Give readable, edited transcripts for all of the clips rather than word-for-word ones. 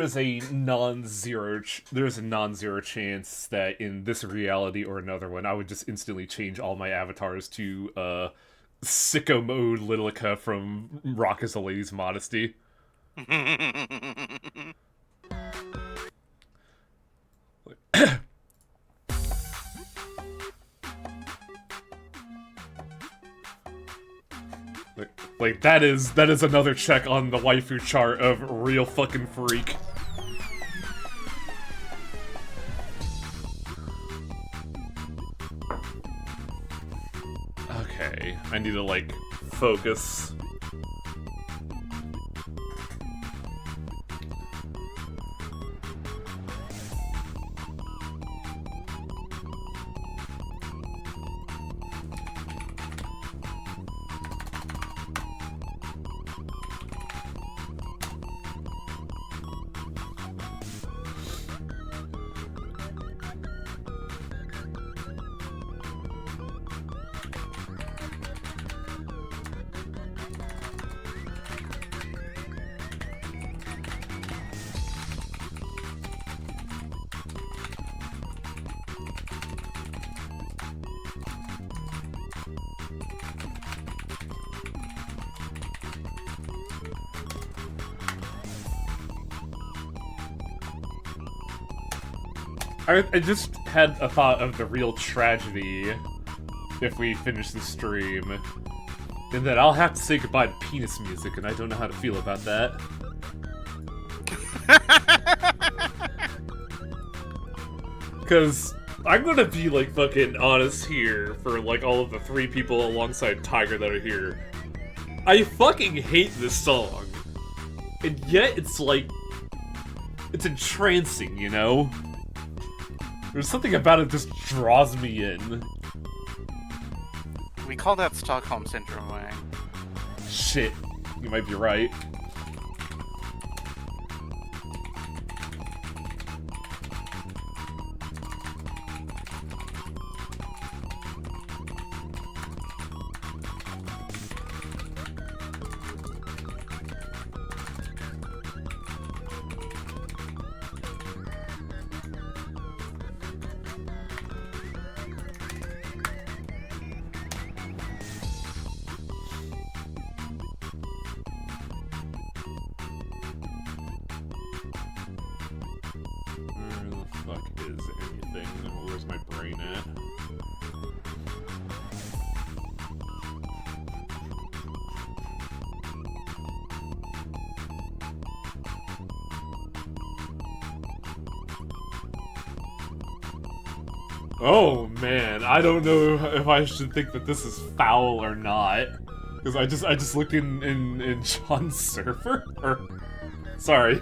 there's a non-zero chance that in this reality or another one, I would just instantly change all my avatars to sicko mode Lilica from Rock is a Lady's Modesty. Like that is another check on the waifu chart of real fucking freak. Okay, I need to like focus. I just had a thought of the real tragedy if we finish the stream. And that I'll have to say goodbye to penis music, and I don't know how to feel about that. Because I'm gonna be, like, fucking honest here for, like, all of the 3 people alongside Tiger that are here. I fucking hate this song. And yet it's, like, it's entrancing, you know? There's something about it that just draws me in. We call that Stockholm Syndrome, Wang. Shit, you might be right. Oh man, I don't know if I should think that this is foul or not. Because I just looked in John's server? Or, sorry,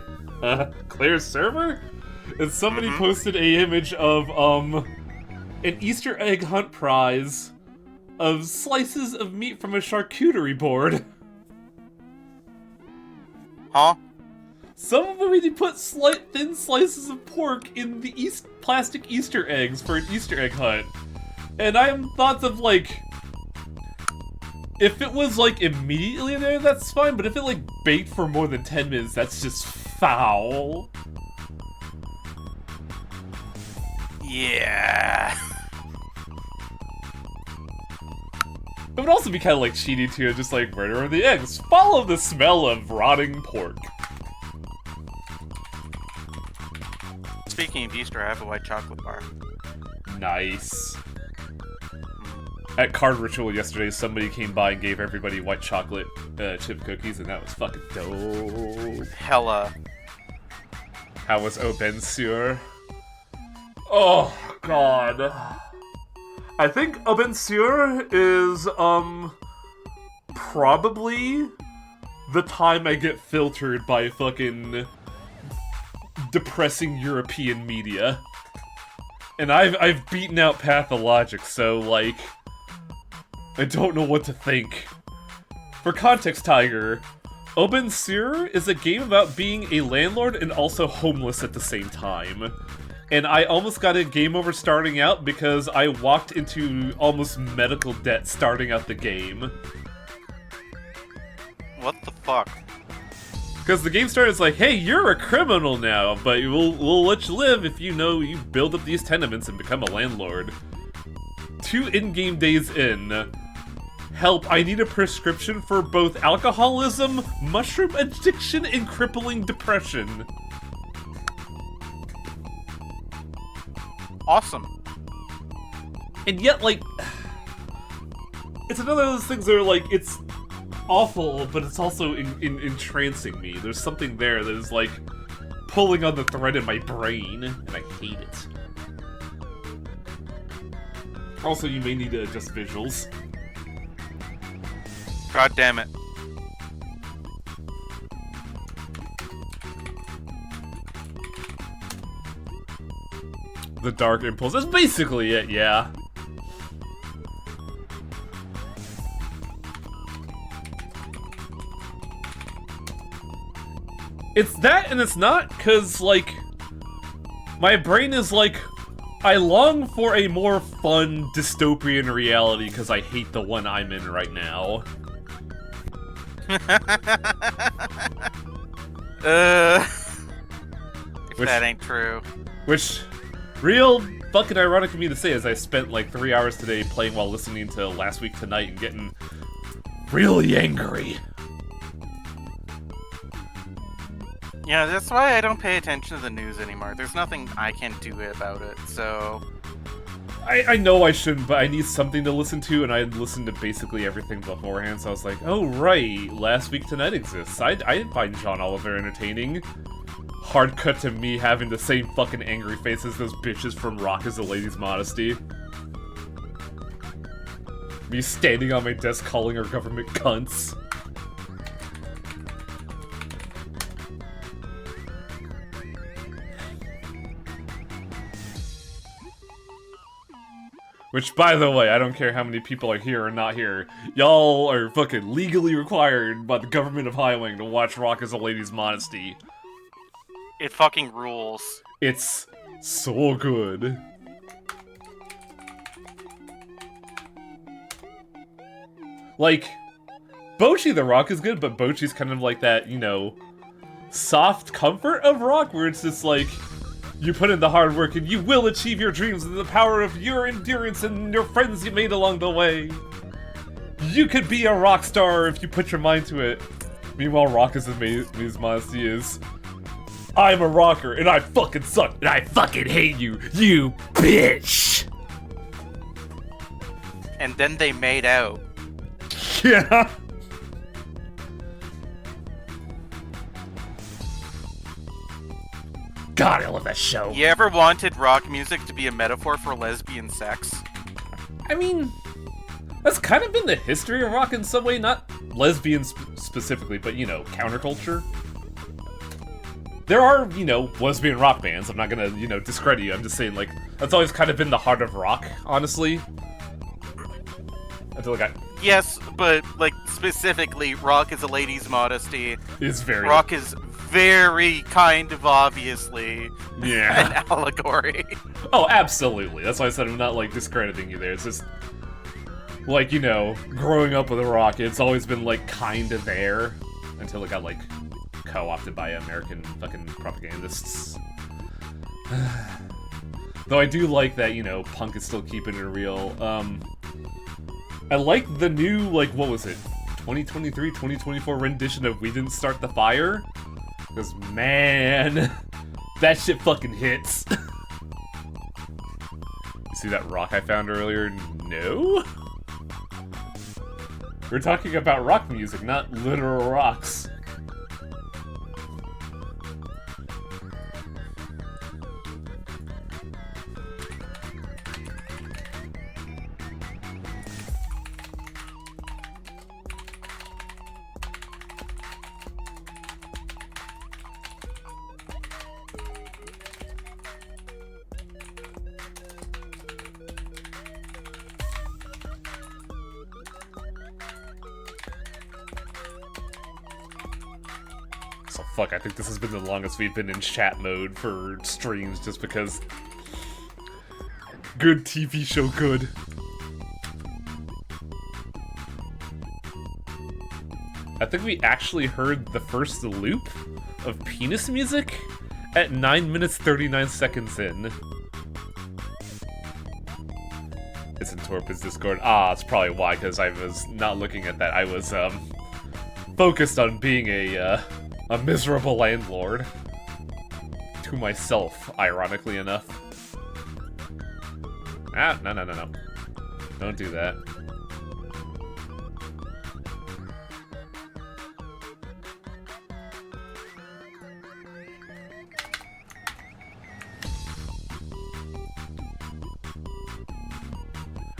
Claire's server? And somebody posted a image of, an Easter egg hunt prize of slices of meat from a charcuterie board. Huh? Somebody put thin slices of pork in the plastic Easter eggs for an Easter egg hunt. And I am thoughts of, like, if it was, like, immediately in there, that's fine, but if it, like, baked for more than 10 minutes, that's just foul. Yeah. It would also be kind of, like, cheaty, too, just, like, murder of the eggs. Follow the smell of rotting pork. Speaking of Easter, I have a white chocolate bar. Nice. At Card Ritual yesterday, somebody came by and gave everybody white chocolate chip cookies, and that was fucking dope. Hella. How was Au Ben Sur? Oh, God. I think Au Ben Sur is, probably the time I get filtered by fucking depressing European media. And I've beaten out Pathologic, so, like, I don't know what to think. For context, Tiger, Au Ben Sur is a game about being a landlord and also homeless at the same time. And I almost got a game over starting out because I walked into almost medical debt starting out the game. What the fuck? Because the game started, it's like, hey, you're a criminal now, but we'll let you live if you know you build up these tenements and become a landlord. 2 in-game days in. Help, I need a prescription for both alcoholism, mushroom addiction, and crippling depression. Awesome. And yet, like, it's another of those things where, like, it's awful, but it's also entrancing me. There's something there that is, like, pulling on the thread in my brain, and I hate it. Also, you may need to adjust visuals. God damn it. The Dark Impulse. That's basically it, yeah. It's that and it's not, because, like, my brain is like, I long for a more fun dystopian reality because I hate the one I'm in right now. If that ain't true. Which, real fucking ironic of me to say, is I spent like 3 hours today playing while listening to Last Week Tonight and getting really angry. Yeah, that's why I don't pay attention to the news anymore. There's nothing I can do about it, so... I know I shouldn't, but I need something to listen to, and I listened to basically everything beforehand, so I was like, oh right, Last Week Tonight exists. I find John Oliver entertaining. Hard cut to me having the same fucking angry face as those bitches from Rock is a Lady's Modesty. Me standing on my desk calling our government cunts. Which, by the way, I don't care how many people are here or not here. Y'all are fucking legally required by the government of Highwing to watch Rock is a Lady's Modesty. It fucking rules. It's so good. Like, Bocchi the Rock is good, but Bocchi's kind of like that, you know, soft comfort of Rock, where it's just like, you put in the hard work and you will achieve your dreams with the power of your endurance and your friends you made along the way. You could be a rock star if you put your mind to it. Meanwhile, Rock is his modesty is, I'm a rocker and I fucking suck and I fucking hate you, you bitch. And then they made out. Yeah. God, I love that show. You ever wanted rock music to be a metaphor for lesbian sex? I mean, that's kind of been the history of rock in some way, not lesbians specifically, but, you know, counterculture. There are, you know, lesbian rock bands. I'm not gonna, you know, discredit you. I'm just saying, like, that's always kind of been the heart of rock, honestly. Until like Yes, but, like, specifically, Rock is a Lady's Modesty. Is very... Rock is very kind of obviously an allegory. Oh, absolutely. That's why I said I'm not, like, discrediting you there. It's just, like, you know, growing up with Rock, it's always been, like, kind of there until it got, like, co-opted by American fucking propagandists. Though I do like that, you know, punk is still keeping it real. I like the new, like, what was it? 2023, 2024 rendition of We Didn't Start the Fire? Because, man, that shit fucking hits. You see that rock I found earlier? No? We're talking about rock music, not literal rocks. So fuck, I think this has been the longest we've been in chat mode for streams just because good TV show good. I think we actually heard the first loop of penis music at 9 minutes 39 seconds in. It's in Torp's Discord. Ah, it's probably why, because I was not looking at that. I was, focused on being a miserable landlord. To myself, ironically enough. Ah, no. Don't do that.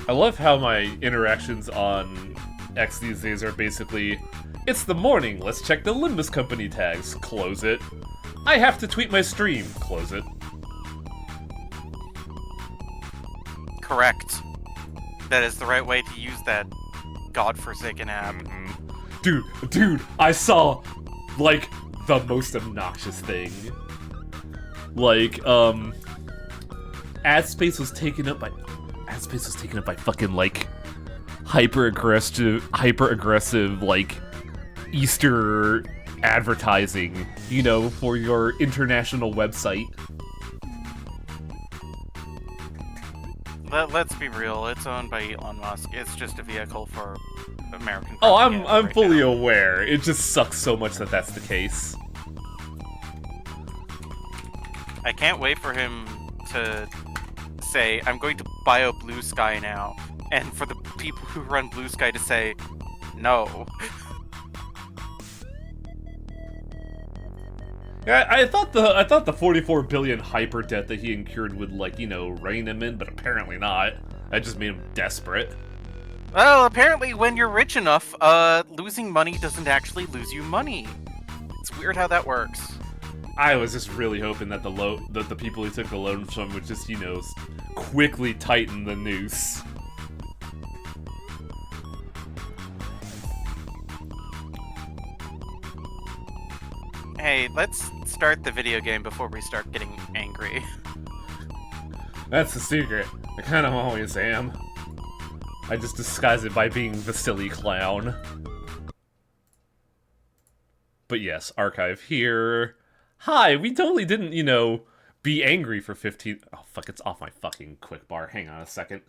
I love how my interactions on X these days are basically, it's the morning, let's check the Limbus Company tags, close it. I have to tweet my stream, close it. Correct. That is the right way to use that godforsaken app. Dude, I saw, like, the most obnoxious thing. Like, ad space was taken up by fucking, like, hyper-aggressive, like, Easter advertising, you know, for your international website. Let's be real, it's owned by Elon Musk. It's just a vehicle for American Oh, propaganda I'm right fully now. aware. It just sucks so much that that's the case. I can't wait for him to say, I'm going to bio Blue Sky now, and for the people who run Blue Sky to say, no. Yeah, I thought the 44 billion hyper debt that he incurred would, like, you know, rein him in, but apparently not. That just made him desperate. Well, apparently when you're rich enough, losing money doesn't actually lose you money. It's weird how that works. I was just really hoping that the people he took the loan from would just, you know, quickly tighten the noose. Hey, let's start the video game before we start getting angry. That's the secret. I kind of always am. I just disguise it by being the silly clown. But yes, archive here. Hi, we totally didn't, you know, be angry for 15... Oh, fuck, it's off my fucking quick bar. Hang on a second.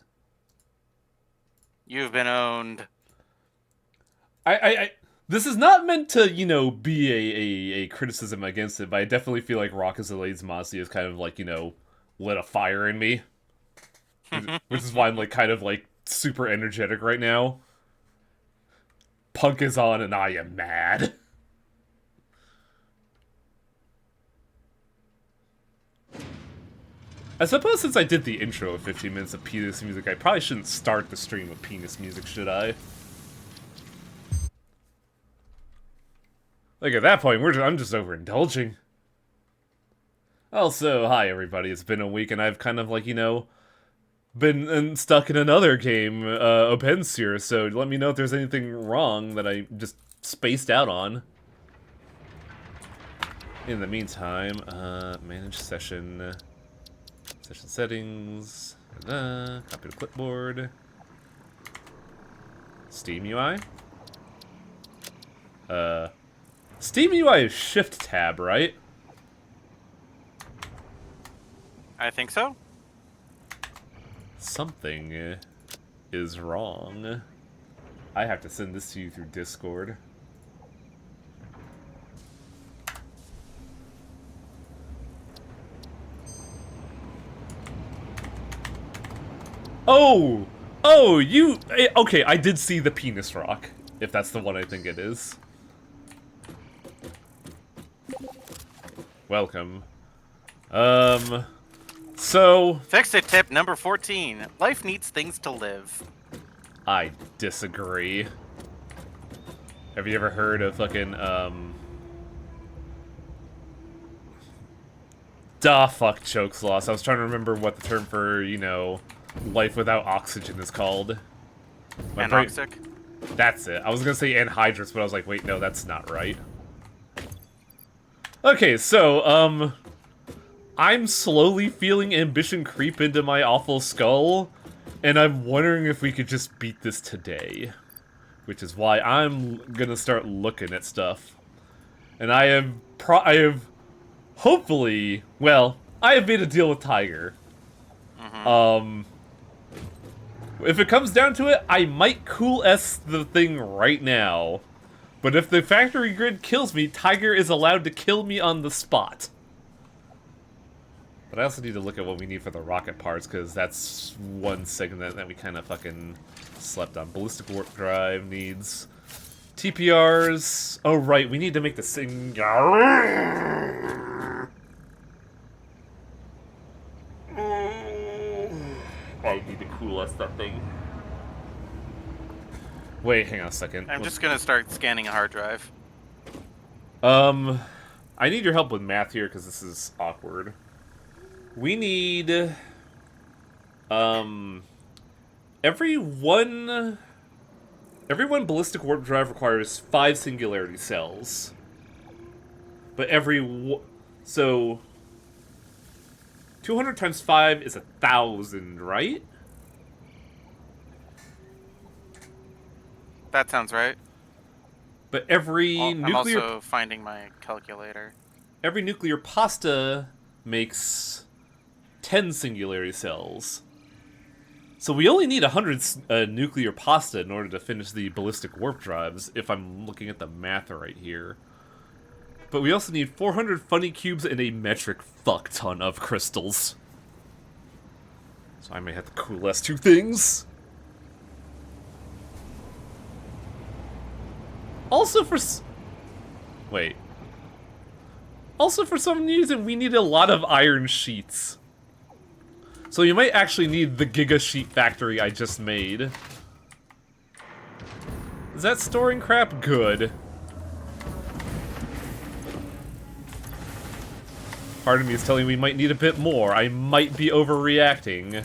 You've been owned. This is not meant to, you know, be a criticism against it, but I definitely feel like Rockets Elaine's Mossy has kind of, like, you know, lit a fire in me. Which is why I'm, like, kind of, like, super energetic right now. Punk is on and I am mad. I suppose since I did the intro of 15 minutes of penis music, I probably shouldn't start the stream with penis music, should I? Like, at that point, I'm just overindulging. Also, hi everybody, it's been a week and I've kind of, like, you know, been stuck in another game, Openseer, so let me know if there's anything wrong that I just spaced out on. In the meantime, manage session... Session settings, copy to clipboard, Steam UI. Steam UI is Shift Tab, right? I think so. Something is wrong. I have to send this to you through Discord. Oh, you... Okay, I did see the penis rock, if that's the one I think it is. Welcome. So... Fix-it tip number 14. Life needs things to live. I disagree. Have you ever heard of fucking, fuck, chokes loss. I was trying to remember what the term for, you know... life without oxygen is called. Anoxic? That's it. I was gonna say anhydrous, but I was like, wait, no, that's not right. Okay, so, I'm slowly feeling ambition creep into my awful skull, and I'm wondering if we could just beat this today. which is why I'm gonna start looking at stuff. And I have hopefully, well, I have made a deal with Tiger. If it comes down to it, I might cool S the thing right now. But if the factory grid kills me, Tiger is allowed to kill me on the spot. But I also need to look at what we need for the rocket parts, because that's one segment that we kind of fucking slept on. Ballistic warp drive needs TPRs. Oh, right, we need to make the I need to cool us that thing. Wait, hang on a second. I'm just gonna start scanning a hard drive. I need your help with math here, because this is awkward. We need, every one ballistic warp drive requires 5 singularity cells. But so 200 times 5 is 1,000, right? That sounds right. But every I'm nuclear... also finding my calculator. Every nuclear pasta makes 10 singularity cells. So we only need 100 nuclear pasta in order to finish the ballistic warp drives, if I'm looking at the math right here. But we also need 400 funny cubes and a metric fuck ton of crystals. So I may have to coalesce 2 things. Also for wait. Also for some reason, we need a lot of iron sheets. So you might actually need the Giga Sheet Factory I just made. Is that storing crap? Good. Part of me is telling me we might need a bit more. I might be overreacting.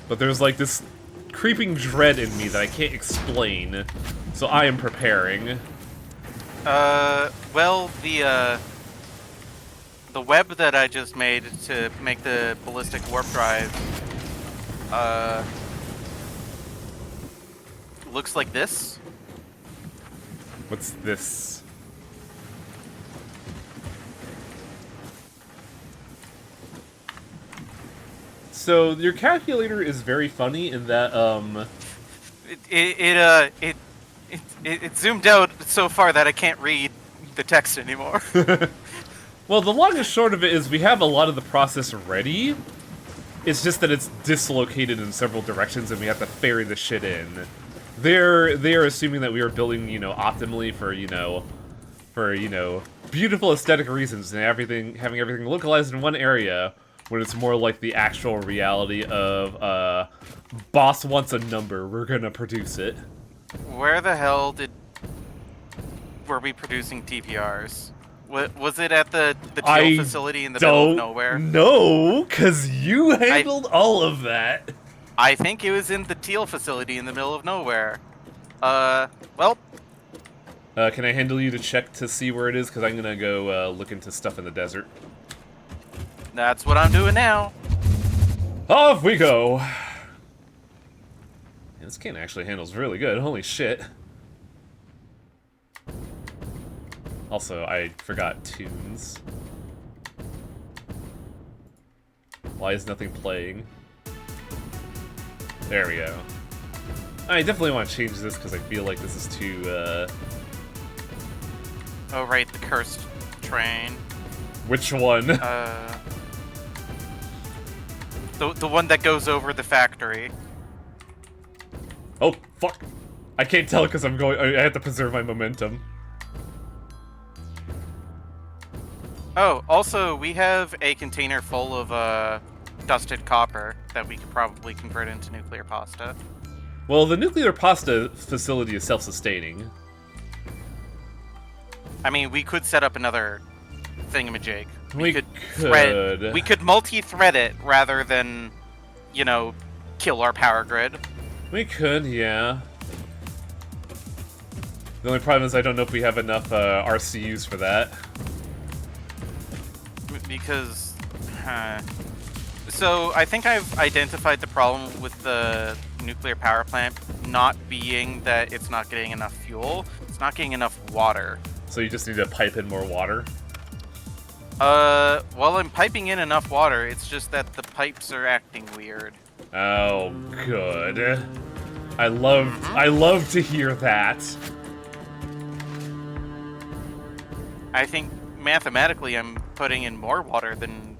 But there's like this creeping dread in me that I can't explain. So I am preparing. Well, the web that I just made to make the ballistic warp drive, looks like this. What's this? So your calculator is very funny in that it zoomed out so far that I can't read the text anymore. Well, the long and short of it is we have a lot of the process ready. It's just that it's dislocated in several directions and we have to ferry the shit in. They're assuming that we are building, optimally for, beautiful aesthetic reasons and having everything localized in one area when it's more like the actual reality of, boss wants a number, we're gonna produce it. Where the hell were we producing TPRs? Was it at the teal facility in the middle of nowhere? No, because you handled all of that. I think it was in the teal facility in the middle of nowhere. Well. Can I handle you to check to see where it is? Because I'm going to go look into stuff in the desert. That's what I'm doing now. Off we go. Yeah, this can actually handles really good. Holy shit. Also, I forgot tunes. Why is nothing playing? There we go. I definitely want to change this because I feel like this is too, Oh, right, the cursed train. Which one? The one that goes over the factory. Oh, fuck. I can't tell because I have to preserve my momentum. Oh, also, we have a container full of, dusted copper that we could probably convert into nuclear pasta. Well, the nuclear pasta facility is self-sustaining. I mean, we could set up another thingamajig. We could multi-thread it rather than, kill our power grid. We could, yeah. The only problem is I don't know if we have enough RCUs for that. Because, so I think I've identified the problem with the nuclear power plant not being that it's not getting enough fuel, it's not getting enough water. So you just need to pipe in more water? Well, I'm piping in enough water, it's just that the pipes are acting weird. Oh, good. I love to hear that. I think mathematically I'm putting in more water than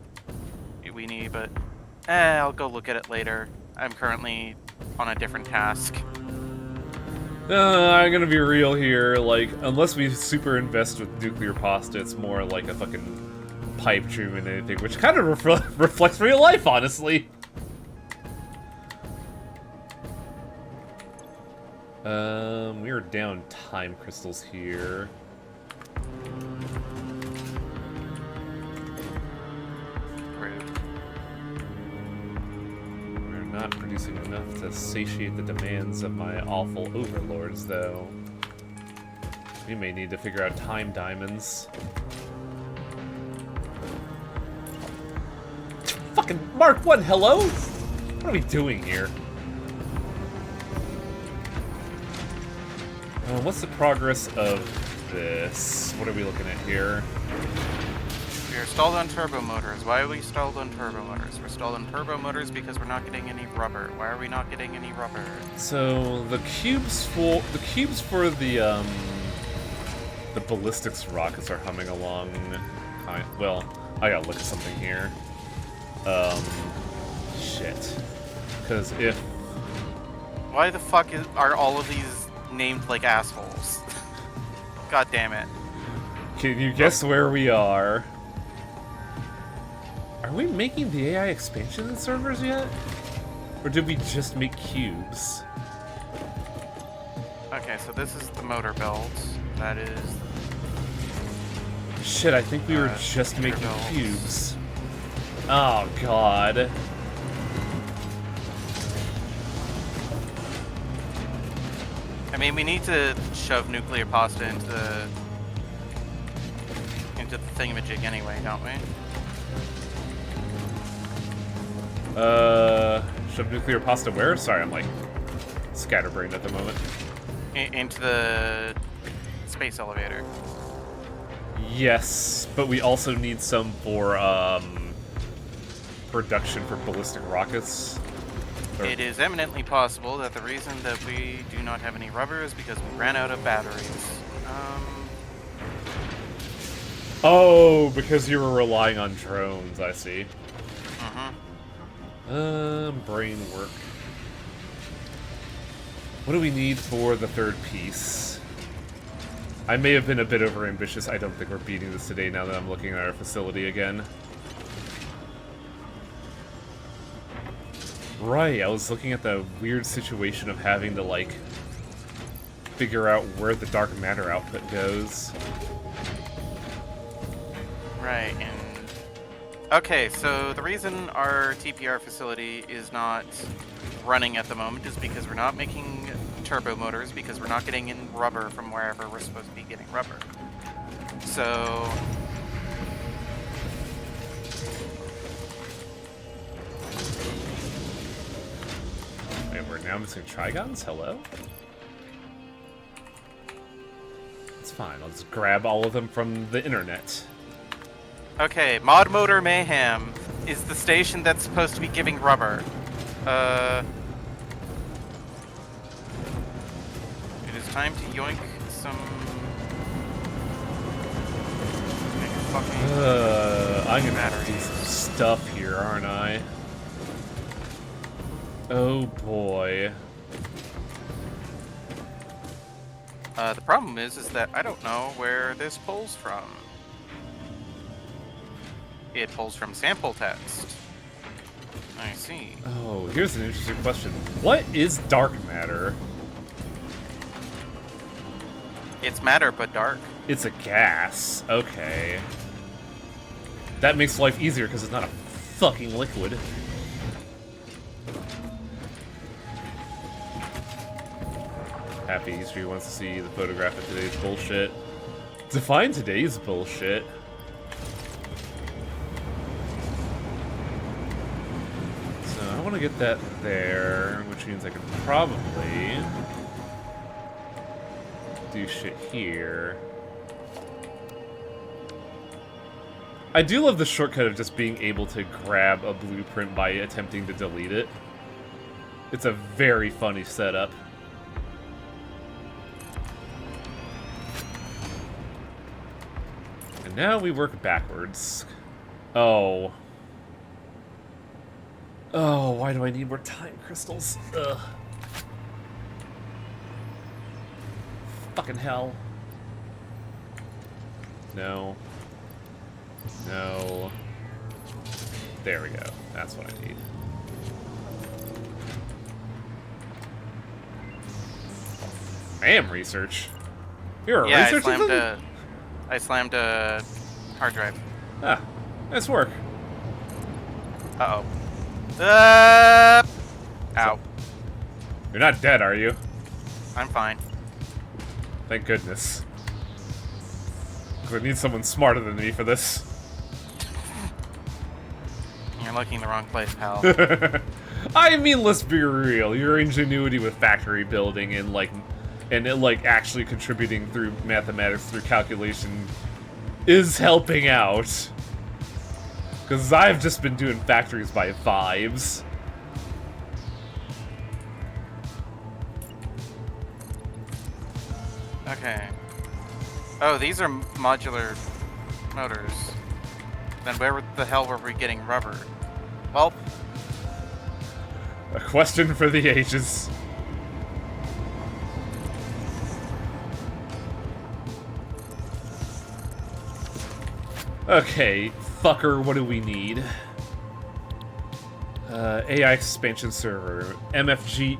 we need, but I'll go look at it later. I'm currently on a different task. I'm gonna be real here, like, unless we super invest with nuclear pasta, it's more like a fucking pipe dream than anything, which kind of reflects real life, honestly. We are down time crystals here. We're not producing enough to satiate the demands of my awful overlords, though. We may need to figure out time diamonds. Fucking Mark 1, hello? What are we doing here? What's the progress of this? What are we looking at here? We're stalled on turbo motors. Why are we stalled on turbo motors? We're stalled on turbo motors because we're not getting any rubber. Why are we not getting any rubber? So the cubes for the ballistics rockets are humming along. Well, I gotta look at something here. Shit. Because if... Why the fuck are all of these named like assholes? God damn it. Can you guess where we are? Are we making the AI expansion servers yet? Or did we just make cubes? Okay, so this is the motor belt. That is... Shit, I think we were just making cubes. Oh, God. I mean, we need to shove nuclear pasta into the thingamajig anyway, don't we? Shove nuclear pasta where? Sorry, I'm like scatterbrained at the moment. Into the space elevator. Yes, but we also need some for production for ballistic rockets. It is eminently possible that the reason that we do not have any rubber is because we ran out of batteries. Oh, because you were relying on drones, I see. Brain work. What do we need for the third piece? I may have been a bit overambitious. I don't think we're beating this today now that I'm looking at our facility again. Right, I was looking at the weird situation of having to, like, figure out where the dark matter output goes. Right, and... Okay, so the reason our TPR facility is not running at the moment is because we're not making turbo motors, because we're not getting in rubber from wherever we're supposed to be getting rubber. So... And we're now missing trigons? Hello? It's fine, I'll just grab all of them from the internet. Okay, Mod Motor Mayhem is the station that's supposed to be giving rubber. It is time to yoink some... I'm gonna have to do some stuff here, aren't I? Oh boy. The problem is that I don't know where this pulls from. It pulls from sample text. I see. Oh, here's an interesting question. What is dark matter? It's matter, but dark. It's a gas. Okay. That makes life easier because it's not a fucking liquid. Happy History wants to see the photograph of today's bullshit. Define today's bullshit. So I want to get that there, which means I can probably do shit here. I do love the shortcut of just being able to grab a blueprint by attempting to delete it. It's a very funny setup. And now we work backwards. Oh. Oh, why do I need more time crystals? Ugh. Fucking hell. No. No. There we go. That's what I need. Damn, research. You're a researcher? I slammed a hard drive. Ah, nice work. Uh-oh. Ow. You're not dead, are you? I'm fine. Thank goodness. Because I need someone smarter than me for this. You're looking in the wrong place, pal. I mean, let's be real. Your ingenuity with factory building and actually contributing through mathematics, through calculation, is helping out. Because I've just been doing factories by vibes. Okay. Oh, these are modular motors. Then where the hell were we getting rubber? Well, A question for the ages. Okay, fucker, what do we need? AI expansion server, MFG...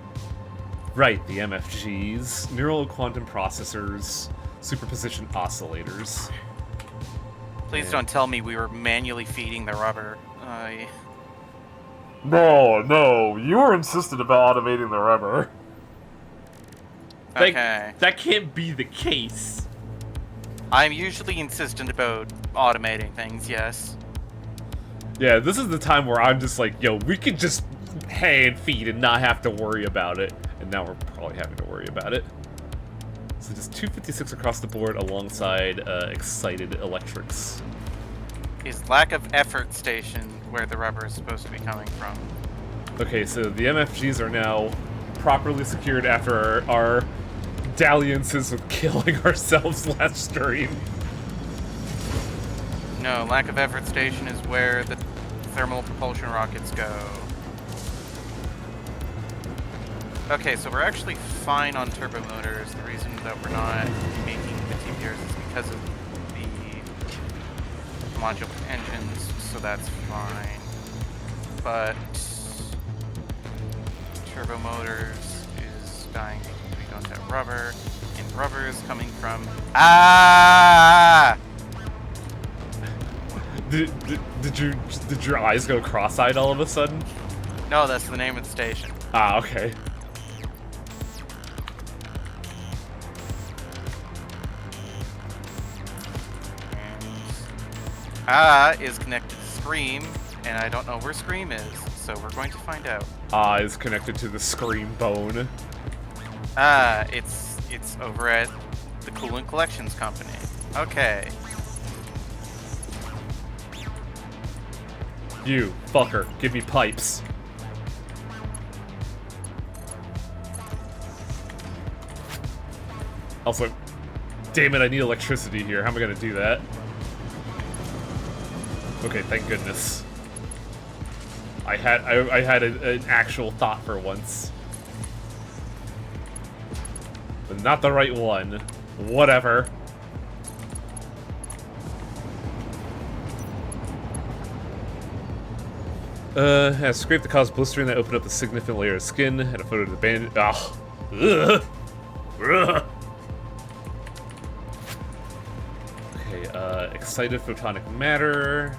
Right, the MFGs. Neural quantum processors, superposition oscillators. please don't tell me we were manually feeding the rubber. No, you were insistent about automating the rubber. Okay. That can't be the case. I'm usually insistent about automating things, yes. Yeah, this is the time where I'm just like, yo, we could just hand feed and not have to worry about it. And now we're probably having to worry about it. So just 256 across the board alongside excited electrics. Is lack of effort station where the rubber is supposed to be coming from. Okay, so the MFGs are now properly secured after our dalliances with killing ourselves last stream. No, lack of effort station is where the thermal propulsion rockets go. Okay, so we're actually fine on turbo motors. The reason that we're not making the TPRs is because of the modular engines, so that's fine. But turbo motors is dying because we don't have rubber, and rubber is coming from Did your eyes go cross-eyed all of a sudden? No, that's the name of the station. Ah, okay. Is connected to Scream, and I don't know where Scream is, so we're going to find out. Is connected to the scream bone. It's over at the Coolant Collections Company. Okay. You, fucker, give me pipes. Also, damn it, I need electricity here. How am I gonna do that? Okay, thank goodness. I had an actual thought for once. But not the right one. Whatever. Has scraped the cause blistering that opened up a significant layer of skin. Had a photo of the bandage. Ah. Ugh. Ugh. Okay, excited photonic matter.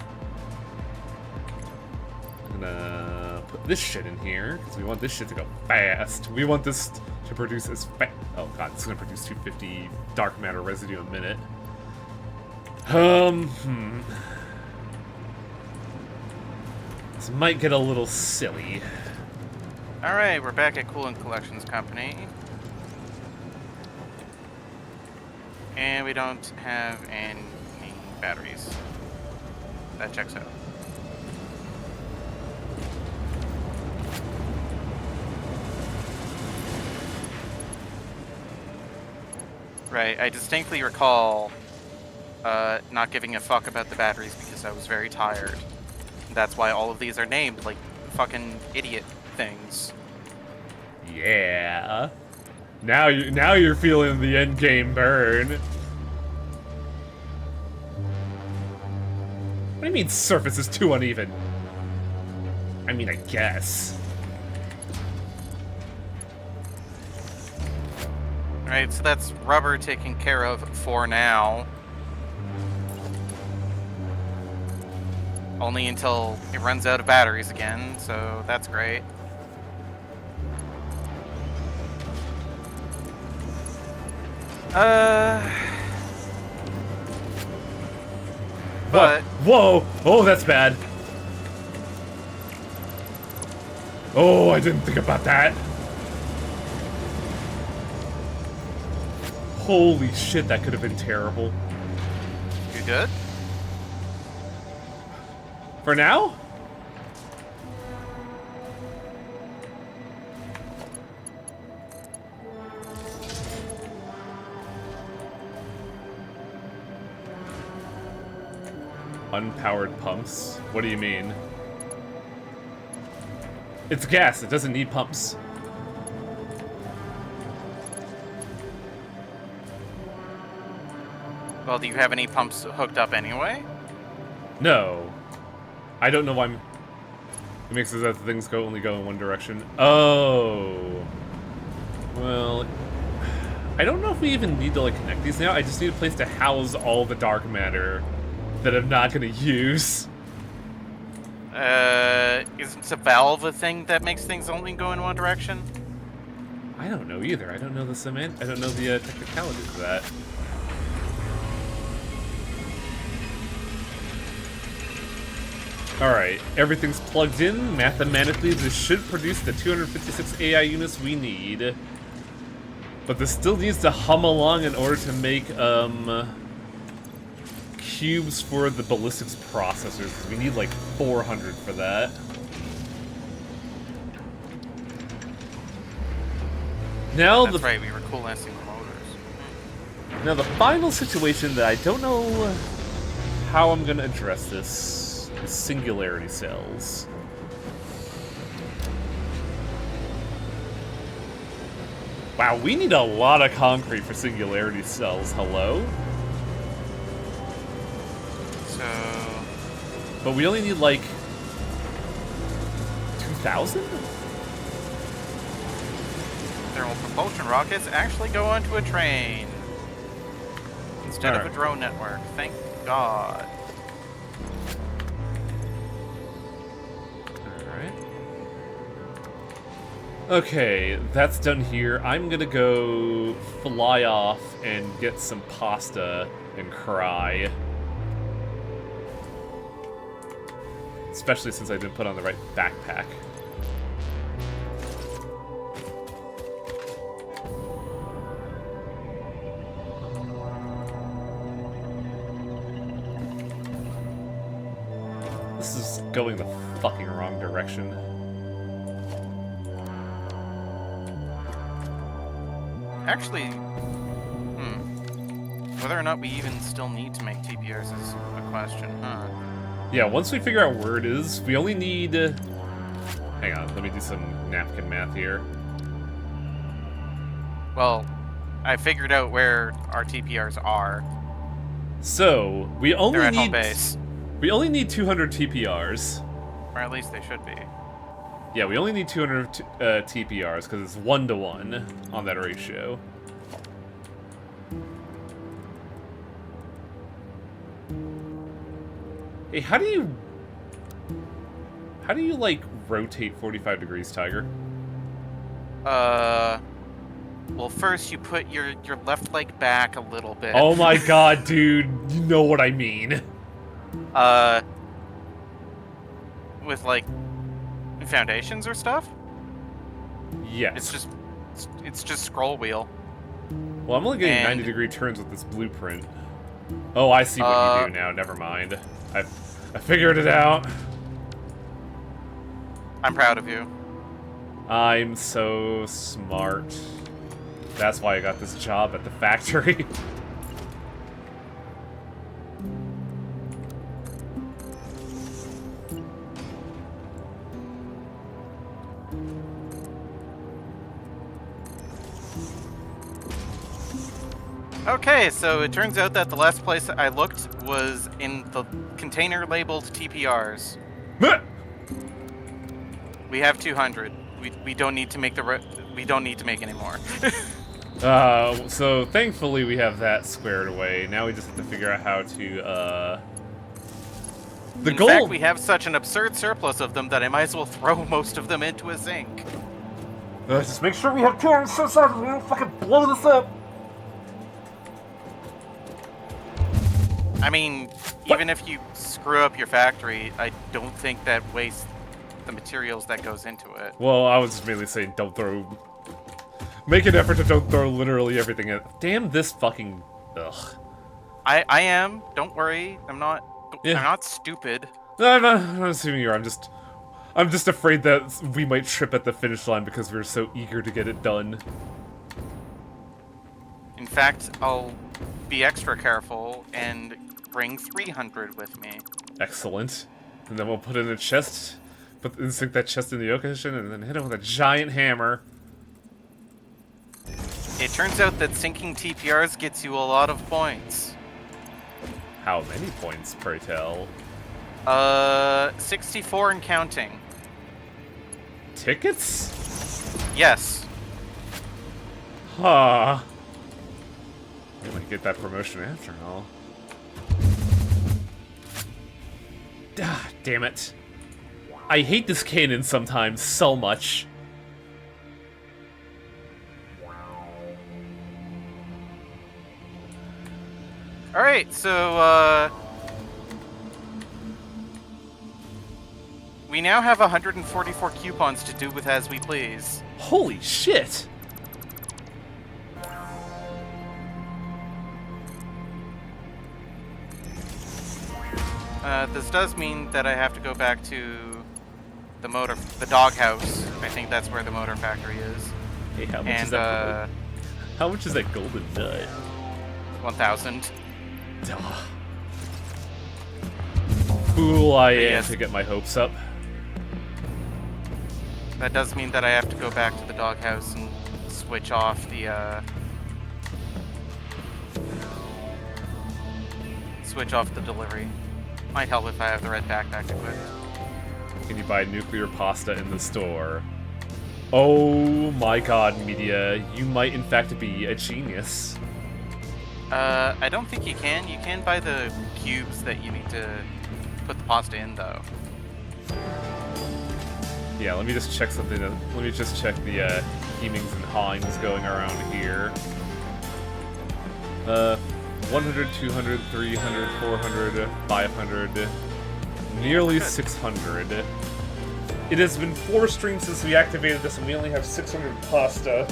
I'm gonna put this shit in here, because we want this shit to go fast. We want this to produce as fast. Oh god, it's gonna produce 250 dark matter residue a minute. This might get a little silly. Alright, we're back at Coolant Collections Company. And we don't have any batteries. That checks out. Right, I distinctly recall not giving a fuck about the batteries because I was very tired. That's why all of these are named like fucking idiot things. Yeah. Now you're feeling the end game burn. What do you mean surface is too uneven? I mean, I guess. Alright, so that's rubber taken care of for now. Only until it runs out of batteries again, so that's great. But Whoa! Oh, that's bad. Oh, I didn't think about that. Holy shit, that could have been terrible. you good? For now? Unpowered pumps? What do you mean? It's gas, it doesn't need pumps. Well, do you have any pumps hooked up anyway? No. I don't know why it makes it that things only go in one direction. Oh. Well, I don't know if we even need to like connect these now. I just need a place to house all the dark matter that I'm not gonna use. Isn't a valve a thing that makes things only go in one direction? I don't know either. I don't know the I don't know the technicalities of that. Alright, everything's plugged in. Mathematically, this should produce the 256 AI units we need. But this still needs to hum along in order to make, cubes for the ballistics processors, because we need like 400 for that. Now That's right, we were coalescing the motors. Now the final situation that I don't know how I'm gonna address this is singularity cells. Wow, we need a lot of concrete for singularity cells, hello? So... But we only need like 2,000? Thermal propulsion rockets actually go onto a train instead of a drone network. Thank God. Alright. Okay, that's done here. I'm gonna go fly off and get some pasta and cry. Especially since I didn't put on the right backpack. This is going the fucking wrong direction. Actually, whether or not we even still need to make TPRs is a question, huh? Yeah, once we figure out where it is, we only need... Hang on, let me do some napkin math here. Well, I figured out where our TPRs are. So, we only They're at need... home base. We only need 200 TPRs. Or at least they should be. Yeah, we only need 200 TPRs, because it's 1-to-1 on that ratio. Hey, how do you, like, rotate 45 degrees, Tiger? Well, first you put your left leg back a little bit. Oh my god, dude, you know what I mean. With, like, foundations or stuff? Yes. It's just scroll wheel. Well, I'm only getting 90-degree turns with this blueprint. Oh, I see what you do now. Never mind. I figured it out. I'm proud of you. I'm so smart. That's why I got this job at the factory. Okay, so it turns out that the last place I looked was in the container labeled TPRs. We have 200. We don't need to make we don't need to make any more. So thankfully we have that squared away. Now we just have to figure out how to, In fact, we have such an absurd surplus of them that I might as well throw most of them into a sink. Just make sure we have turns so sorry we don't fucking blow this up. I mean, even if you screw up your factory, I don't think that wastes the materials that goes into it. Well, I was just mainly saying don't throw... Make an effort to don't throw literally everything in. Damn this fucking... Ugh. I am. Don't worry. I'm not... Yeah. I'm not stupid. No, I'm not assuming you are. I'm just afraid that we might trip at the finish line because we're so eager to get it done. In fact, I'll be extra careful and bring 300 with me. Excellent. And then we'll put it in a chest, sink that chest in the ocean, and then hit it with a giant hammer. It turns out that sinking TPRs gets you a lot of points. How many points, pray tell? 64 and counting. Tickets? Yes. Huh. I might get that promotion after all. Ah, damn it. I hate this cannon sometimes so much. Alright, so, we now have 144 coupons to do with as we please. Holy shit! This does mean that I have to go back to the doghouse. I think that's where the motor factory is. Hey, how much is that? How much is that golden nut? 1,000. Duh. Fool I am Yes. to get my hopes up. That does mean that I have to go back to the doghouse and switch off the, delivery. Might help if I have the red backpack equipped. Can you buy nuclear pasta in the store? Oh my god, Media, you might in fact be a genius. I don't think you can. You can buy the cubes that you need to put the pasta in, though. Yeah, let me just check something. Let me just check the hemings and hawings going around here. 100, 200, 300, 400, 500, nearly 600. It has been 4 streams since we activated this, and we only have 600 pasta.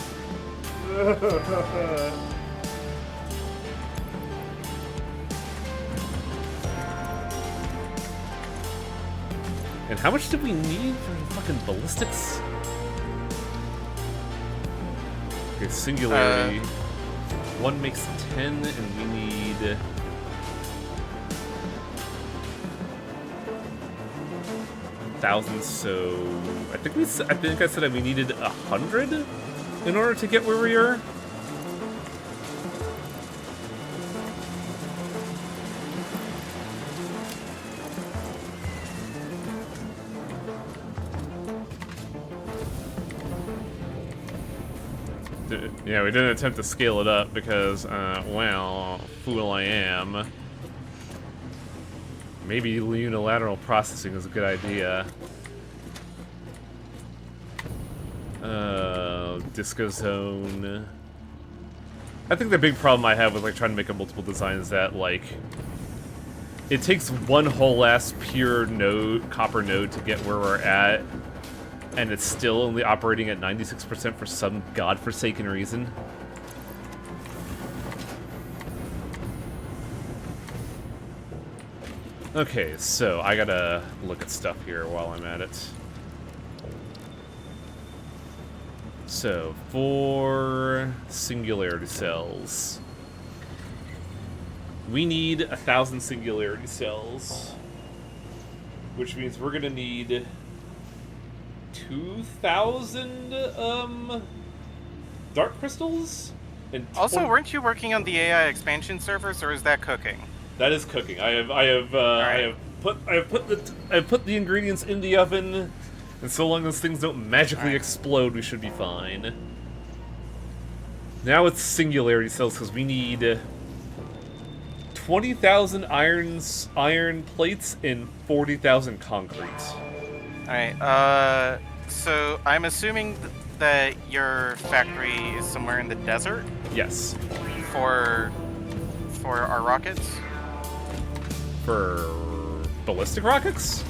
And how much did we need for fucking ballistics? Okay, singularity. 1 makes 10, and we need... thousands, so... I think I said that we needed 100 in order to get where we are. Yeah, we didn't attempt to scale it up because, well, fool I am. Maybe unilateral processing is a good idea. Disco Zone. I think the big problem I have with like trying to make a multiple design is that like it takes one whole ass pure node, copper node to get where we're at. And it's still only operating at 96% for some godforsaken reason. Okay, so I gotta look at stuff here while I'm at it. So, for singularity cells, we need 1,000 singularity cells, which means we're gonna need 2,000 dark crystals. And Also, weren't you working on the AI expansion servers, or is that cooking? That is cooking. I have put the ingredients in the oven, and so long as things don't magically explode, we should be fine. Now it's singularity cells because we need 20,000 iron plates and 40,000 concrete. All right. So I'm assuming that your factory is somewhere in the desert. Yes. For our rockets. For ballistic rockets?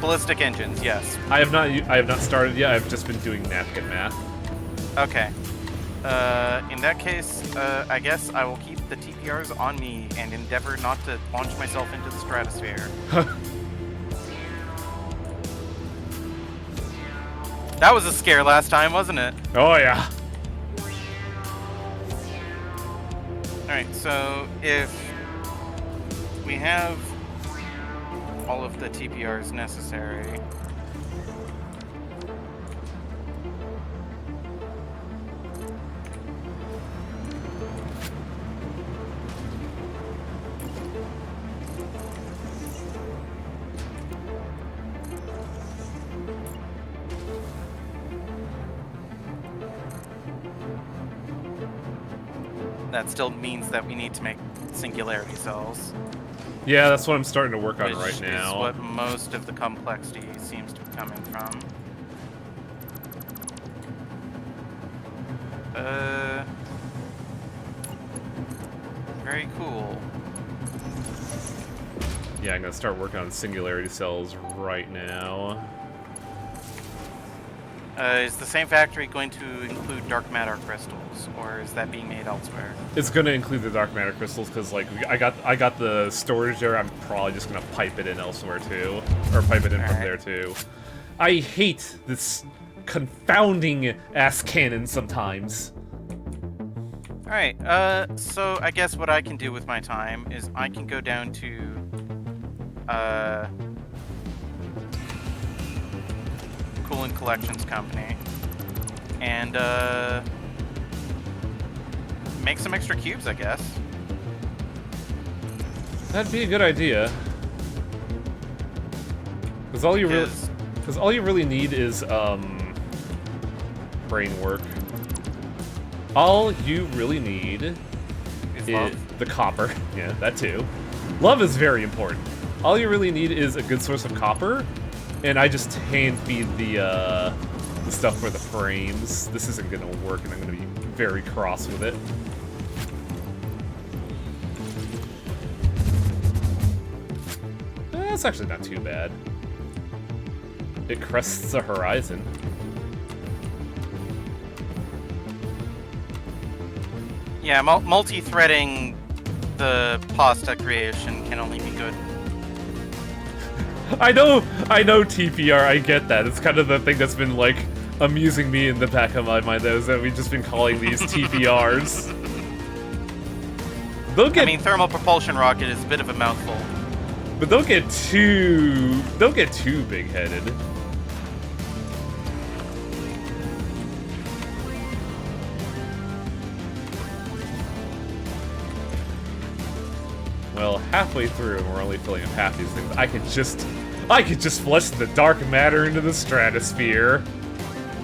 Ballistic engines, yes. I have not started yet. I've just been doing napkin math. Okay. In that case, I guess I will keep the TPRs on me and endeavor not to launch myself into the stratosphere. That was a scare last time, wasn't it? Oh yeah. Alright, so if we have all of the TPRs necessary, that still means that we need to make singularity cells. Yeah, that's what I'm starting to work on right now. Is what most of the complexity seems to be coming from. Very cool. Yeah, I'm gonna start working on singularity cells right now. Is the same factory going to include dark matter crystals, or is that being made elsewhere? It's gonna include the dark matter crystals because, like, I got the storage there. I'm probably just gonna pipe it in elsewhere too, or pipe it in from there too. I hate this confounding ass cannon sometimes. All right. So I guess what I can do with my time is I can go down to Coolant Collections Company and make some extra cubes, I guess. That'd be a good idea. Because all you really need is brain work. All you really need is the copper. Yeah, that too. Love is very important. All you really need is a good source of copper, and I just hand feed the stuff for the frames. This isn't gonna work, and I'm gonna be very cross with it. That's actually not too bad. It crests the horizon. Yeah, multi-threading the pasta creation can only be good. I know, TPR, I get that. It's kind of the thing that's been, like, amusing me in the back of my mind, though, is that we've just been calling these TPRs. I mean, thermal propulsion rocket is a bit of a mouthful. But don't get too big-headed. Well, halfway through, and we're only filling up half these things. I could just flush the dark matter into the stratosphere.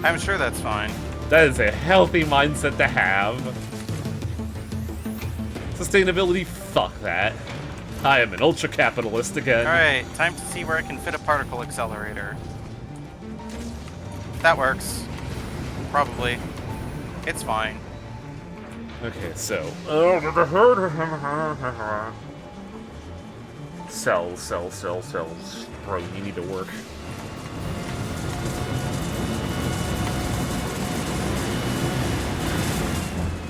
I'm sure that's fine. That is a healthy mindset to have. Sustainability, fuck that. I am an ultra-capitalist again. Alright, time to see where I can fit a particle accelerator. That works. Probably. It's fine. Okay, so... Cells. Bro, you need to work.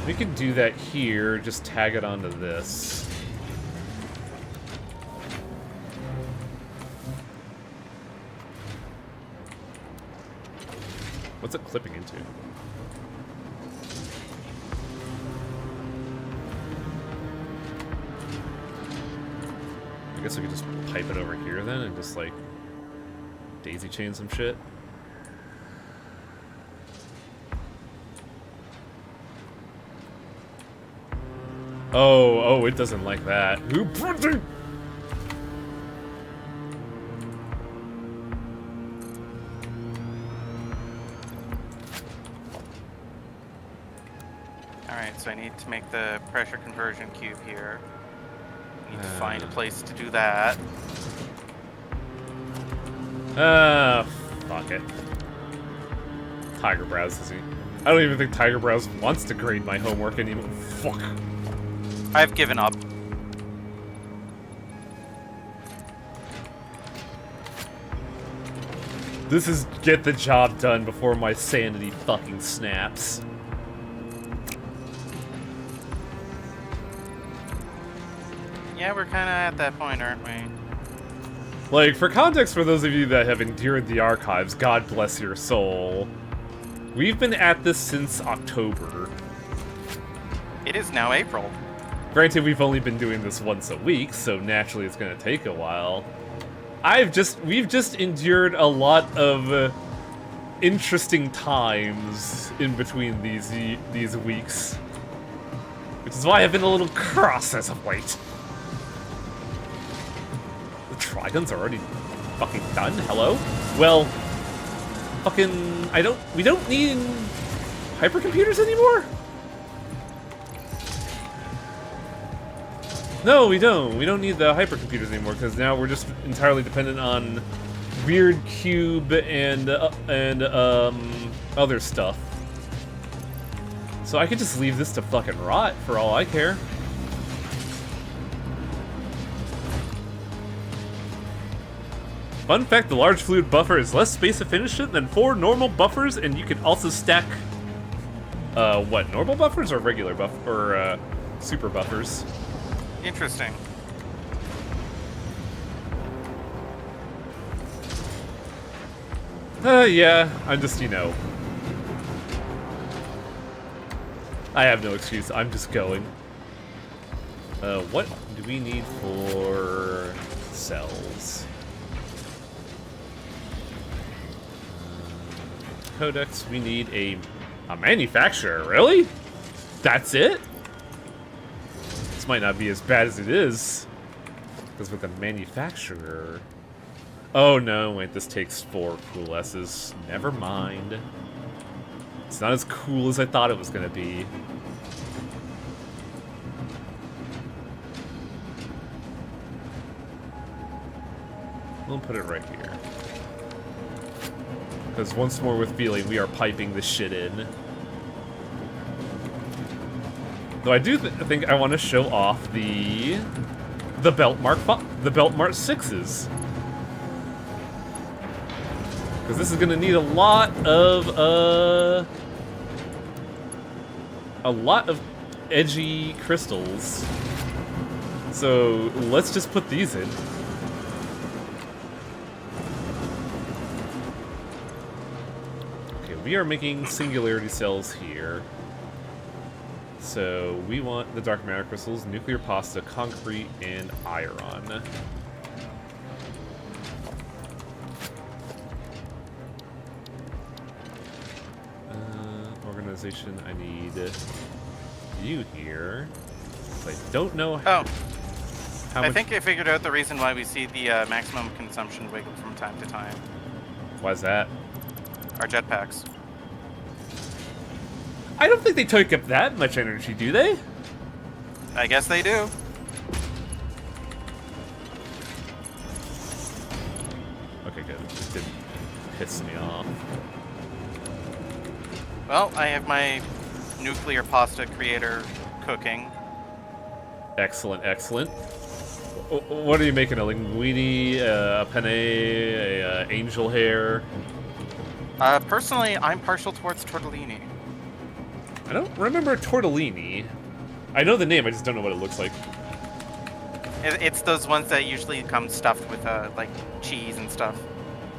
We could do that here, just tag it onto this. What's it clipping into? I guess we could just pipe it over here then and just like daisy chain some shit. Oh, it doesn't like that. Who printing? Alright, so I need to make the pressure conversion cube here. Need to find a place to do that. Fuck it. Tiger Browse isn't. I don't even think Tiger Browse wants to grade my homework anymore. Fuck. I've given up. This is get the job done before my sanity fucking snaps. Yeah, we're kind of at that point, aren't we? Like, for context, for those of you that have endured the archives, God bless your soul. We've been at this since October. It is now April. Granted, we've only been doing this once a week, so naturally it's gonna take a while. We've just endured a lot of interesting times in between these weeks. Which is why I've been a little cross as of late. The Trigons are already fucking done? Hello? Well, fucking, we don't need hypercomputers anymore? No, we don't. We don't need the hypercomputers anymore, because now we're just entirely dependent on weird cube and other stuff. So I could just leave this to fucking rot for all I care. Fun fact, the large fluid buffer is less space efficient than 4 normal buffers, and you can also stack, what, normal buffers or regular or super buffers? Interesting. Yeah, I'm just, you know. I have no excuse, I'm just going. What do we need for cells? Codex, we need a manufacturer, really? That's it? This might not be as bad as it is. Because with a manufacturer... Oh no, wait, this takes 4 cool S's. Never mind. It's not as cool as I thought it was gonna be. We'll put it right here. Because once more with feeling, we are piping this shit in. Though I do think I want to show off the belt mark 6s. Because this is going to need a lot of edgy crystals. So let's just put these in. Okay, we are making singularity cells here. So we want the dark matter crystals, nuclear pasta, concrete, and iron. Organization, I need you here. I don't know how I think I figured out the reason why we see the maximum consumption wiggle from time to time. Why's that? Our jetpacks. I don't think they take up that much energy, do they? I guess they do. Okay, good. It didn't piss me off. Well, I have my nuclear pasta creator cooking. Excellent, excellent. What are you making? A linguine, a penne, a angel hair? Personally, I'm partial towards tortellini. I don't remember tortellini. I know the name, I just don't know what it looks like. It's those ones that usually come stuffed with like cheese and stuff.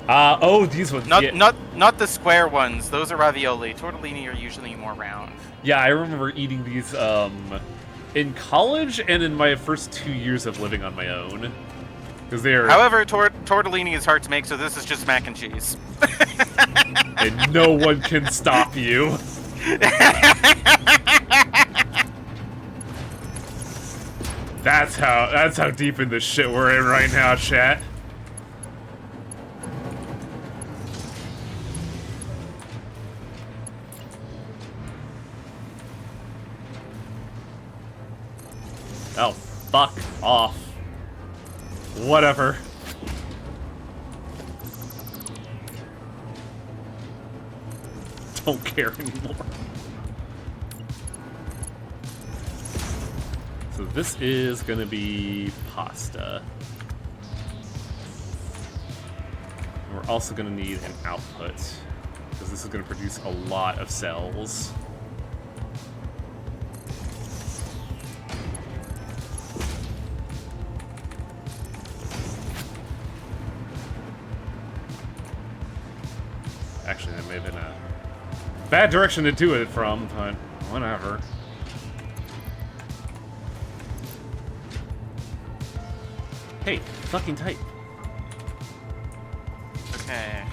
Oh, these ones. Not the square ones. Those are ravioli. Tortellini are usually more round. Yeah, I remember eating these in college and in my first 2 years of living on my own. Because they're. However, tortellini is hard to make, so this is just mac and cheese. And no one can stop you. That's how deep in this shit we're in right now, chat. Oh, fuck off. Whatever. Don't care anymore. So this is gonna be pasta. And we're also gonna need an output, because this is gonna produce a lot of cells. Actually, that may have been a bad direction to do it from, but whatever. Hey, fucking type. Okay.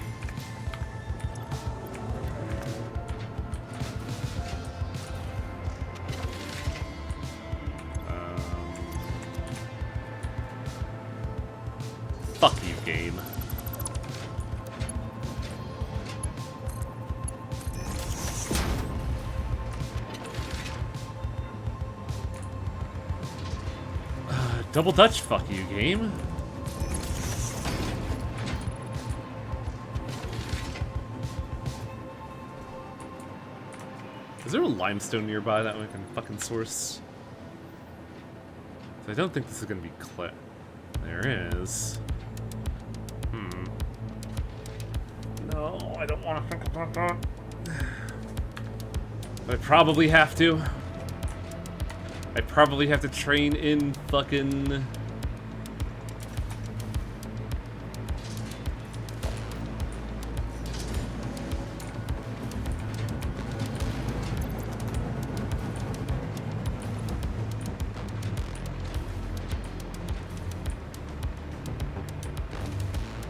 Fuck you, game. Double Dutch, fuck you, game. Is there a limestone nearby that we can fucking source? I don't think this is gonna be clip. There is. No, I don't want to think about that. But I probably have to. I probably have to train in fucking...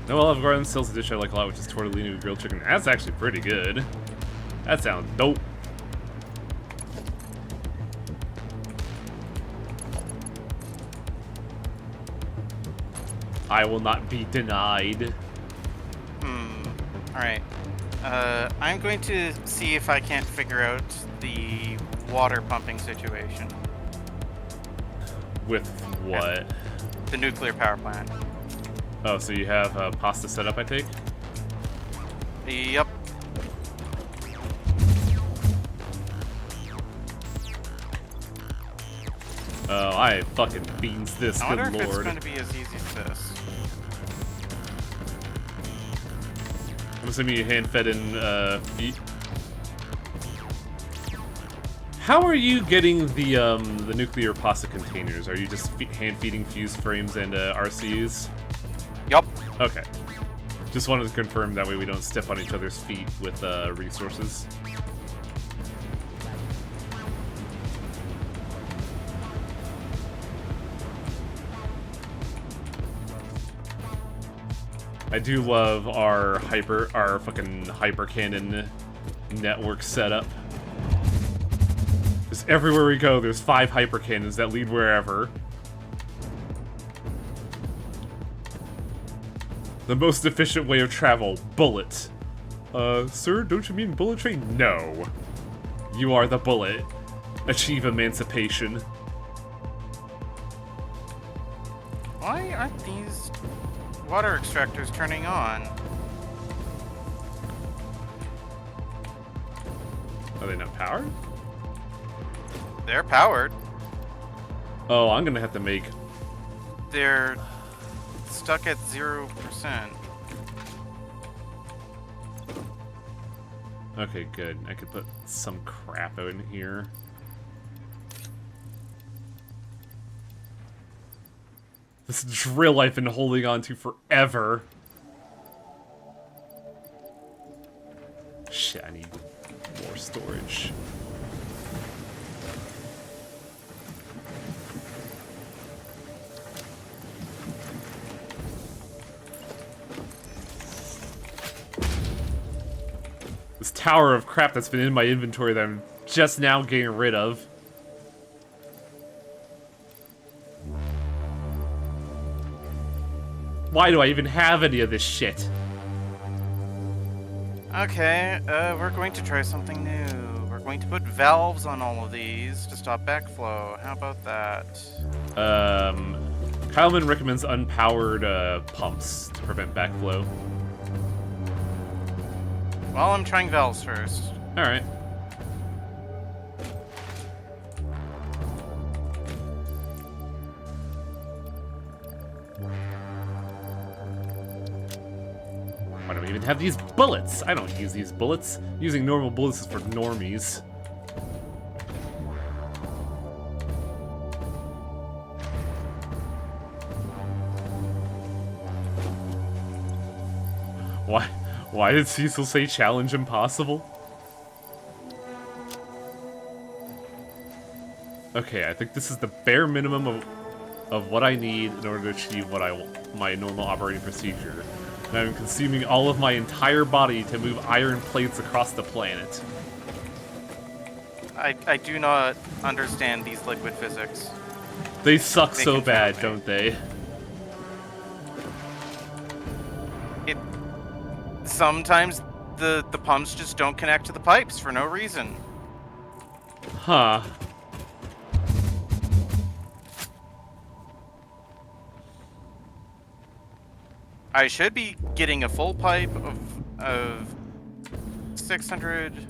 No Olive Garden sells a dish I like a lot, which is tortellini with grilled chicken. That's actually pretty good. That sounds dope. I will not be denied. Alright. I'm going to see if I can't figure out the water pumping situation. With what? The nuclear power plant. Oh, so you have pasta set up, I take? Yep. Oh, I fucking beans this, I wonder good if it's lord. going to be as easy as this. I'm assuming you hand-fed in, feet. How are you getting the nuclear pasta containers? Are you just hand-feeding fuse frames and, RCUs? Yup. Okay. Just wanted to confirm, that way we don't step on each other's feet with, resources. I do love our fucking hyper cannon network setup. Just everywhere we go, there's 5 hyper cannons that lead wherever. The most efficient way of travel, bullet. Sir, don't you mean bullet train? No. You are the bullet. Achieve emancipation. Why aren't these water extractors turning on? Are they not powered? They're powered. Oh, I'm gonna have to make... They're stuck at 0%. Okay, good. I could put some crap in here. This drill I've been holding on to forever. Shit, I need more storage. This tower of crap that's been in my inventory that I'm just now getting rid of. Why do I even have any of this shit? Okay, we're going to try something new. We're going to put valves on all of these to stop backflow. How about that? Kyleman recommends unpowered pumps to prevent backflow. Well, I'm trying valves first. Alright. Why don't we even have these bullets? I don't use these bullets. Using normal bullets is for normies. Why did Cecil say challenge impossible? Okay, I think this is the bare minimum of what I need in order to achieve what I want, my normal operating procedure. And I'm consuming all of my entire body to move iron plates across the planet. I do not understand these liquid physics. They suck so bad, don't they? Sometimes the pumps just don't connect to the pipes for no reason. Huh. I should be getting a full pipe of 600.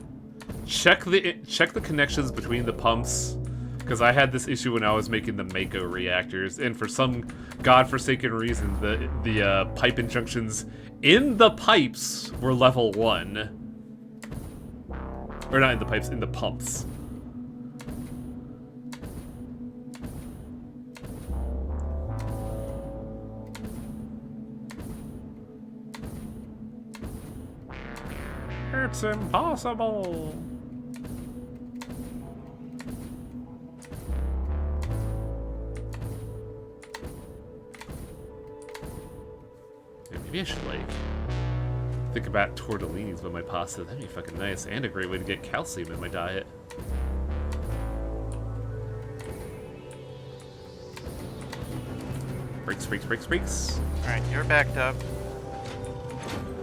Check the connections between the pumps, because I had this issue when I was making the Mako reactors, and for some godforsaken reason, the pipe injunctions in the pipes were level 1. Or not in the pipes, in the pumps. It's impossible! Yeah, maybe I should, like, think about tortellinis with my pasta. That'd be fucking nice, and a great way to get calcium in my diet. Brakes, brakes, brakes, brakes. Alright, you're backed up.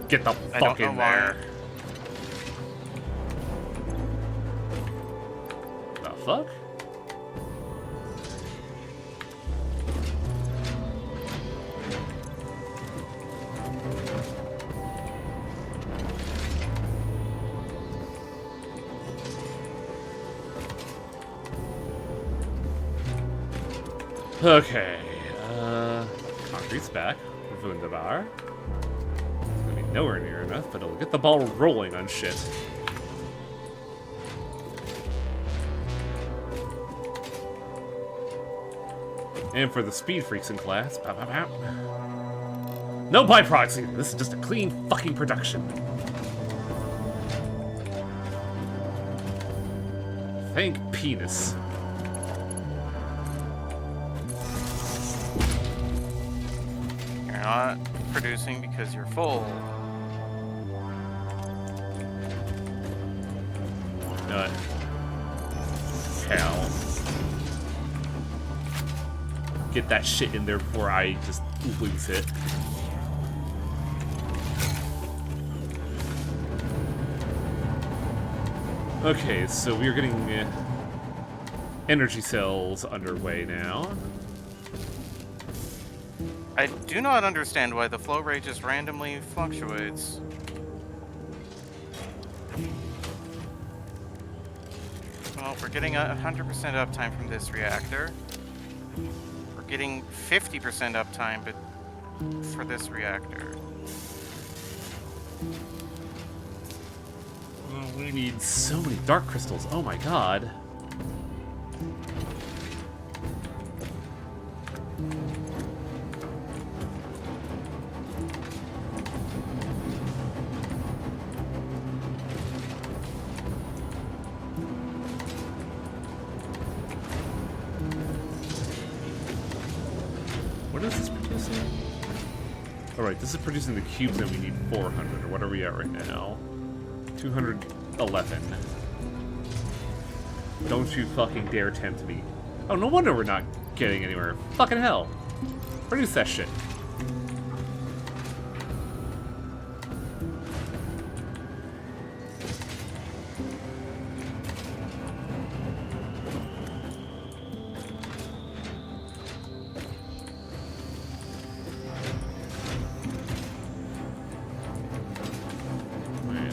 Get the fuck in there. The fuck? Okay, concrete's back. Wunderbar. Gonna be nowhere near enough, but it'll get the ball rolling on shit. And for the speed freaks in class, pow, pow, pow. No byproducts either. This is just a clean fucking production. Thank penis. You're not producing because you're full. Nut. Hell. Get that shit in there before I just lose it. Okay, so we're getting energy cells underway now. I do not understand why the flow rate just randomly fluctuates. Well, we're getting 100% uptime from this reactor. We're getting 50% uptime, but for this reactor. We need so many dark crystals. Oh my god. What is this producing? Alright, this is producing the cubes that we need 400, or what are we at right now? 211. Don't you fucking dare tempt me. Oh, no wonder we're not getting anywhere. Fucking hell. Produce that shit.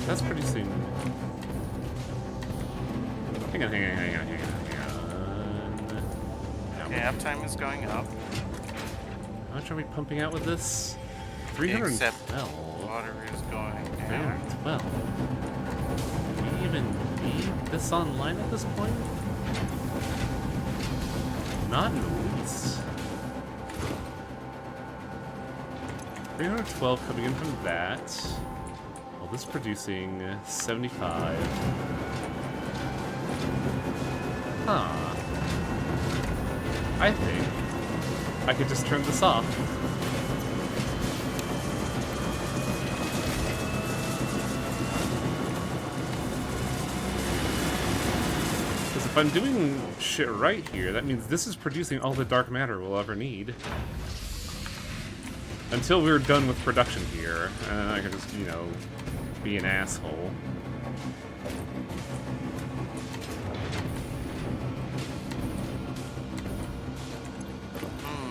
That's producing. Hang on. Okay, uptime is going up. How much are we pumping out with this? 312. Except water is going down. 312. Do we even need this online at this point? Not in the least. 312 coming in from that. Well, this is producing 75. Huh. I think I could just turn this off. Because if I'm doing shit right here, that means this is producing all the dark matter we'll ever need. Until we're done with production here, and I can just, you know, be an asshole.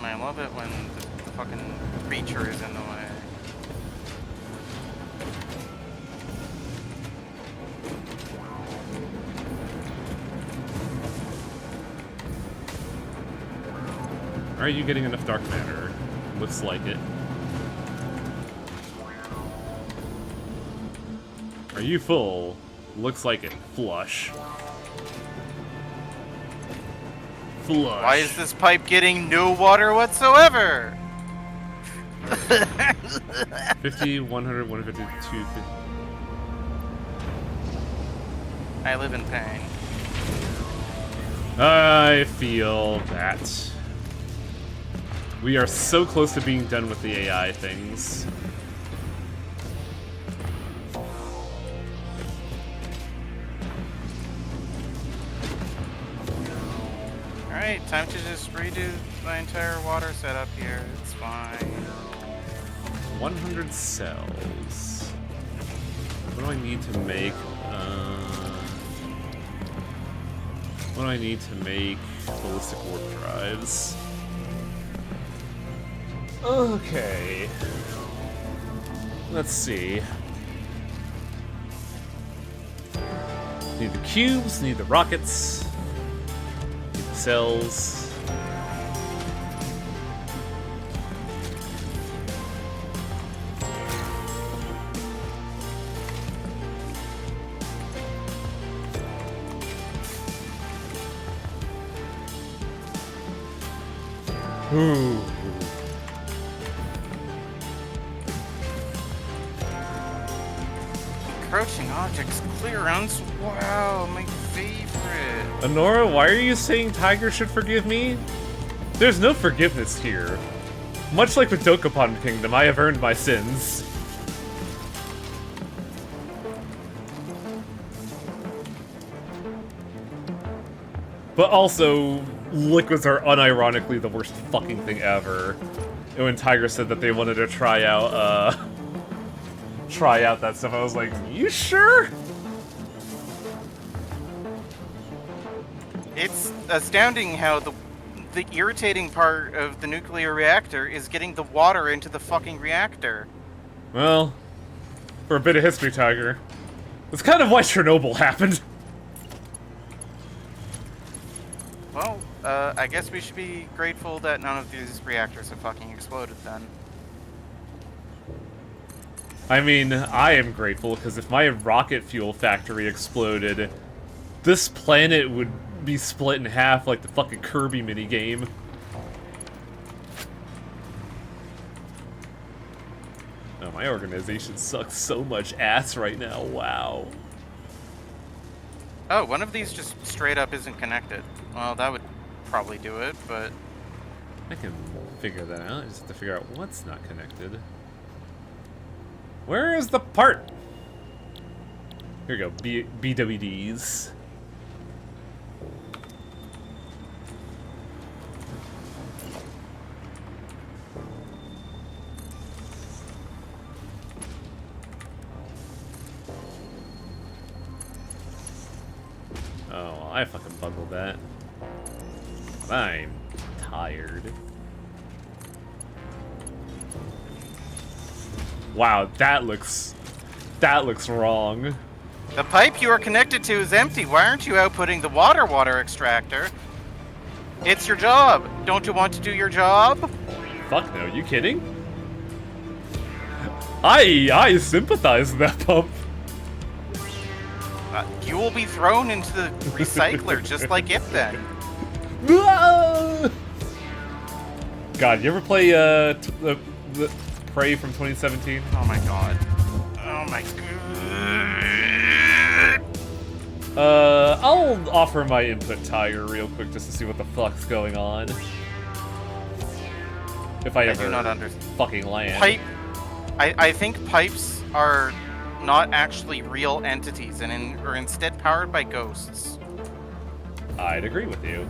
I love it when the fucking creature is in the way. Are you getting enough dark matter? Looks like it. Are you full? Looks like it. Flush. Flush. Why is this pipe getting no water whatsoever? 50, 100, 150, 250. I live in pain. I feel that. We are so close to being done with the AI things. Alright, time to just redo my entire water setup here. It's fine. 100 cells. What do I need to make? What do I need to make ballistic warp drives? Okay. Let's see. Need the cubes, need the rockets, need the cells. Ooh. Encroaching objects, clearance. Wow, my favorite. Honora, why are you saying Tiger should forgive me? There's no forgiveness here. Much like with Dokapon Kingdom, I have earned my sins. But also, liquids are unironically the worst fucking thing ever. And when Tiger said that they wanted to try out that stuff, I was like, you sure? It's astounding how the irritating part of the nuclear reactor is getting the water into the fucking reactor. Well, for a bit of history, Tiger, that's kind of why Chernobyl happened. Well, I guess we should be grateful that none of these reactors have fucking exploded then. I mean, I am grateful, because if my rocket fuel factory exploded, this planet would be split in half like the fucking Kirby minigame. Oh, my organization sucks so much ass right now, wow. Oh, one of these just straight up isn't connected. Well, that would probably do it, but... I can figure that out, I just have to figure out what's not connected. Where is the part? Here we go, BWDs. Oh, I fucking bungled that. I'm tired. Wow, that looks wrong. The pipe you are connected to is empty. Why aren't you outputting the water extractor? It's your job. Don't you want to do your job? Fuck no, you kidding? I sympathize with that pump. You will be thrown into the recycler just like it then. God, you ever play the Prey from 2017? Oh my god. Oh my god. I'll offer my input, Tiger, real quick just to see what the fuck's going on. If I ever do not understand. Fucking land. Pipe. I think pipes are not actually real entities and are instead powered by ghosts. I'd agree with you.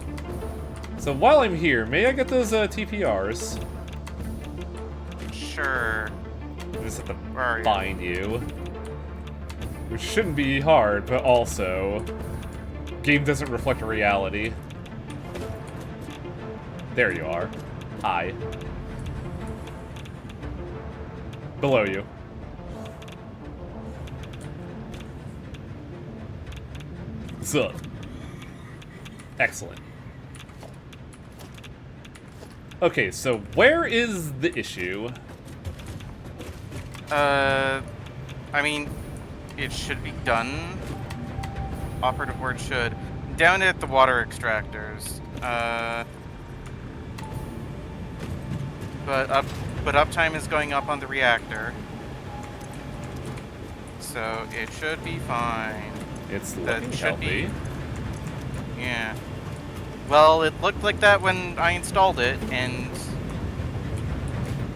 So while I'm here, may I get those TPRs? Sure. I just have to Where are you? find you. Which shouldn't be hard, but also... Game doesn't reflect reality. There you are. Hi. Below you. Sup. Excellent. Okay, so where is the issue? I mean, it should be done. Operative word should. Down at the water extractors. But uptime is going up on the reactor. So it should be fine. It's That looking should be. healthy. Yeah. Well, it looked like that when I installed it, and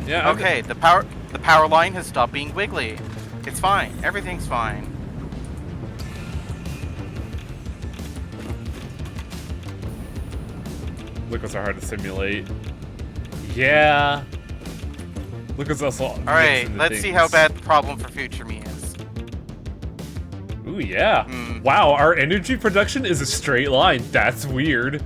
Yeah. okay, the power line has stopped being wiggly. It's fine. Everything's fine. Liquids are hard to simulate. Yeah. Liquids also. All right, let's see how bad the problem for future me is. Ooh, yeah. Wow, our energy production is a straight line. That's weird.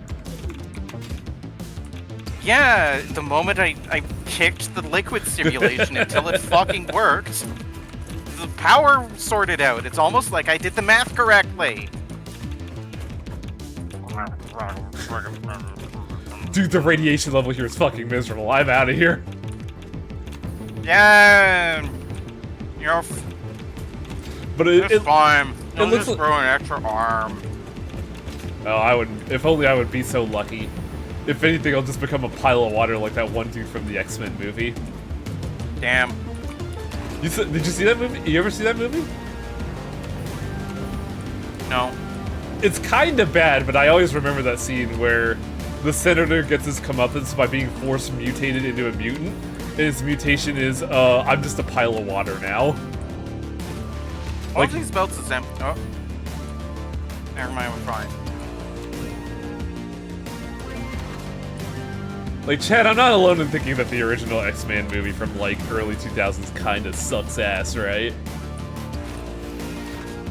Yeah, the moment I kicked the liquid simulation until it fucking worked, the power sorted out. It's almost like I did the math correctly. Dude, the radiation level here is fucking miserable. I'm out of here. Yeah, But it's fine. I'll looks just like- grow an extra arm. Oh, I would. If only I would be so lucky. If anything, I'll just become a pile of water like that one dude from the X-Men movie. Damn. Did you see that movie? You ever see that movie? No. It's kind of bad, but I always remember that scene where the senator gets his comeuppance by being force mutated into a mutant, and his mutation is, I'm just a pile of water now. All these belts is empty. Oh. Never mind, we're fine. Like, Chad, I'm not alone in thinking that the original X-Men movie from, like, early 2000s kinda sucks ass, right?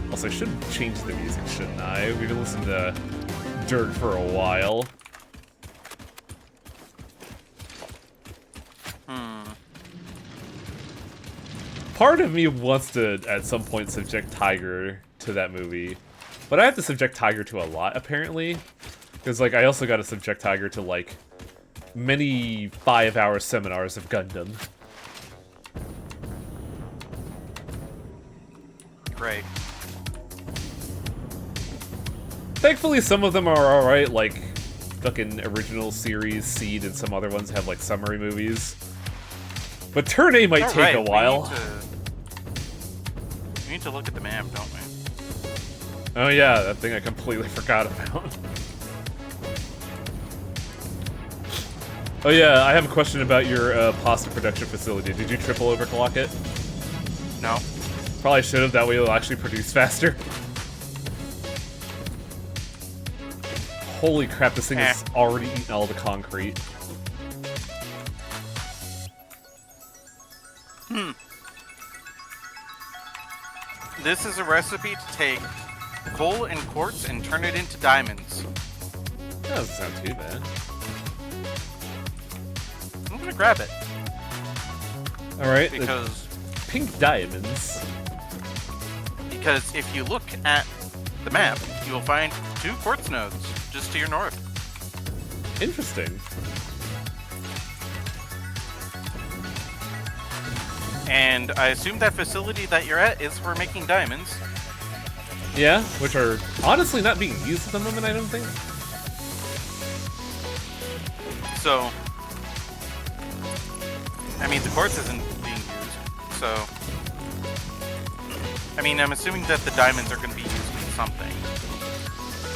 Also, I should change the music, shouldn't I? We've been listening to Dirt for a while. Part of me wants to, at some point, subject Tiger to that movie. But I have to subject Tiger to a lot, apparently. Because, like, I also gotta subject Tiger to, like, many 5-hour seminars of Gundam. Right. Thankfully, some of them are alright, like fucking original series, Seed, and some other ones have like summary movies. But Turn A might take a while. We need to look at the map, don't we? Oh yeah, that thing I completely forgot about. Oh yeah, I have a question about your pasta production facility. Did you triple overclock it? No. Probably should have, that way it'll actually produce faster. Holy crap, this thing has already eaten all the concrete. This is a recipe to take coal and quartz and turn it into diamonds. That doesn't sound too bad. I'm gonna grab it. Alright, Because pink diamonds. Because if you look at the map, you will find 2 quartz nodes just to your north. Interesting. And I assume that facility that you're at is for making diamonds. Yeah, which are honestly not being used at the moment, I don't think. So, I mean, the quartz isn't being used, so... I mean, I'm assuming that the diamonds are going to be used in something.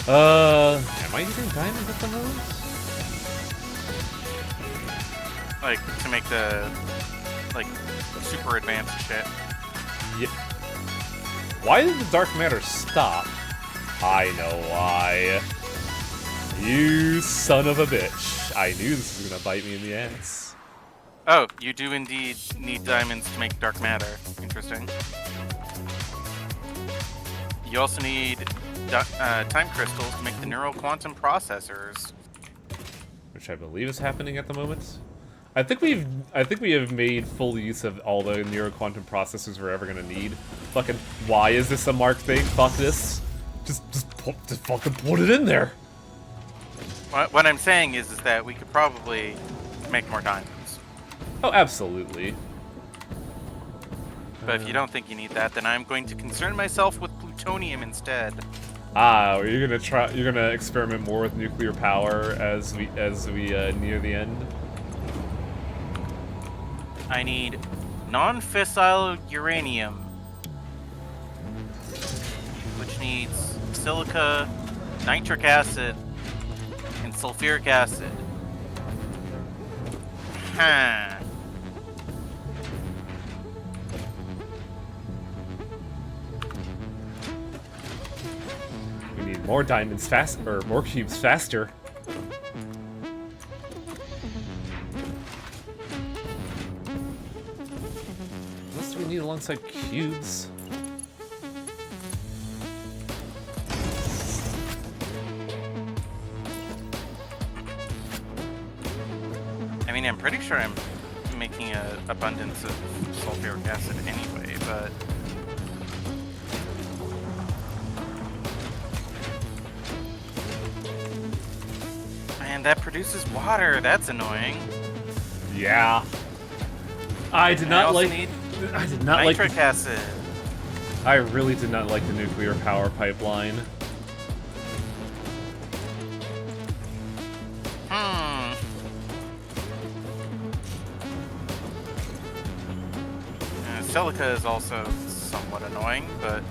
Am I using diamonds at the moment? Like, to make the, like, super advanced shit. Yeah. Why did the dark matter stop? I know why. You son of a bitch. I knew this was gonna bite me in the ass. Oh, you do indeed need diamonds to make dark matter. Interesting. You also need time crystals to make the neural quantum processors. Which I believe is happening at the moment. I think we have made full use of all the neuroquantum processors we're ever gonna need. Fucking, why is this a Mark thing? Fuck this. Just fucking put it in there. What I'm saying is that we could probably make more diamonds. Oh, absolutely. But if you don't think you need that, then I'm going to concern myself with plutonium instead. Ah, you're gonna experiment more with nuclear power as we near the end. I need non-fissile uranium, which needs silica, nitric acid, and sulfuric acid. Huh. We need more diamonds faster, or more cubes faster. What else do we need alongside cubes? I mean, I'm pretty sure I'm making an abundance of sulfuric acid anyway, but... Man, that produces water. That's annoying. Yeah. I did not like. I did not like nitric acid. I really did not like the nuclear power pipeline. Silica is also somewhat annoying, but...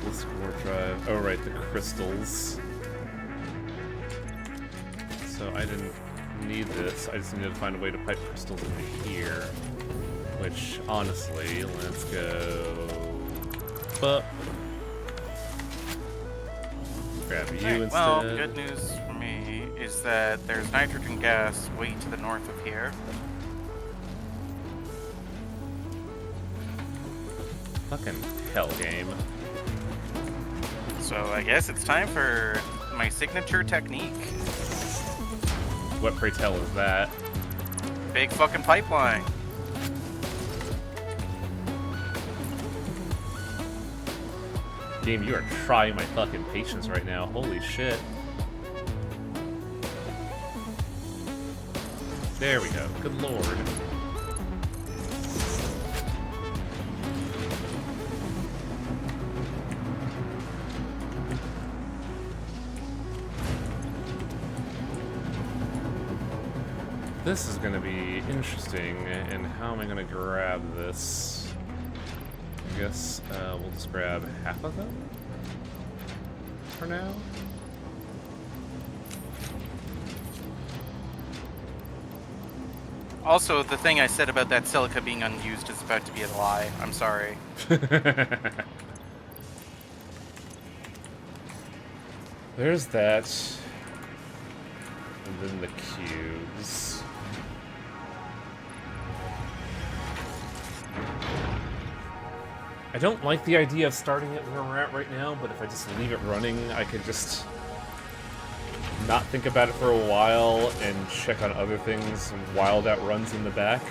This core drive. Oh, right, the crystals. So I didn't need this. I just needed to find a way to pipe crystals into here. Which, honestly, let's go. But grab you instead. Well, the good news for me is that there's nitrogen gas way to the north of here. Fucking hell game. So I guess it's time for my signature technique. What, pray tell, is that? Big fucking pipeline. Game, you are trying my fucking patience right now. Holy shit. There we go. Good lord. this is gonna be interesting, and how am I gonna grab this? I guess we'll just grab half of them for now. Also, the thing I said about that silica being unused is about to be a lie. I'm sorry. There's that. And then the cubes. I don't like the idea of starting it where we're at right now, but if I just leave it running, I could just not think about it for a while and check on other things while that runs in the back.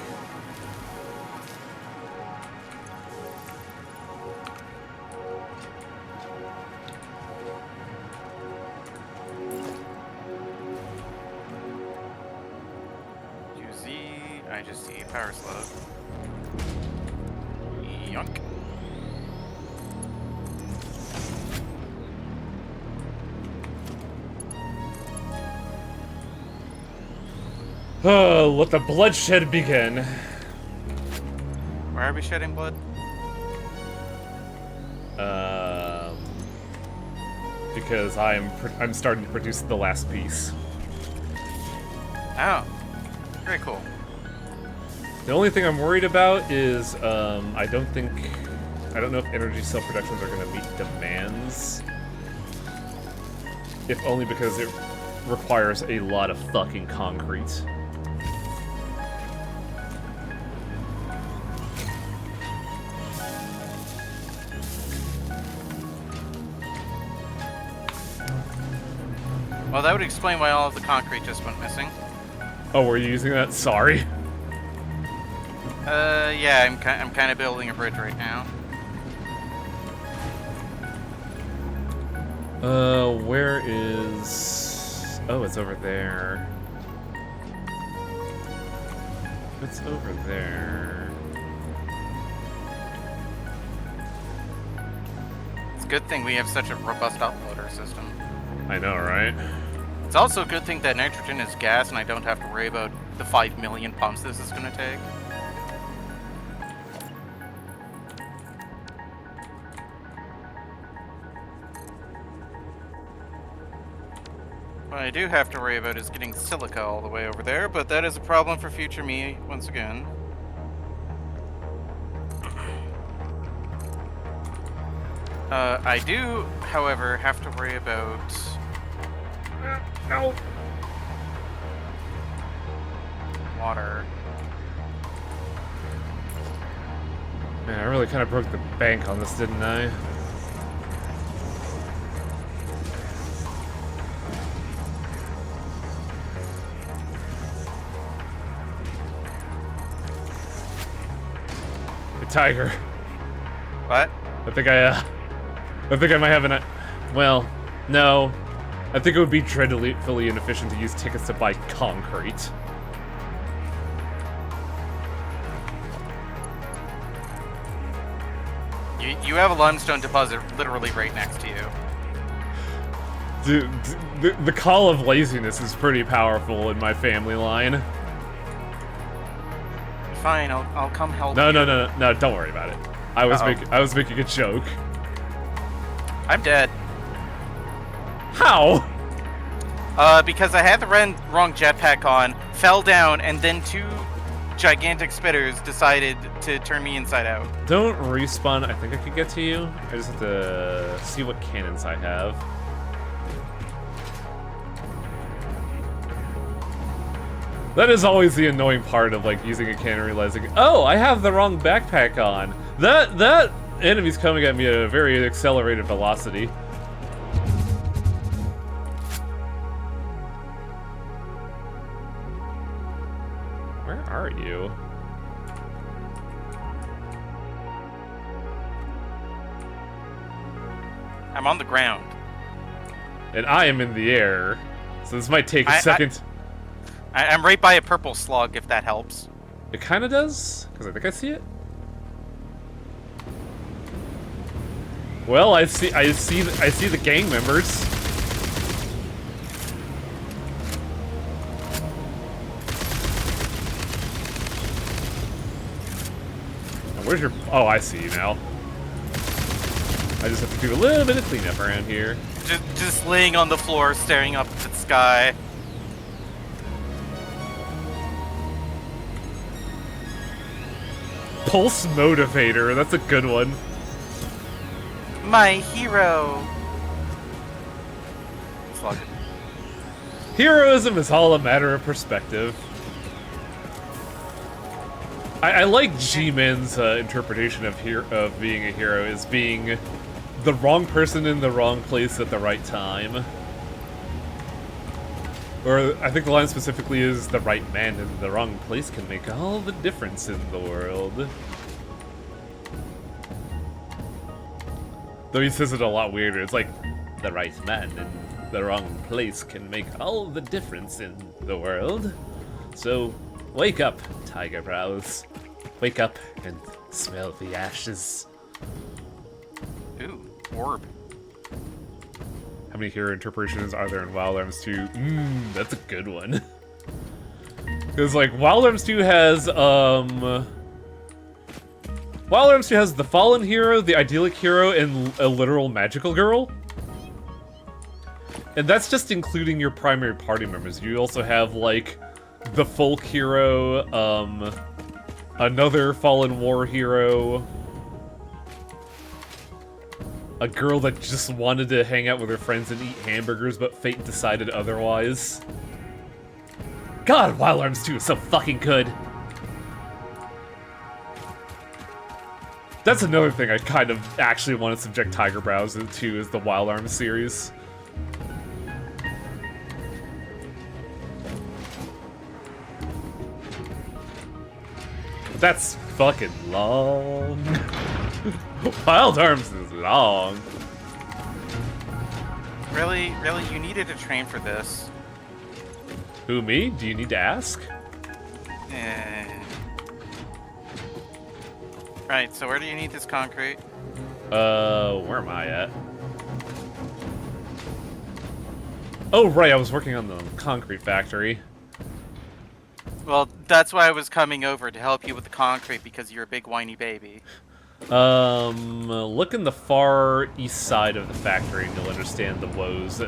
I just see power slug. Yunk. Oh, let the bloodshed begin. Why are we shedding blood? Because I'm starting to produce the last piece. Oh, very cool. The only thing I'm worried about is I don't know if energy cell productions are going to meet demands. If only because it requires a lot of fucking concrete. Well, that would explain why all of the concrete just went missing. Oh, were you using that? Sorry. Yeah, I'm kind of building a bridge right now. Where is... Oh, it's over there. It's over there. It's a good thing we have such a robust uploader system. I know, right? It's also a good thing that nitrogen is gas and I don't have to worry about the 5 million pumps this is going to take. What I do have to worry about is getting silica all the way over there, but that is a problem for future me once again. I do, however, have to worry about... No! Water. Man, I really kind of broke the bank on this, didn't I? Hey, Tiger. What? I think I might have an... Well, no. I think it would be dreadfully inefficient to use tickets to buy concrete. You have a limestone deposit literally right next to you. Dude, the call of laziness is pretty powerful in my family line. Fine, I'll come help No, you. no, don't worry about it. I was making a joke. I'm dead. How? Because I had the wrong jetpack on, fell down, and then two gigantic spitters decided to turn me inside out. Don't respawn. I think I could get to you. I just have to see what cannons I have. That is always the annoying part of like using a cannon, realizing, oh, I have the wrong backpack on. That enemy's coming at me at a very accelerated velocity. Where are you? I'm on the ground. And I am in the air, so this might take a second. I'm right by a purple slug, if that helps. It kind of does, because I think I see it. Well, I see the gang members. Where's your... Oh, I see you now. I just have to do a little bit of cleanup around here. Just laying on the floor, staring up at the sky. Pulse Motivator, that's a good one. My hero. Fuck. Heroism is all a matter of perspective. I like G-Man's interpretation of being a hero as being the wrong person in the wrong place at the right time. Or I think the line specifically is the right man in the wrong place can make all the difference in the world. Though he says it a lot weirder. It's like, the right man in the wrong place can make all the difference in the world. So, wake up, Tiger Brows. Wake up and smell the ashes. Ooh, orb. How many hero interpretations are there in Wild Arms 2? That's a good one. Because, like, Wild Arms 2 has, Wild Arms 2 has the fallen hero, the idyllic hero, and a literal magical girl. And that's just including your primary party members. You also have, like, the folk hero, another fallen war hero, a girl that just wanted to hang out with her friends and eat hamburgers, but fate decided otherwise. God, Wild Arms 2 is so fucking good. That's another thing I kind of actually want to subject Tiger Brows to, is the Wild Arms series. That's fucking long. Wild Arms is long. Really, you needed to train for this. Who, me? Do you need to ask? Right, so where do you need this concrete? Where am I at? Oh, right, I was working on the concrete factory. Well, that's why I was coming over, to help you with the concrete, because you're a big whiny baby. Look in the far east side of the factory and you'll understand the woes.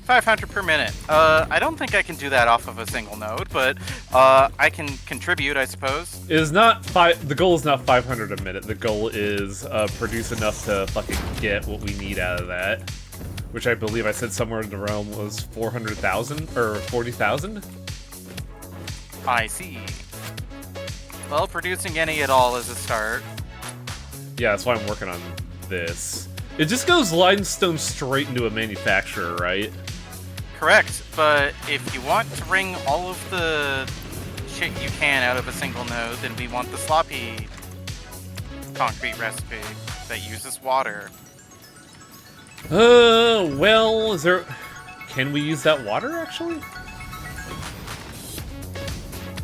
500 per minute. I don't think I can do that off of a single node, but I can contribute, I suppose. It is not the goal is not 500 a minute. The goal is produce enough to fucking get what we need out of that. Which I believe I said somewhere in the realm was 400,000 or 40,000. I see. Well, producing any at all is a start. Yeah, that's why I'm working on this. It just goes limestone straight into a manufacturer, right? Correct, but if you want to wring all of the shit you can out of a single node, then we want the sloppy concrete recipe that uses water. Well, is there... Can we use that water, actually?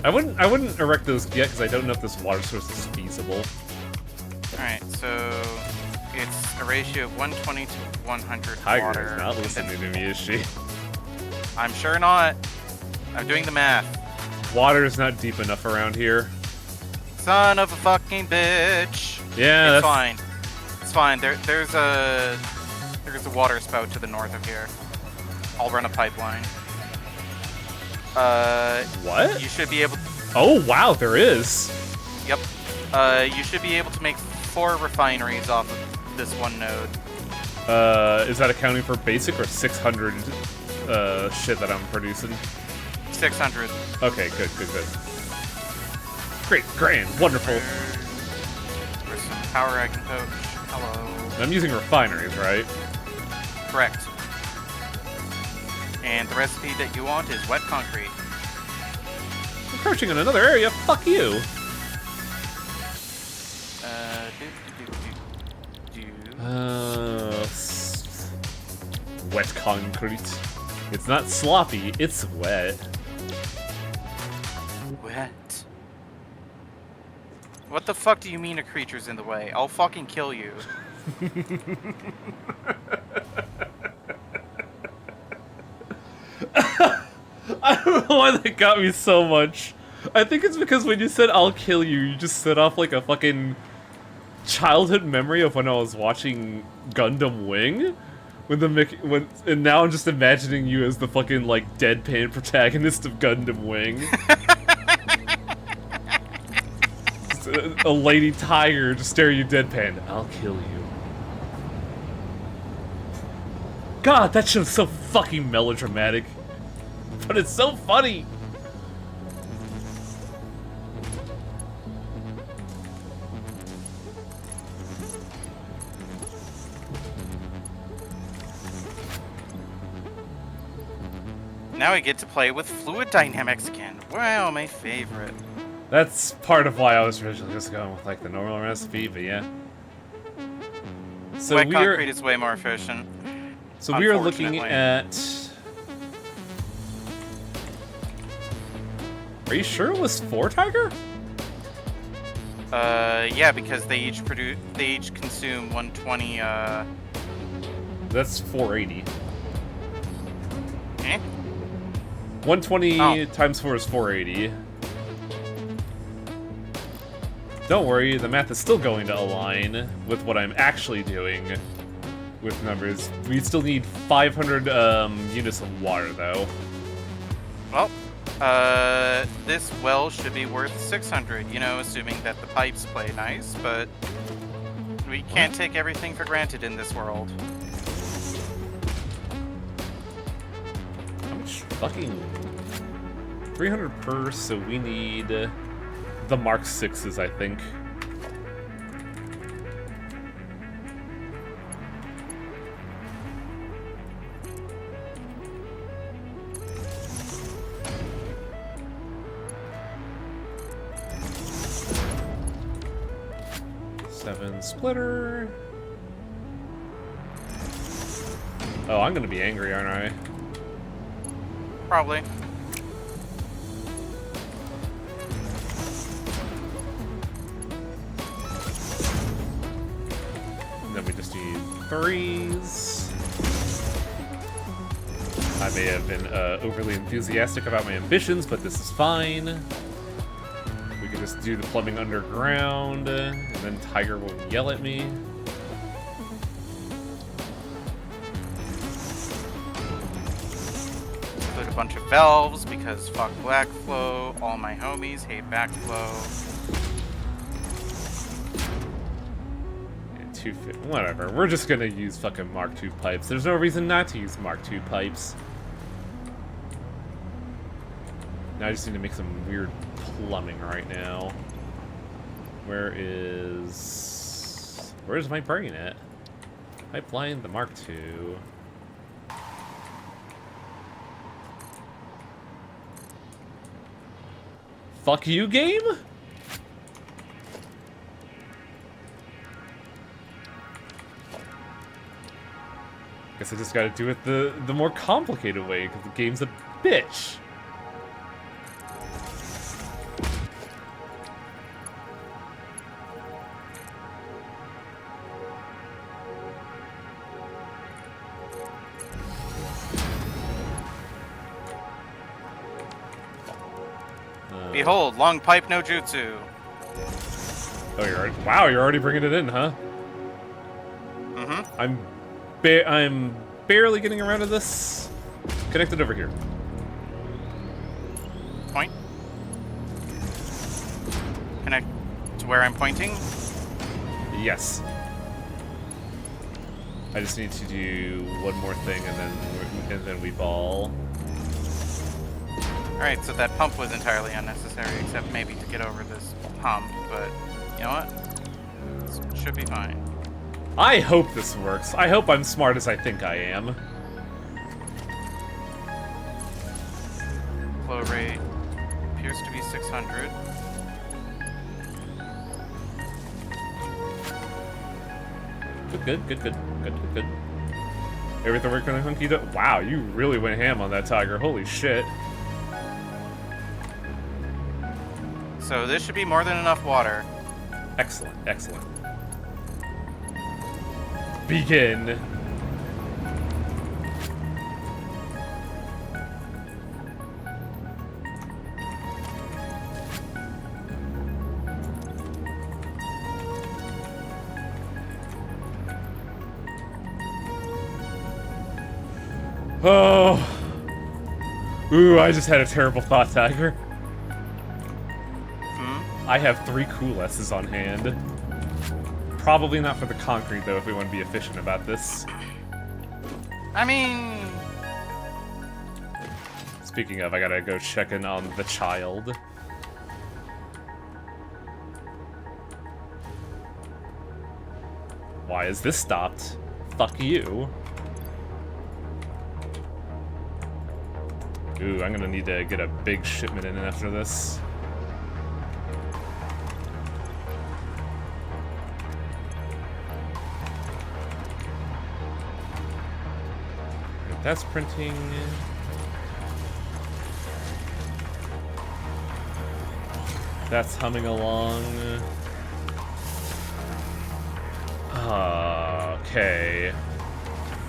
I wouldn't erect those yet, because I don't know if this water source is feasible. Alright, so... It's a ratio of 120 to 100 Tiger water. is not listening to me, is she? I'm sure not. I'm doing the math. Water is not deep enough around here. Son of a fucking bitch. Yeah, it's fine. It's fine. There's a water spout to the north of here. I'll run a pipeline. What? You should be able. Oh wow, there is. Yep. You should be able to make 4 refineries off of this one node. Is that accounting for basic or 600 shit that I'm producing? 600. Okay, good. Great, grand, wonderful. There's some power I can poach. Hello. I'm using refineries, right? Correct. And the recipe that you want is wet concrete. I'm crouching in another area, fuck you! Wet concrete. It's not sloppy, it's wet. Wet? What the fuck do you mean a creature's in the way? I'll fucking kill you. why that got me so much. I think it's because when you said "I'll kill you," you just set off like a fucking childhood memory of when I was watching Gundam Wing. And now I'm just imagining you as the fucking like deadpan protagonist of Gundam Wing. Just a lady tiger just staring you deadpan. I'll kill you. God, that show's so fucking melodramatic. But it's so funny! Now I get to play with fluid dynamics again. Wow, my favorite. That's part of why I was originally just going with like the normal recipe, but yeah. So Wet concrete is way more efficient. So we are looking at... Are you sure it was 4 Tiger? Yeah, because they each consume 120, That's 480. Eh? 120 times 4 is 480. Don't worry, the math is still going to align with what I'm actually doing with numbers. We still need 500 units of water, though. Well, this well should be worth 600, you know, assuming that the pipes play nice, but we can't take everything for granted in this world. How much fucking... 300 per, so we need the Mark 6s, I think. Seven splitter. Oh, I'm gonna be angry, aren't I? Probably. Then we just need 3s. I may have been overly enthusiastic about my ambitions, but this is fine. We can just do the plumbing underground, and then Tiger will yell at me. Put a bunch of valves because fuck backflow. All my homies hate backflow. 250, whatever. We're just gonna use fucking Mark II pipes. There's no reason not to use Mark II pipes. Now I just need to make some weird plumbing right now. Where's my brain at? Pipeline, the Mark II. Fuck you, game? Guess I just gotta do it the more complicated way, because the game's a bitch. Behold, long pipe no jutsu. Oh, you're already bringing it in, huh? Mm-hmm. I'm barely getting around to this. Connected over here. Point. Connect to where I'm pointing. Yes. I just need to do one more thing, and then we ball. Alright, so that pump was entirely unnecessary, except maybe to get over this hump, but you know what? This should be fine. I hope this works. I hope I'm smart as I think I am. Flow rate appears to be 600. Good. Everything working hunky dory. Wow, you really went ham on that Tiger. Holy shit. So this should be more than enough water. Excellent. Begin. Oh. Ooh, I just had a terrible thought, Tiger. Hmm? I have 3 cool S's on hand. Probably not for the concrete, though, if we want to be efficient about this. I mean... Speaking of, I gotta go check in on the child. Why is this stopped? Fuck you. Ooh, I'm gonna need to get a big shipment in after this. That's printing. That's humming along. Okay.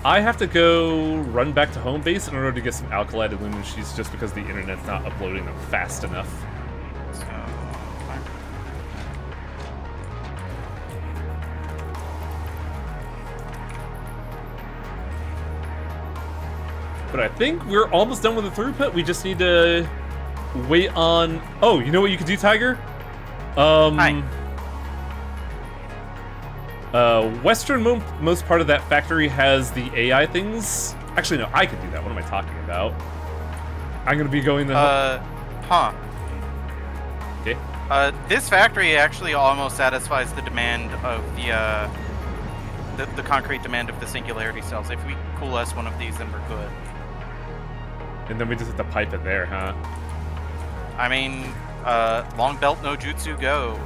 I have to go run back to home base in order to get some alkalite aluminum sheets just because the internet's not uploading them fast enough. So... But I think we're almost done with the throughput. We just need to wait on... Oh, you know what you could do, Tiger? Hi. Westernmost part of that factory has the AI things. Actually, no, I could do that. What am I talking about? I'm gonna be going the... Huh. Okay. This factory actually almost satisfies the demand of the concrete demand of the singularity cells. If we coalesce one of these, then we're good. And then we just have to pipe it there, huh? I mean, long belt no jutsu go.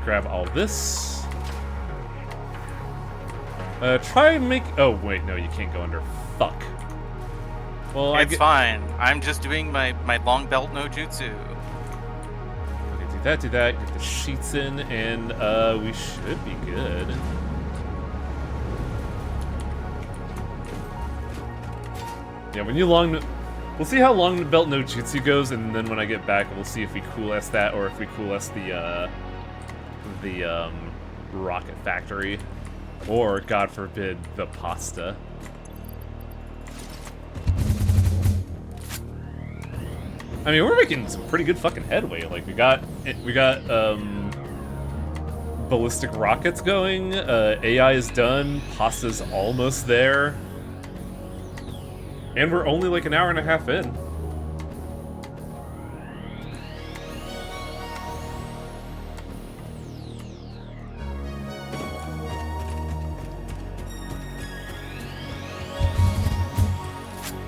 Grab all this. Try and make... Oh, wait, no, you can't go under. Fuck. Well, It's fine. I'm just doing my long belt no jutsu. Okay, do that, get the sheets in, and, we should be good. Yeah, when you long... We'll see how long the belt no jutsu goes, and then when I get back, we'll see if we coalesce that, or if we coalesce the rocket factory. Or, God forbid, the pasta. I mean, we're making some pretty good fucking headway. Like, we got ballistic rockets going, AI is done, pasta's almost there. And we're only like an hour and a half in.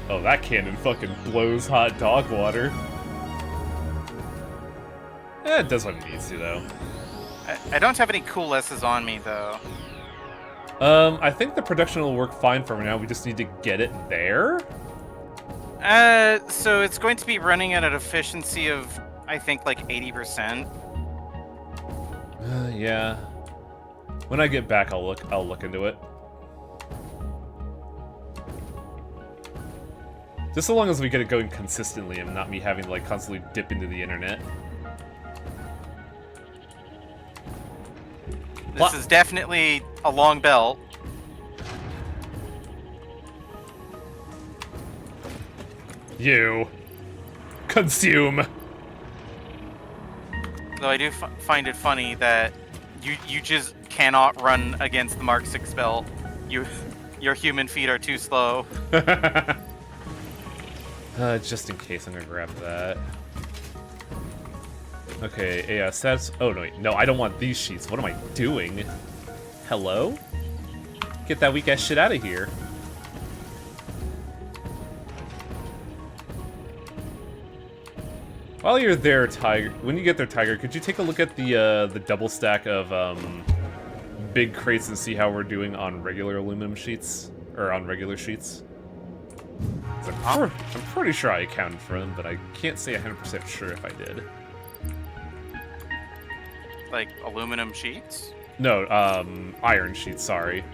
Oh, that cannon fucking blows hot dog water. It does what it needs to, though. I don't have any cool S's on me, though. I think the production will work fine for now. We just need to get it there. So it's going to be running at an efficiency of, I think, like 80%. Yeah. When I get back, I'll look into it. Just so long as we get it going consistently and not me having to, like, constantly dip into the internet. This is definitely a long belt. You. Consume. Though I do find it funny that you just cannot run against the Mark 6 belt. Your human feet are too slow. Just in case, I'm gonna grab that. Okay, AI sets. Oh, no, wait. No, I don't want these sheets. What am I doing? Hello? Get that weak-ass shit out of here. While you're there, Tiger, when you get there, Tiger, could you take a look at the double stack of big crates and see how we're doing on regular aluminum sheets? Or on regular sheets? I'm pretty sure I accounted for them, but I can't say 100% sure if I did. Like aluminum sheets? No, iron sheets, sorry.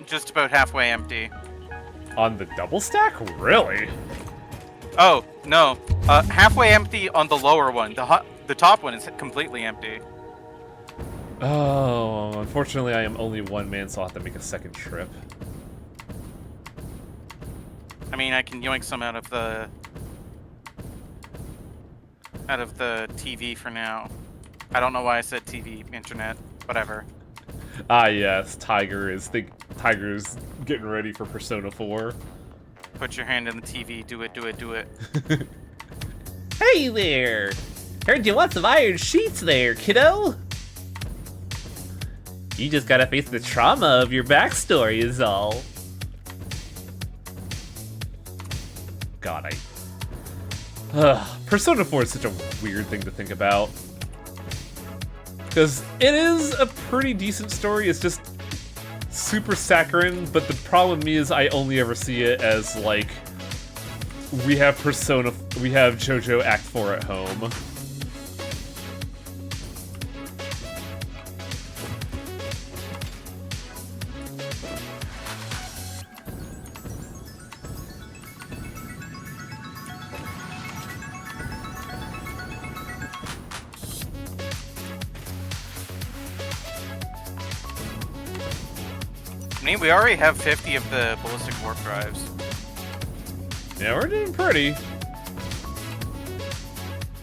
Just about halfway empty. On the double stack? Really? Oh, no. Halfway empty on the lower one. The top one is completely empty. Oh, unfortunately I am only one man, so I'll have to make a second trip. I mean, I can yoink some out of the TV for now. I don't know why I said TV, internet, whatever. Ah yes, Tiger's getting ready for Persona 4. Put your hand in the TV, do it, do it, do it. Hey there! Heard you want some iron sheets there, kiddo? You just gotta face the trauma of your backstory is all. God, Persona 4 is such a weird thing to think about. Because it is a pretty decent story, it's just super saccharine, but the problem is I only ever see it as, like, we have JoJo Act 4 at home. I mean, we already have 50 of the ballistic warp drives. Yeah, we're doing pretty.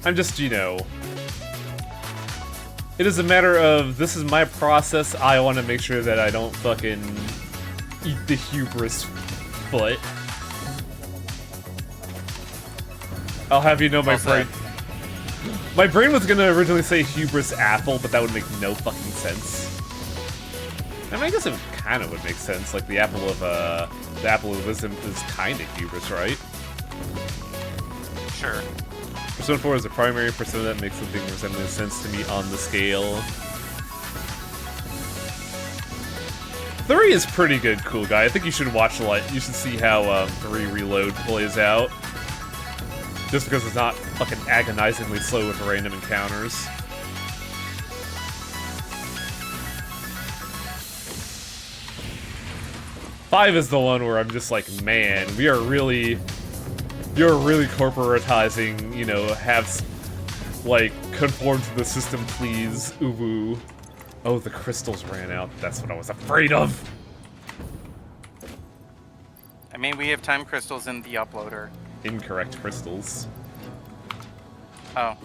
I'm just, you know... It is a matter of, this is my process, I want to make sure that I don't fucking eat the hubris foot. I'll have you know my brain... My brain was gonna originally say hubris apple, but that would make no fucking sense. I mean, I guess it kind of would make sense. Like, the apple of wisdom is kind of hubris, right? Sure. Persona 4 is the primary persona that makes something resembling sense to me on the scale. 3 is pretty good, cool guy. I think you should watch, like, you should see how 3 Reload plays out. Just because it's not fucking agonizingly slow with random encounters. Five is the one where I'm just like, man, you're really corporatizing, you know, like, conform to the system, please, uwu. Oh, the crystals ran out. That's what I was afraid of. I mean, we have time crystals in the uploader. Incorrect crystals. Oh.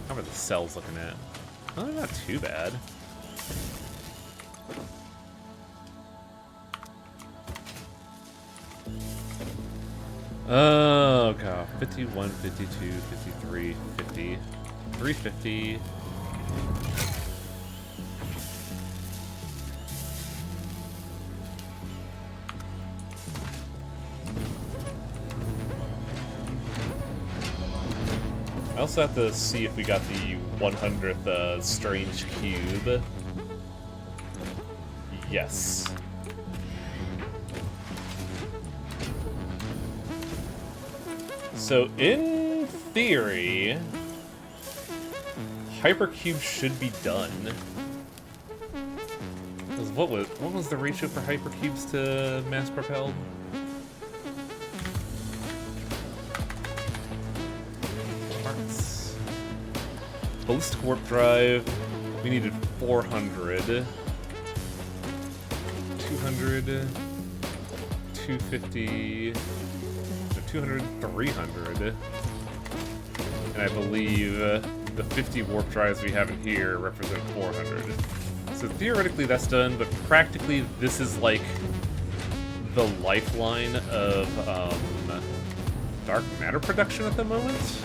How are the cells looking at? Oh, they're not too bad. Oh god, 51, 52, 53, 50, 350. I also have to see if we got the 100th strange cube. Yes. So, in theory, Hypercube should be done. 'Cause what was the ratio for Hypercubes to mass propelled? Parts. Ballistic warp drive. We needed 400. 200. 250. 200, 300, and I believe the 50 warp drives we have in here represent 400. So theoretically that's done, but practically this is like the lifeline of dark matter production at the moment.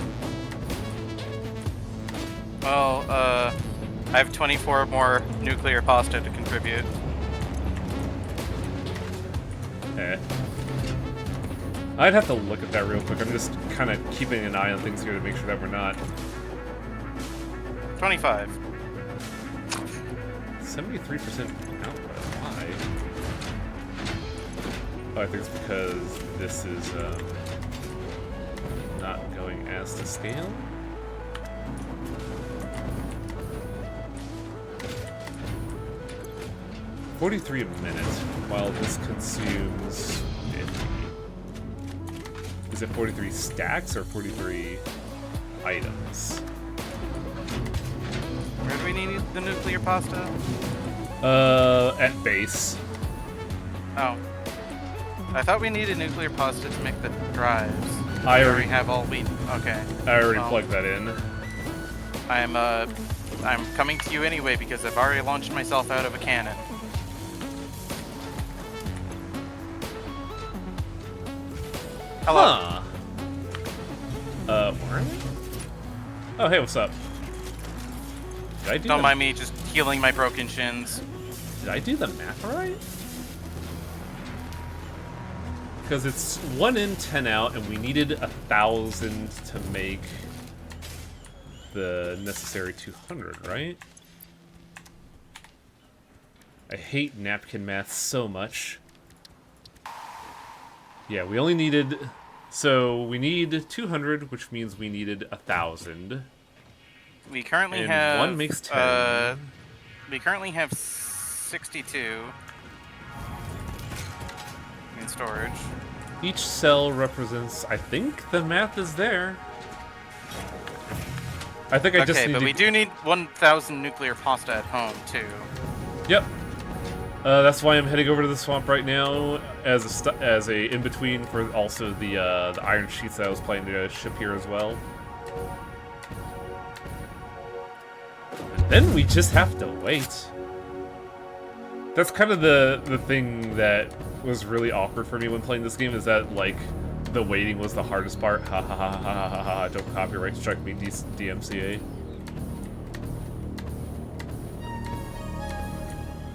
Well, I have 24 more nuclear pasta to contribute. Eh. I'd have to look at that real quick. I'm just kind of keeping an eye on things here to make sure that we're not. 25. 73% output. Why? Oh, I think it's because this is not going as to scale. 43 a minute, while this consumes 50. Is it 43 stacks or 43 items? Where do we need the nuclear pasta? At base. Oh. I thought we needed nuclear pasta to make the drives. I We already have all we... Okay. I already Well, plugged that in. I'm coming to you anyway because I've already launched myself out of a cannon. Hello. Huh. Where am I? Oh, hey, what's up? Did I do Don't the, mind me just healing my broken shins. Did I do the math right? Because it's 1 in, 10 out, and we needed 1,000 to make the necessary 200, right? I hate napkin math so much. Yeah, we only needed... So, we need 200, which means we needed 1,000. We currently And have... 1 makes 10. We currently have 62 in storage. Each cell represents... I think the math is there. I think I just Okay, need but to... we do need 1,000 nuclear pasta at home, too. Yep. That's why I'm heading over to the swamp right now as a in-between for also the iron sheets that I was planning to ship here as well. And then we just have to wait. That's kind of the thing that was really awkward for me when playing this game, is that, like, the waiting was the hardest part. Ha ha ha ha ha ha. Don't copyright strike me, DMCA.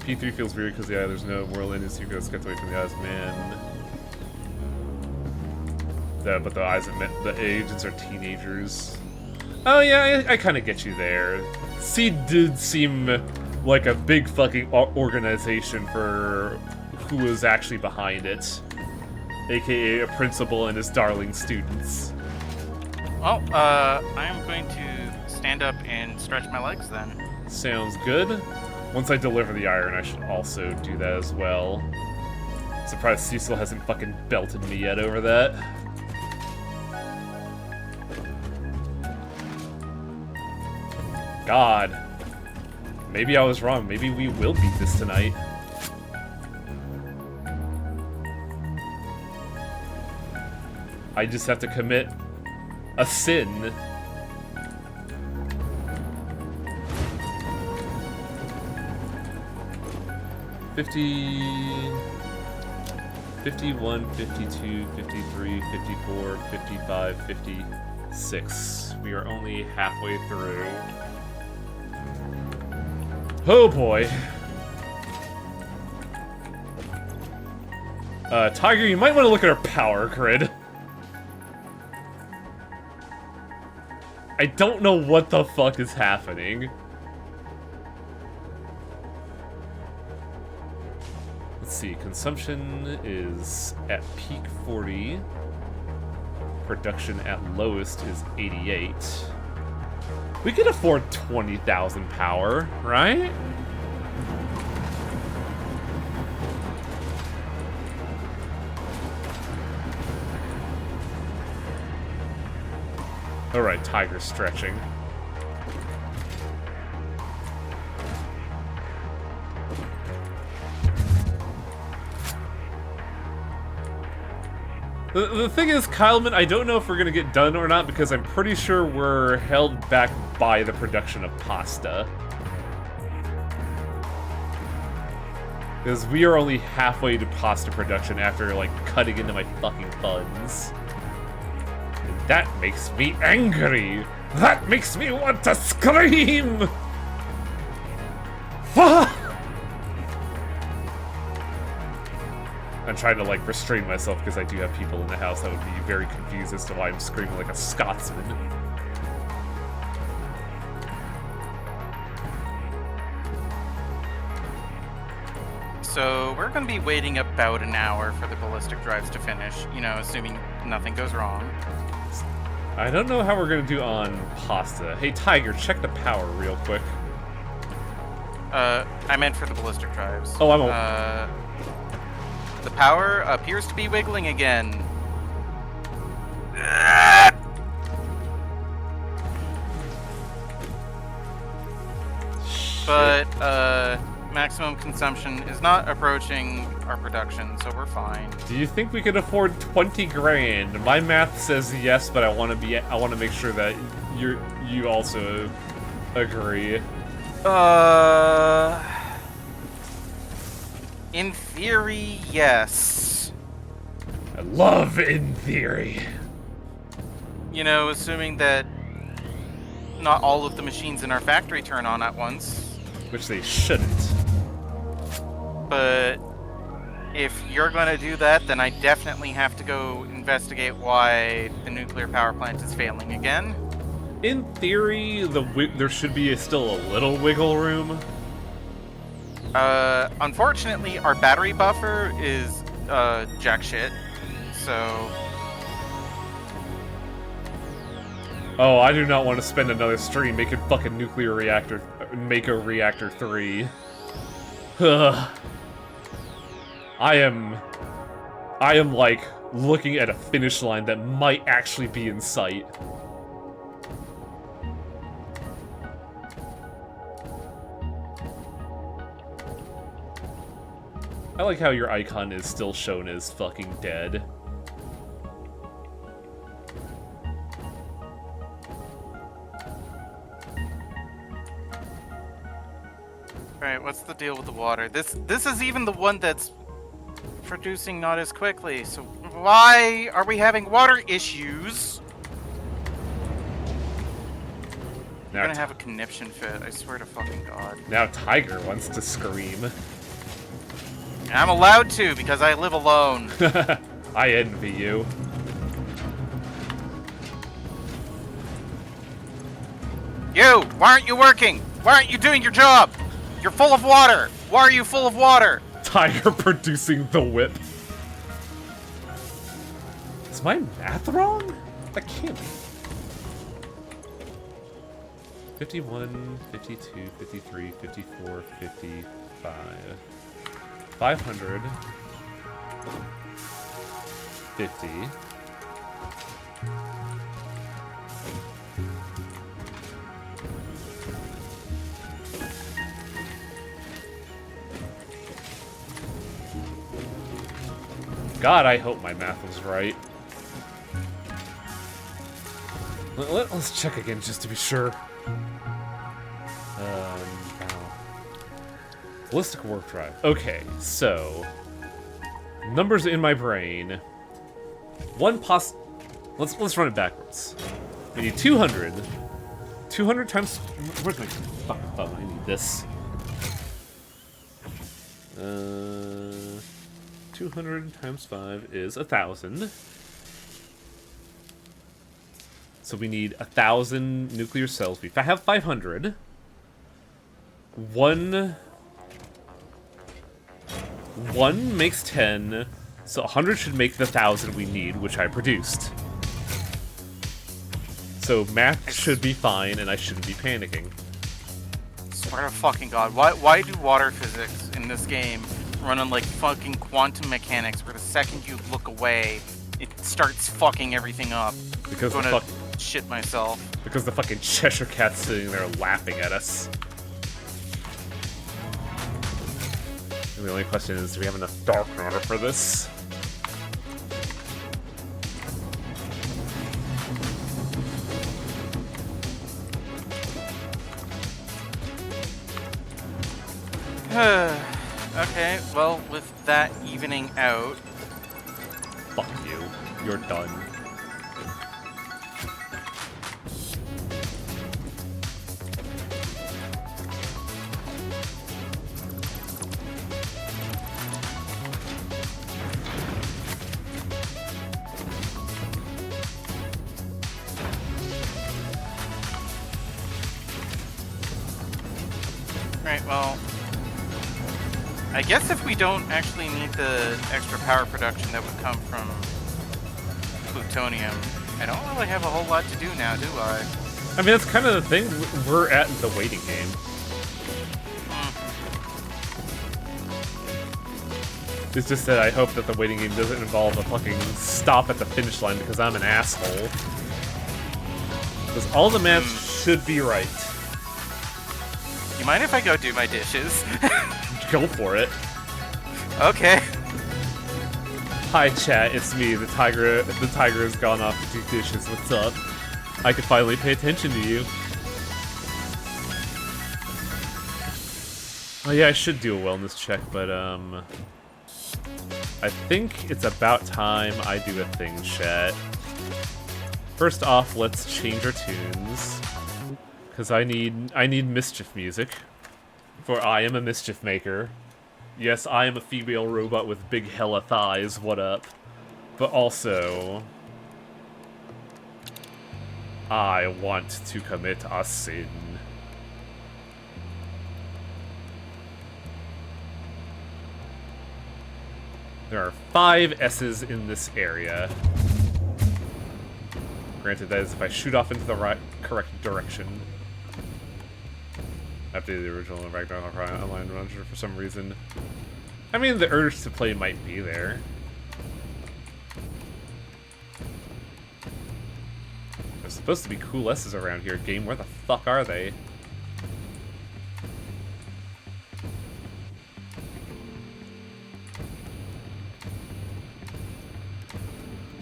P3 feels weird because, yeah, there's no moral ending, so you guys get away from the eyes, man. But the eyes of the agents are teenagers. Oh, yeah, I kind of get you there. Seed did seem like a big fucking organization for who was actually behind it. AKA a principal and his darling students. Well, I am going to stand up and stretch my legs then. Sounds good. Once I deliver the iron, I should also do that as well. Surprised Cecil hasn't fucking belted me yet over that. God. Maybe I was wrong. Maybe we will beat this tonight. I just have to commit a sin. $50... 51, 52, 53, 54, 55, 56. We are only halfway through. Oh boy. Tiger, you might want to look at our power grid. I don't know what the fuck is happening. Let's see, consumption is at peak 40. Production at lowest is 88. We can afford 20,000 power, right? Alright, Tiger's stretching. The thing is, Kyleman, I don't know if we're gonna get done or not, because I'm pretty sure we're held back by the production of pasta. Because we are only halfway to pasta production after, like, cutting into my fucking funds. And that makes me angry! That makes me want to scream! Fuck! I'm trying to, like, restrain myself because I do have people in the house that would be very confused as to why I'm screaming like a Scotsman. So we're going to be waiting about an hour for the ballistic drives to finish, you know, assuming nothing goes wrong. I don't know how we're gonna do on pasta. Hey, Tiger, check the power real quick. I meant for the ballistic drives. Oh, I'm the power appears to be wiggling again. But maximum consumption is not approaching our production, so we're fine. Do you think we could afford 20 grand? My math says yes, but I want to make sure that you also agree. In theory, yes. I love in theory. You know, assuming that not all of the machines in our factory turn on at once. Which they shouldn't. But if you're going to do that, then I definitely have to go investigate why the nuclear power plant is failing again. In theory, there should be still a little wiggle room. Unfortunately, our battery buffer is jack shit. So oh, I do not want to spend another stream making fucking nuclear reactor, Mako Reactor 3. Ugh. I am like looking at a finish line that might actually be in sight. I like how your icon is still shown as fucking dead. Alright, what's the deal with the water? This is even the one that's producing not as quickly, so why are we having water issues? You're gonna have a conniption fit, I swear to fucking God. Now Tiger wants to scream. I'm allowed to, because I live alone. I envy you. You! Why aren't you working? Why aren't you doing your job? You're full of water! Why are you full of water? Tiger producing the whip. Is my math wrong? That can't be. 51, 52, 53, 54, 55. 500. 50. God, I hope my math was right. Let's check again just to be sure. Ballistic warp drive. Okay, so numbers in my brain. Let's run it backwards. We need 200. 200 times. Where's my fucking phone? I need this. 200 times 5 is 1,000. So we need 1,000 nuclear cells. If I have 500, one makes 10, so 100 should make the 1,000 we need, which I produced. So math should be fine, and I shouldn't be panicking. Swear to fucking God, why do water physics in this game run on like fucking quantum mechanics, where the second you look away, it starts fucking everything up? Because I'm gonna shit myself. Because the fucking Cheshire Cat's sitting there laughing at us. And the only question is, do we have enough dark matter for this? Okay, well, with that evening out... Fuck you. You're done. Right, well... I guess if we don't actually need the extra power production that would come from plutonium, I don't really have a whole lot to do now, do I? I mean, that's kind of the thing. We're at the waiting game. It's just that I hope that the waiting game doesn't involve a fucking stop at the finish line because I'm an asshole. Because all the maps should be right. You mind if I go do my dishes? Go for it. Okay. Hi chat, it's me, the tiger. The tiger has gone off to do dishes. What's up? I could finally pay attention to you. Oh yeah, I should do a wellness check, but I think it's about time I do a thing, chat. First off, let's change our tunes, because I need mischief music, for I am a mischief maker. Yes, I am a female robot with big hella thighs. What up? But also, I want to commit a sin. There are 5 S's in this area. Granted, that is if I shoot off into the correct direction. Updated the original Ragnarok online launcher for some reason. I mean, the urge to play might be there. There's supposed to be cool S's around here, game. Where the fuck are they?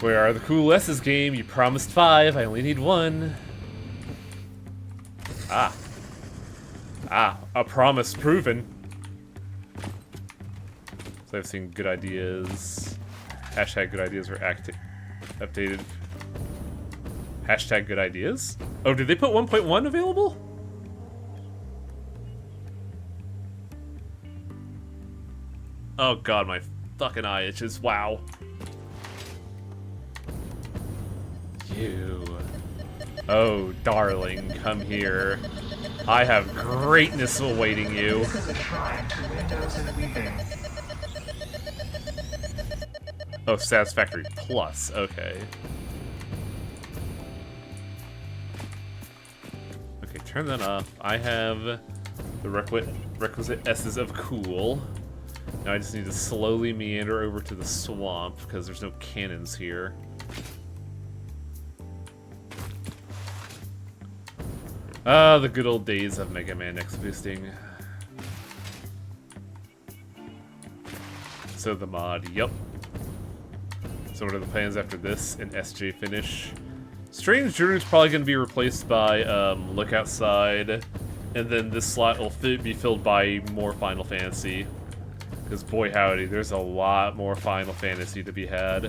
Where are the cool S's, game? You promised 5, I only need 1. Ah. Ah, a promise proven. So I've seen good ideas. Hashtag good ideas were updated. Hashtag good ideas? Oh, did they put 1.1 available? Oh god, my fucking eye itches. Wow. You. Oh, darling, come here. I have greatness awaiting you. This is a try to Windows and Weaving. Oh, Satisfactory Plus. Okay. Okay, turn that off. I have the requisite S's of cool. Now I just need to slowly meander over to the swamp because there's no cannons here. Ah, the good old days of Mega Man X boosting. So the mod, yup. So what are the plans after this? An SJ finish. Strange Journey's probably going to be replaced by Look Outside, and then this slot will be filled by more Final Fantasy. Because boy howdy, there's a lot more Final Fantasy to be had.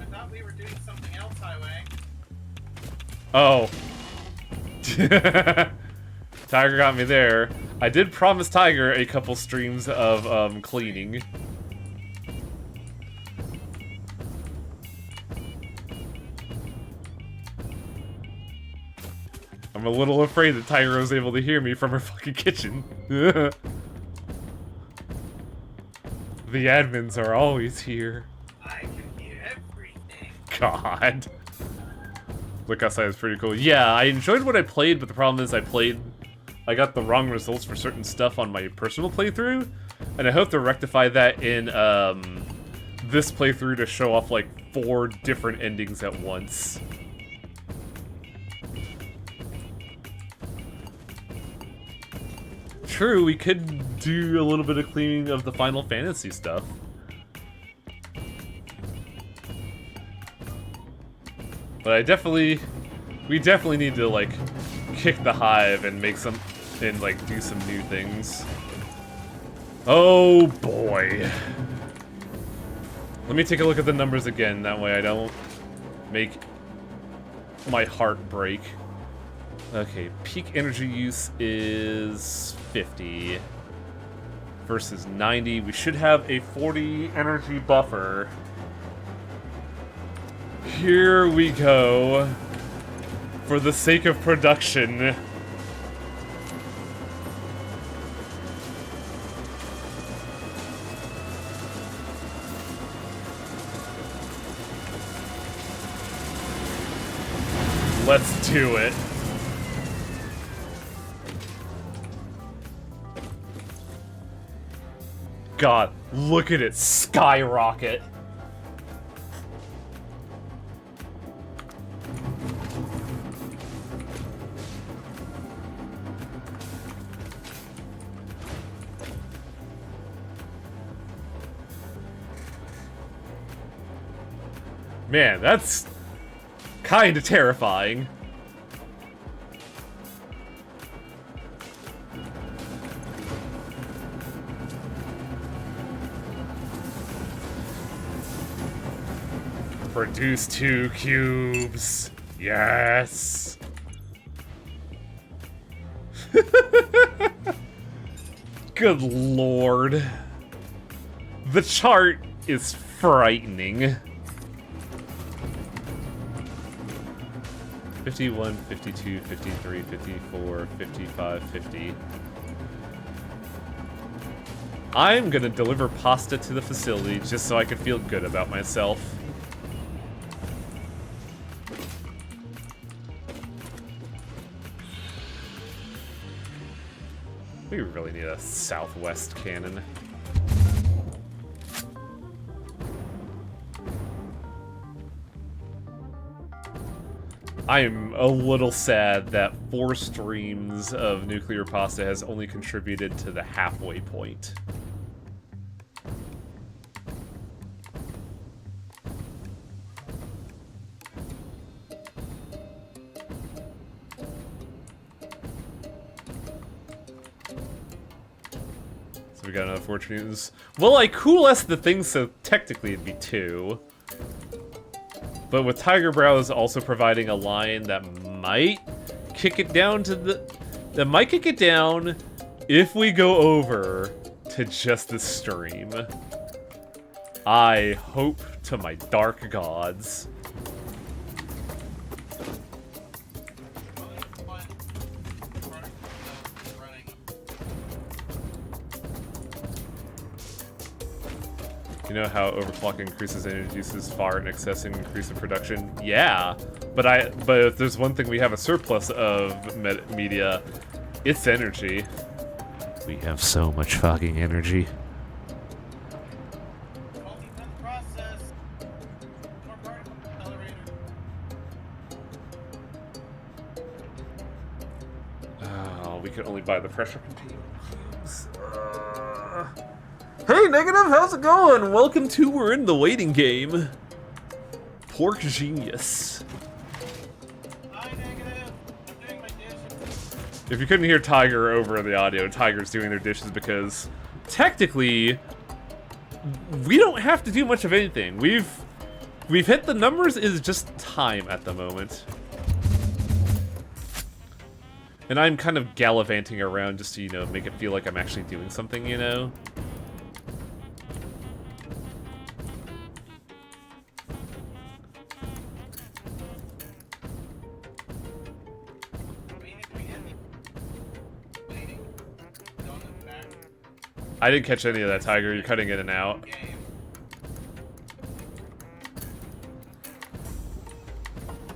I thought we were doing something else, Highway. Oh. Tiger got me there. I did promise Tiger a couple streams of cleaning. I'm a little afraid that Tiger was able to hear me from her fucking kitchen. The admins are always here. I can hear everything. God. Look Outside is pretty cool. Yeah, I enjoyed what I played, but the problem is I got the wrong results for certain stuff on my personal playthrough, and I hope to rectify that in this playthrough to show off like 4 different endings at once. True, we could do a little bit of cleaning of the Final Fantasy stuff. But we definitely need to like kick the hive and make some, and like do some new things. Oh boy. Let me take a look at the numbers again, that way I don't make my heart break. Okay, peak energy use is 50 versus 90. We should have a 40 energy buffer. Here we go. For the sake of production. Let's do it. God, look at it skyrocket. Man, that's kinda terrifying. Produce 2 cubes. Yes. Good lord. The chart is frightening. 51, 52, 53, 54, 55, 50. I'm gonna deliver pasta to the facility just so I can feel good about myself. We really need a southwest cannon. I'm a little sad that 4 streams of nuclear pasta has only contributed to the halfway point. So we got another 4 streams. Well, I coalesced the thing, so technically it'd be 2. But with Tiger Brows also providing a line that might kick it down to that might kick it down if we go over to just the stream. I hope to my dark gods. You know how overclocking increases energy uses far in excess and increase in production? Yeah, but if there's one thing we have a surplus of media, it's energy. We have so much fucking energy. Oh, we can only buy the pressure containers. Hey, Negative, how's it going? Welcome to We're in the Waiting Game. Pork Genius. Hi, Negative. I'm doing my dishes. If you couldn't hear Tiger over the audio, Tiger's doing their dishes because technically we don't have to do much of anything. We've hit the numbers, it's just time at the moment. And I'm kind of gallivanting around just to, you know, make it feel like I'm actually doing something, you know? I didn't catch any of that, Tiger. You're cutting in and out.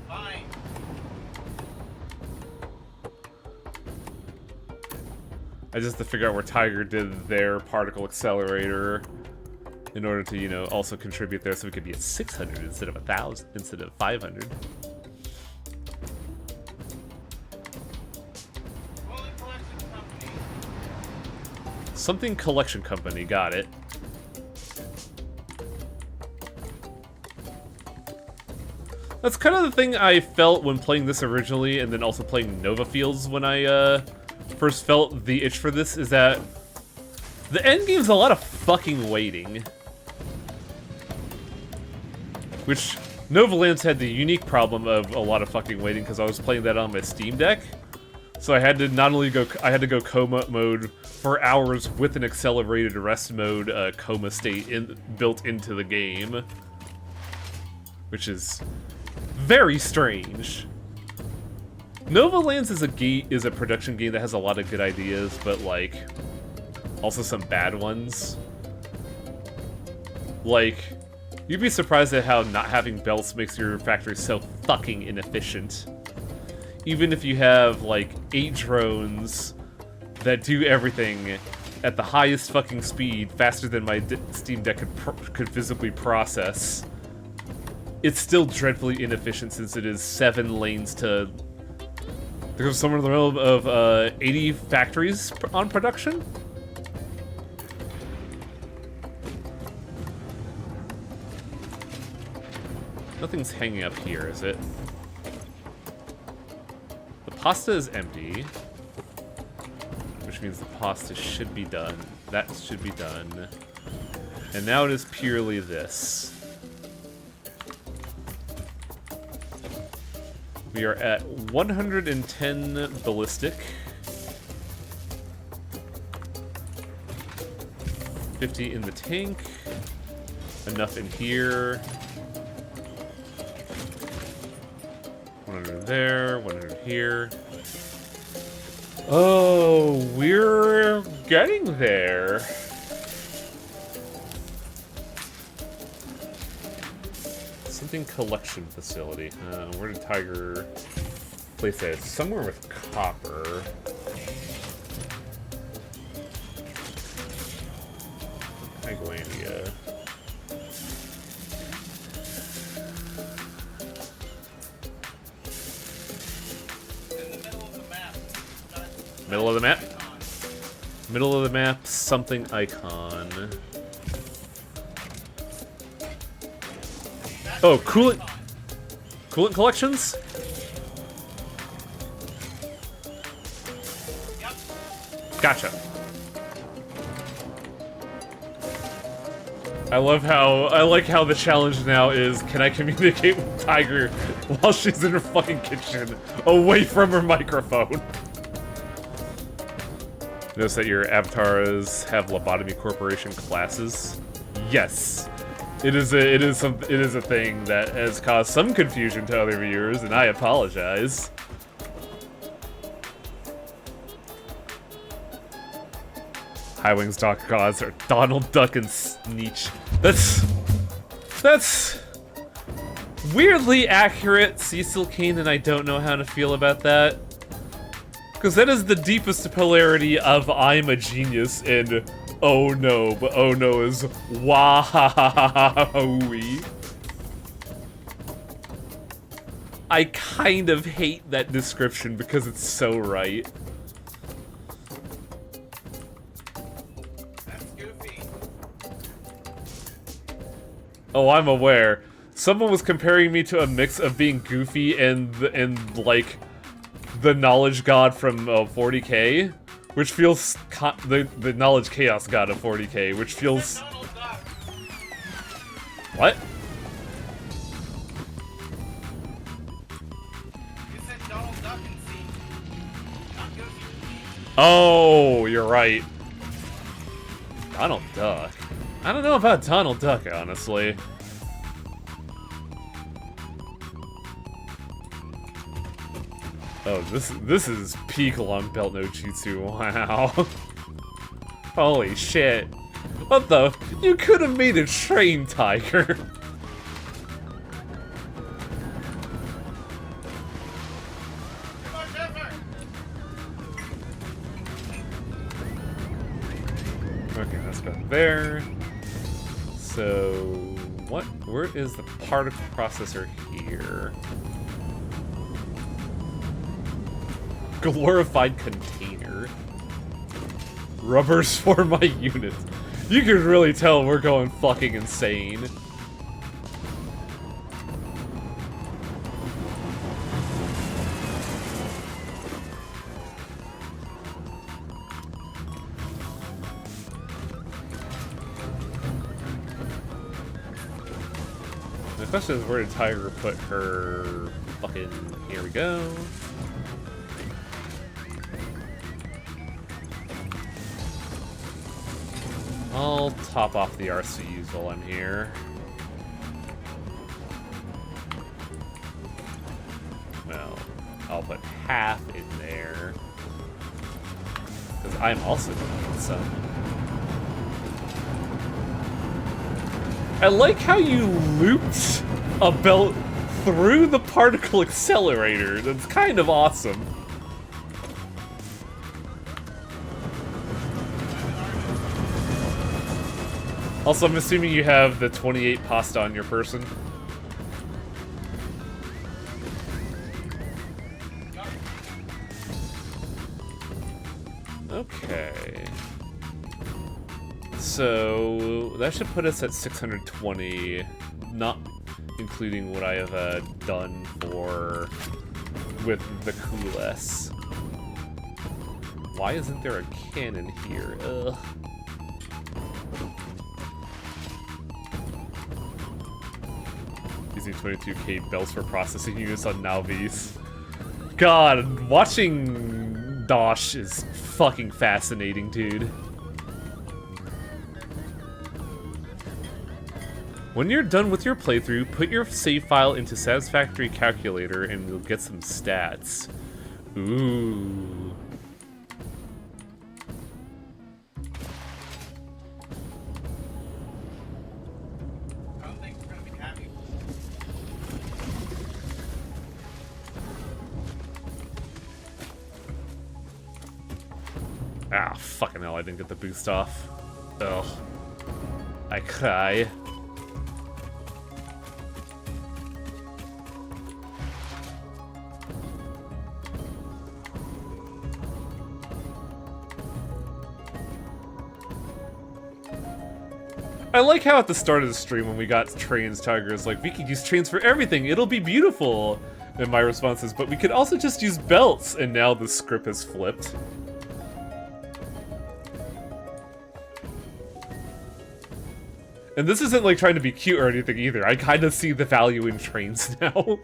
Fine. I just have to figure out where Tiger did their particle accelerator in order to, you know, also contribute there so we could be at 600 instead of 1,000, instead of 500. Something collection company, got it. That's kind of the thing I felt when playing this originally, and then also playing Nova Fields when I first felt the itch for this, is that the endgame's a lot of fucking waiting. Which, Nova Lands had the unique problem of a lot of fucking waiting because I was playing that on my Steam Deck. So I had to I had to go coma mode for hours with an accelerated rest mode coma state built into the game. Which is very strange. Nova Lands is a production game that has a lot of good ideas, but like also some bad ones. Like, you'd be surprised at how not having belts makes your factory so fucking inefficient. Even if you have like 8 drones that do everything, at the highest fucking speed, faster than my Steam Deck could physically process. It's still dreadfully inefficient since it is 7 lanes to... There's somewhere in the realm of 80 factories on production? Nothing's hanging up here, is it? The pasta is empty. Which means the pasta should be done. That should be done. And now it is purely this. We are at 110 ballistic. 50 in the tank. Enough in here. 100 there, 100 here. Oh, we're getting there. Something collection facility. Where did Tiger place that? Somewhere with copper. Tiglandia. Middle of the map? Middle of the map, something icon. Oh, coolant. Coolant collections? Gotcha. I like how the challenge now is, can I communicate with Tiger while she's in her fucking kitchen, away from her microphone? Notice that your avatars have Lobotomy Corporation classes. Yes, it is a thing that has caused some confusion to other viewers, and I apologize. Highwings Doc Gods are Donald Duck and Sneech. That's weirdly accurate, Cecil Kane, and I don't know how to feel about that. Because that is the deepest polarity of I'm a genius and oh no, but oh no is wowie. I kind of hate that description because it's so right. That's goofy. Oh, I'm aware. Someone was comparing me to a mix of being goofy and like the knowledge god from 40K, which feels the knowledge chaos god of 40K, which feels what? You said Donald Duck and see, not goofy. Oh, you're right. Donald Duck. I don't know about Donald Duck, honestly. Oh, this is peak long belt no jutsu. Wow. Holy shit. What the? You could have made a train, Tiger. Okay, that's about there. So, what? Where is the particle processor here? Glorified container. Rubbers for my unit. You can really tell we're going fucking insane. The question is, where did Tiger put her fucking... Here we go. I'll top off the RCUs while I'm here. Well, I'll put half in there. Because I'm also gonna need some. I like how you looped a belt through the particle accelerator. That's kind of awesome. Also, I'm assuming you have the 28 pasta on your person. Okay. So that should put us at 620, not including what I have done for with the Cooless. Why isn't there a cannon here? Ugh. Using 22k bells for processing units on Nalvis. God, watching Dosh is fucking fascinating, dude. When you're done with your playthrough, put your save file into Satisfactory Calculator and you'll get some stats. Ooh. Ah, fucking hell, I didn't get the boost off. Ugh. I cry. I like how at the start of the stream when we got trains, Tiger's like, we could use trains for everything, it'll be beautiful! And my response is, but we could also just use belts! And now the script has flipped. And this isn't like trying to be cute or anything either, I kind of see the value in trains now.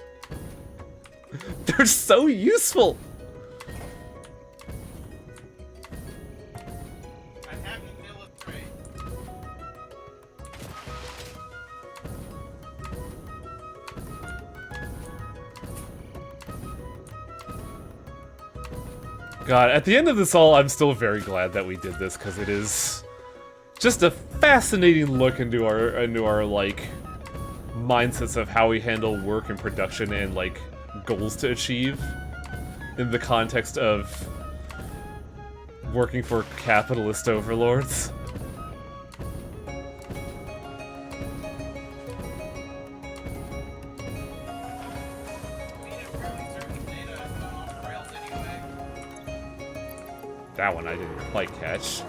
They're so useful! God, at the end of this all, I'm still very glad that we did this, because it is just a fascinating look into our like mindsets of how we handle work and production and like goals to achieve in the context of working for capitalist overlords. That one I didn't quite catch.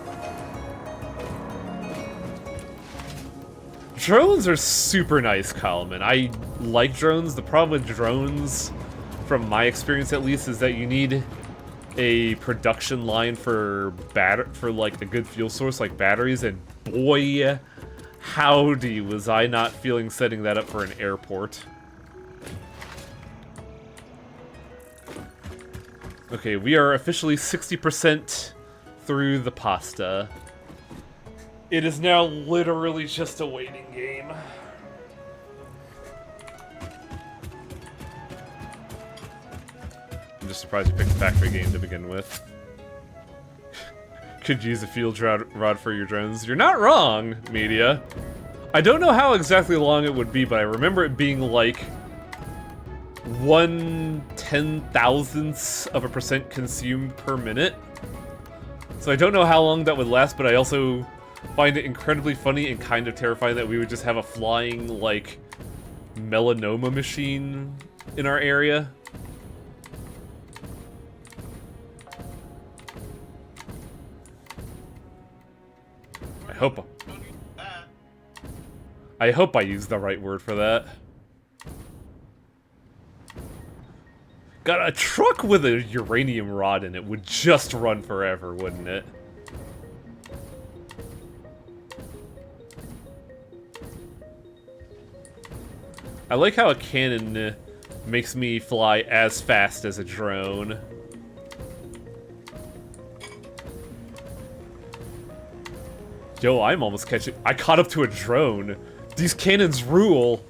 Drones are super nice, Kalman. I like drones. The problem with drones, from my experience at least, is that you need a production line for like a good fuel source like batteries, and boy, howdy was I not feeling setting that up for an airport. Okay, we are officially 60% through the pasta. It is now literally just a waiting game. I'm just surprised you picked the factory game to begin with. Could use a field rod for your drones. You're not wrong, Media. I don't know how exactly long it would be, but I remember it being like 1/10,000th of a percent consumed per minute. So I don't know how long that would last, but I also find it incredibly funny and kind of terrifying that we would just have a flying, like, melanoma machine in our area. I hope I used the right word for that. God, a truck with a uranium rod in it would just run forever, wouldn't it? I like how a cannon makes me fly as fast as a drone. Yo, I'm almost catching... I caught up to a drone. These cannons rule.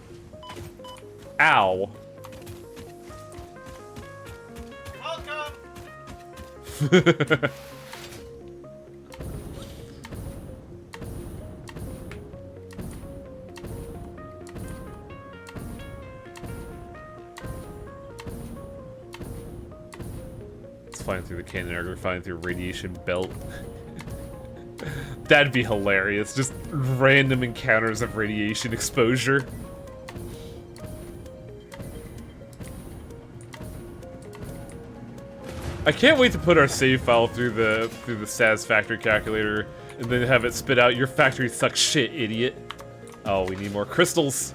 Ow. Welcome! It's flying through the cannon, or flying through radiation belt. That'd be hilarious. Just random encounters of radiation exposure. I can't wait to put our save file through the Satisfactory calculator and then have it spit out, "Your factory sucks shit, idiot." Oh, we need more crystals.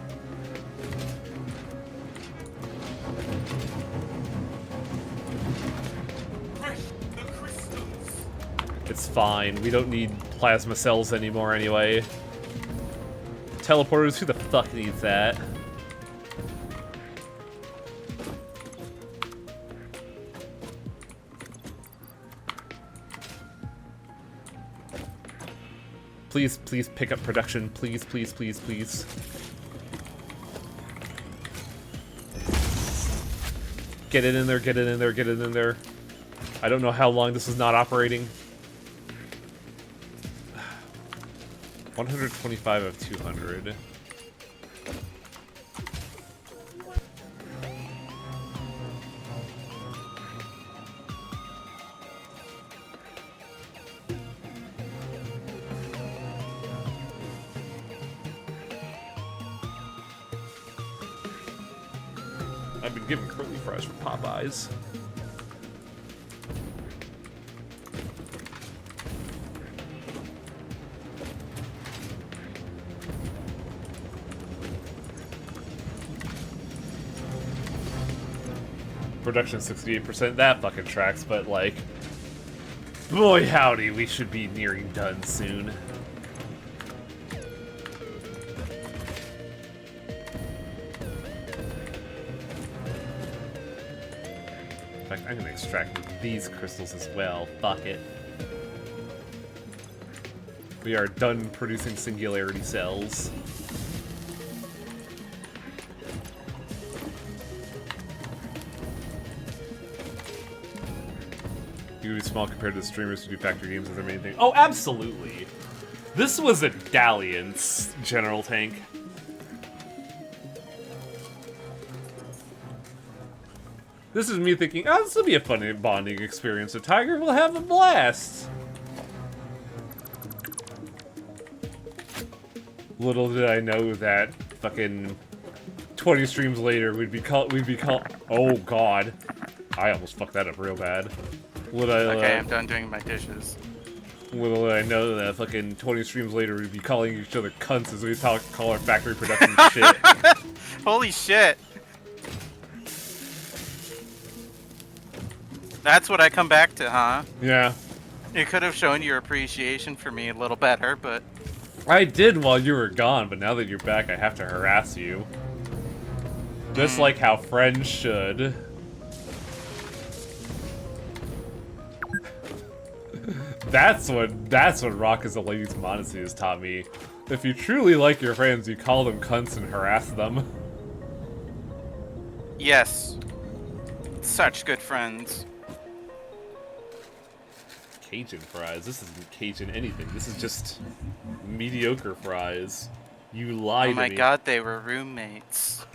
It's fine. We don't need plasma cells anymore anyway. Teleporters, who the fuck needs that? Please, please pick up production. Please, please, please, please. Get it in there, get it in there, get it in there. I don't know how long this is not operating. 125 of 200. I've been given curly fries from Popeyes. Production 68%, that fucking tracks, but like, boy howdy, we should be nearing done soon. In fact, I'm gonna extract these crystals as well, fuck it. We are done producing singularity cells. You would be small compared to the streamers who do factory games with their main thing. Oh, absolutely. This was a dalliance, General Tank. This is me thinking, oh, this will be a fun bonding experience. A tiger will have a blast. Little did I know that fucking 20 streams later we'd be oh god. I almost fucked that up real bad. Okay, I'm done doing my dishes. Little did I know that fucking 20 streams later we'd be calling each other cunts as we call our factory production shit. Holy shit! That's what I come back to, huh? Yeah. You could have shown your appreciation for me a little better, but... I did while you were gone, but now that you're back I have to harass you. Just like how friends should. That's what Rock is a Lady's Modesty has taught me. If you truly like your friends, you call them cunts and harass them. Yes. Such good friends. Cajun fries. This isn't Cajun anything. This is just mediocre fries. You lied to me. Oh my god, they were roommates.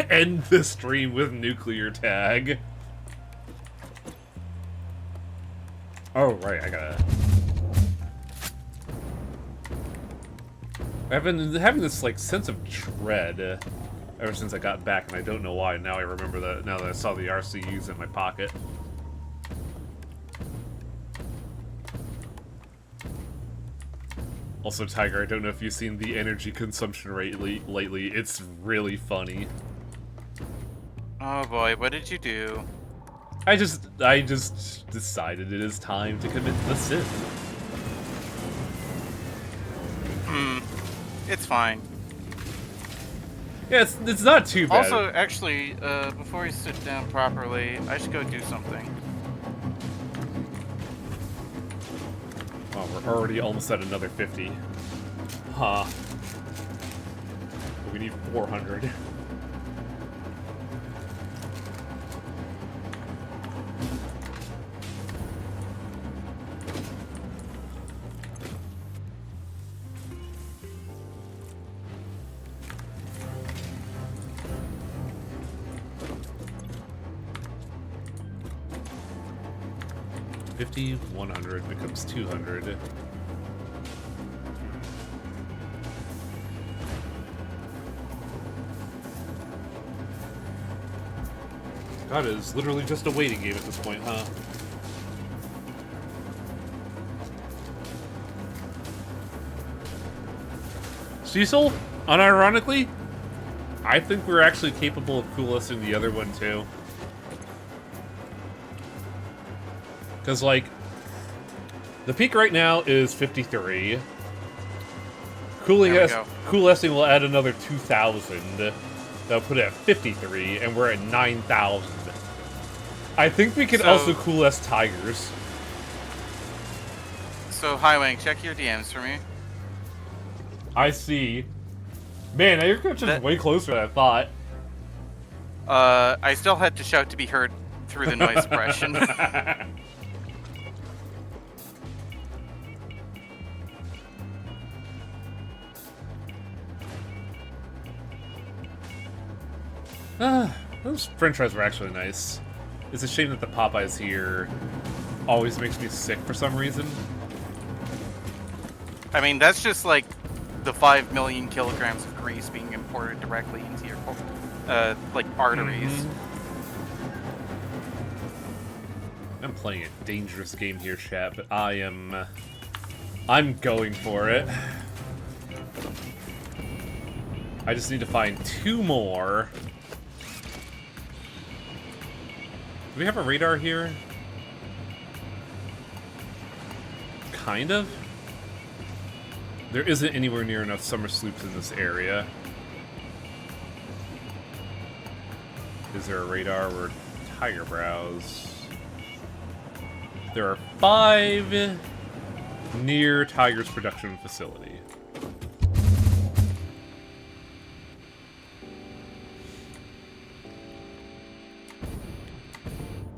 End the stream with nuclear tag. Oh, right, I gotta... I've been having this, like, sense of dread ever since I got back, and I don't know why. Now I remember that, now that I saw the RCUs in my pocket. Also, Tiger, I don't know if you've seen the energy consumption rate lately. It's really funny. Oh boy, what did you do? I just decided it is time to commit the sin. It's fine. Yeah, it's not too bad. Also, actually, before you sit down properly, I should go do something. Oh, we're already almost at another 50. Huh. But we need 400. 50, 100 becomes 200. God, it is literally just a waiting game at this point, huh? Cecil, unironically, I think we're actually capable of coolescing the other one too. Because, like, the peak right now is 53. Coolescing will add another 2,000. That'll put it at 53, and we're at 9,000. I think we can also coalesce tigers. So, Highwing, check your DMs for me. I see. Man, you're just way closer than I thought. I still had to shout to be heard through the noise suppression. Those french fries were actually nice. It's a shame that the Popeyes here always makes me sick for some reason. I mean, that's just like the 5 million kilograms of grease being imported directly into your like arteries. I'm playing a dangerous game here, chat, but I'm going for it. I just need to find 2 more. Do we have a radar here? Kind of. There isn't anywhere near enough summer sloops in this area. Is there a radar or tiger browse? There are 5 near Tiger's production facility.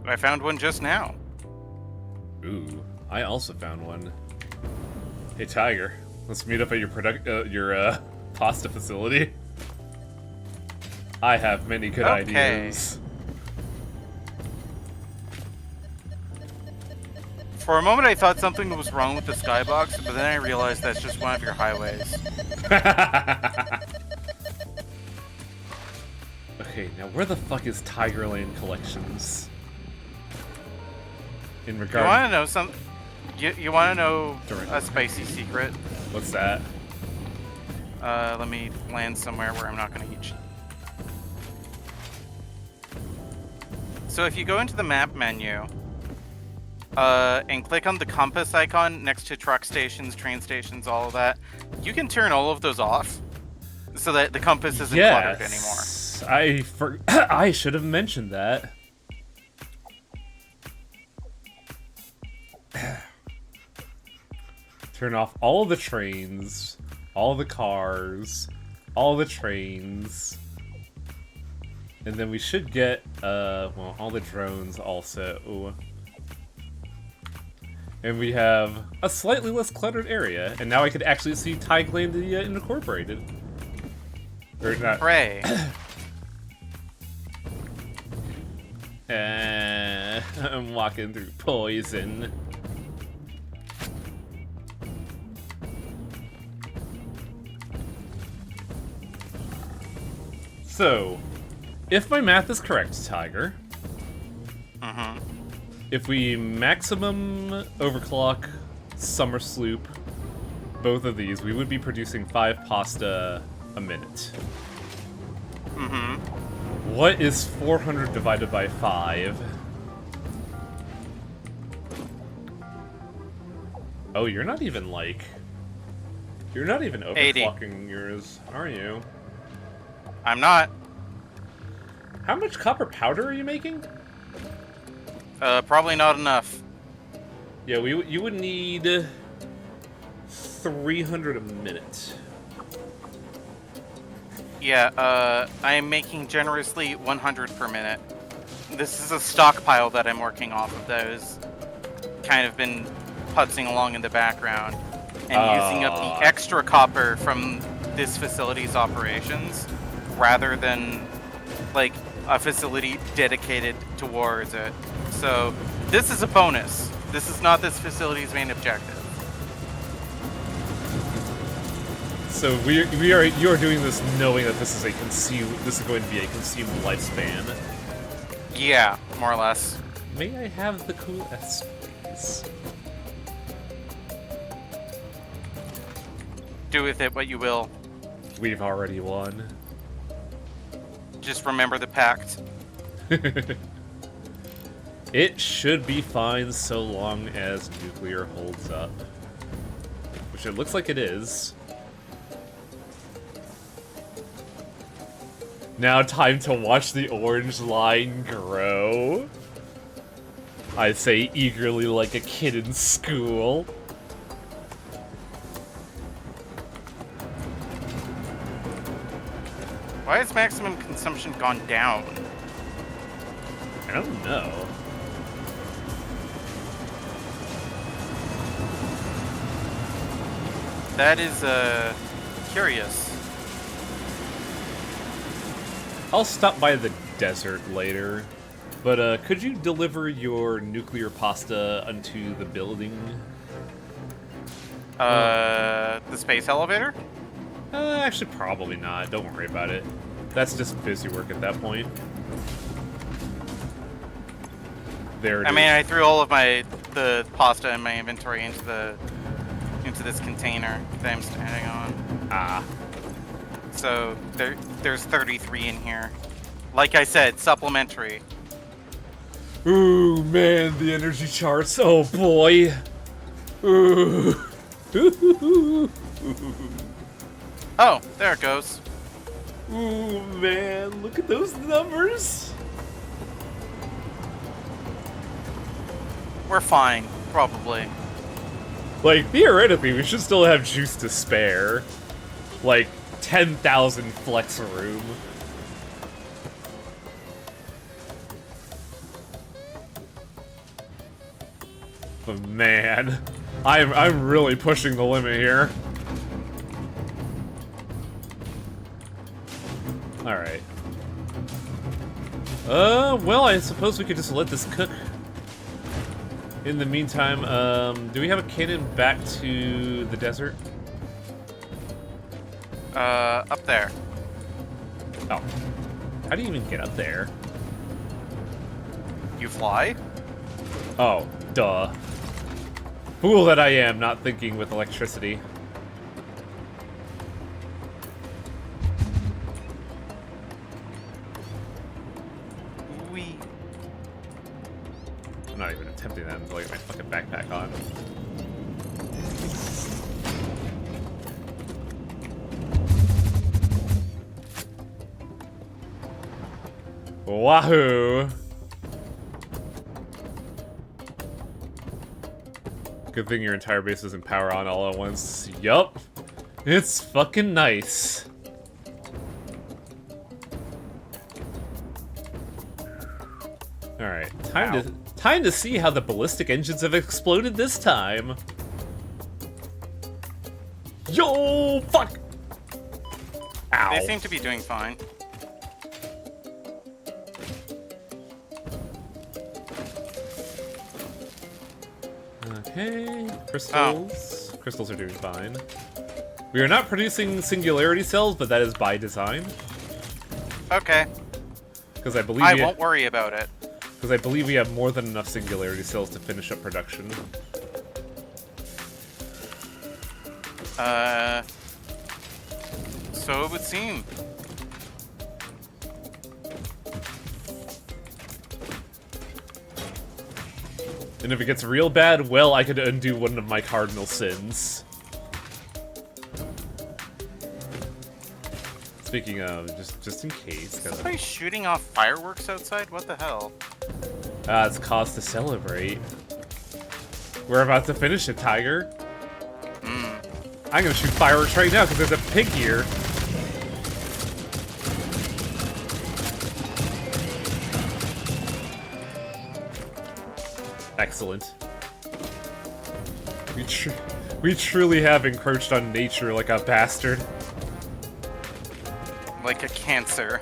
I found one just now. Ooh, I also found one. Hey Tiger, let's meet up at your pasta facility. I have many good ideas. For a moment I thought something was wrong with the skybox, but then I realized that's just one of your highways. Okay, now where the fuck is Tigerland Collections? In regard, You want to know some? You want to know a spicy secret? What's that? Let me land somewhere where I'm not going to eat. So if you go into the map menu, and click on the compass icon next to truck stations, train stations, all of that, you can turn all of those off, so that the compass isn't cluttered anymore. I should have mentioned that. Turn off all the trains, all the cars, all the trains. And then we should get, well, all the drones also. And we have a slightly less cluttered area. And now I could actually see Tigerland Incorporated. Or not. Hooray. I'm walking through poison. So, if my math is correct, Tiger, if we maximum overclock summer sloop both of these, we would be producing 5 pasta a minute. What is 400 divided by 5? Oh, you're not even overclocking yours, are you? I'm not. How much copper powder are you making? Probably not enough. Yeah, you would need 300 a minute. Yeah, I am making generously 100 per minute. This is a stockpile that I'm working off of that has kind of been putzing along in the background and using up the extra copper from this facility's operations rather than like a facility dedicated towards it. So this is a bonus. This is not this facility's main objective. So you are doing this knowing that this is going to be a consumed lifespan. Yeah, more or less. May I have the cool S, please? Do with it what you will. We've already won. Just remember the pact. It should be fine so long as nuclear holds up. Which it looks like it is. Now time to watch the orange line grow. I say eagerly like a kid in school. Why has maximum consumption gone down? I don't know. That is, curious. I'll stop by the desert later. But, could you deliver your nuclear pasta onto the building? The space elevator? Actually, probably not. Don't worry about it. That's just busy work at that point. There it I is. mean, I threw all of the pasta in my inventory into this container that I'm standing on. Ah. So there's 33 in here. Like I said, supplementary. Ooh, man, the energy charts. Oh, boy. Ooh. Oh, there it goes. Ooh, man, look at those numbers. We're fine, probably. Like, theoretically, we should still have juice to spare. Like, 10,000 flex room. But man, I'm really pushing the limit here. Alright. Well, I suppose we could just let this cook. In the meantime, do we have a cannon back to the desert? Up there. Oh. How do you even get up there? You fly? Oh, duh. Fool that I am, not thinking with electricity. Wee. I'm not even attempting that until I get my fucking backpack on. Wahoo! Good thing your entire base isn't power on all at once. Yup. It's fucking nice. Alright, time to see how the ballistic engines have exploded this time. Yo, fuck! Ow. They seem to be doing fine. Okay, crystals. Crystals are doing fine. We are not producing singularity cells, but that is by design. Okay. Because I believe I won't worry about it. Because I believe we have more than enough singularity cells to finish up production. So it would seem. And if it gets real bad, well, I could undo one of my cardinal sins. Speaking of, just in case. Somebody's shooting off fireworks outside? What the hell? It's cause to celebrate. We're about to finish it, Tiger. I'm gonna shoot fireworks right now because there's a pig here. Excellent. We truly have encroached on nature like a bastard. Like a cancer.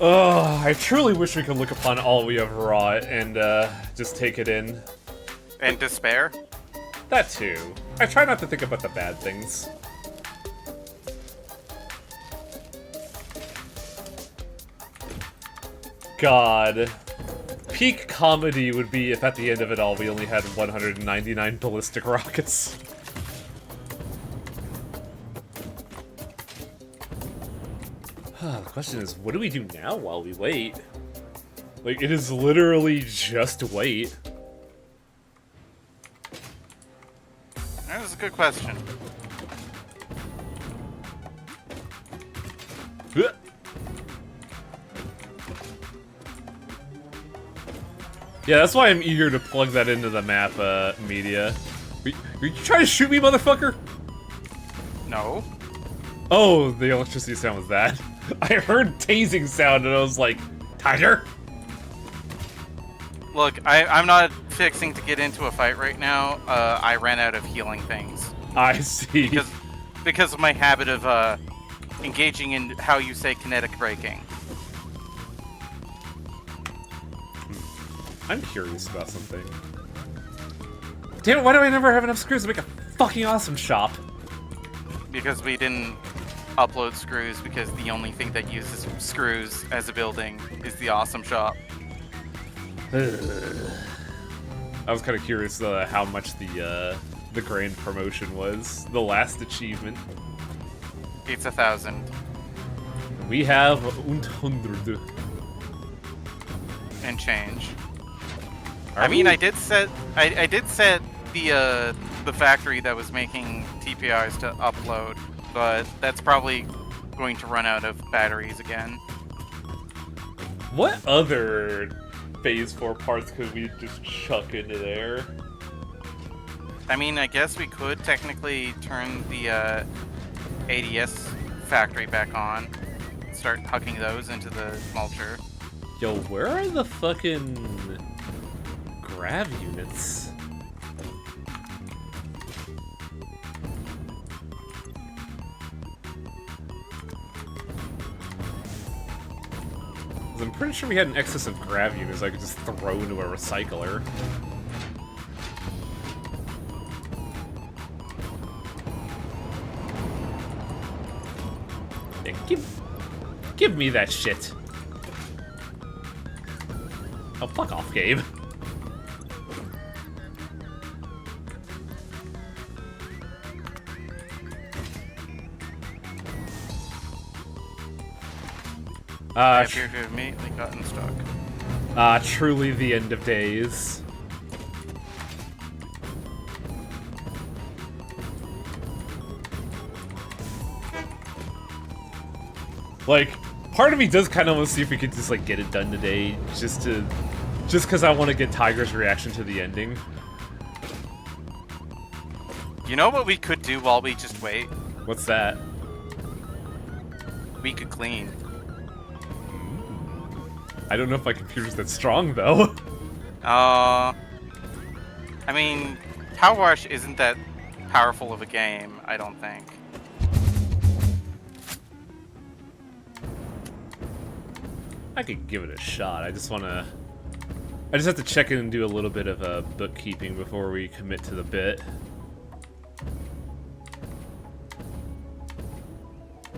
Oh, I truly wish we could look upon all we have wrought and just take it in. And despair? That too. I try not to think about the bad things. God. Peak comedy would be if at the end of it all we only had 199 ballistic rockets. The question is, what do we do now while we wait? Like, it is literally just wait. That was a good question. Yeah, that's why I'm eager to plug that into the map, media. Are you trying to shoot me, motherfucker? No. Oh, the electricity sound was that. I heard tasing sound and I was like, Tiger? Look, I'm not fixing to get into a fight right now. I ran out of healing things. I see. Because of my habit of engaging in how you say kinetic braking. I'm curious about something. Damn it, why do I never have enough screws to make a fucking awesome shop? Because we didn't upload screws, because the only thing that uses screws as a building is the awesome shop. I was kind of curious how much the grand promotion was. The last achievement. It's 1,000. We have 100. And change. Are I mean, we? I did set the factory that was making TPRs to upload, but that's probably going to run out of batteries again. What other Phase 4 parts could we just chuck into there? I mean, I guess we could technically turn the ADS factory back on, start hucking those into the mulcher. Yo, where are the fucking grav units? I'm pretty sure we had an excess of grav units I could just throw into a recycler. Yeah, give me that shit. Oh, fuck off, Gabe. I appear to have immediately gotten stuck. Truly the end of days. Like, part of me does kind of want to see if we could just, like, get it done today, just because I want to get Tiger's reaction to the ending. You know what we could do while we just wait? What's that? We could clean. I don't know if my computer's that strong, though. I mean, Power Wash isn't that powerful of a game, I don't think. I could give it a shot. I just have to check in and do a little bit of bookkeeping before we commit to the bit.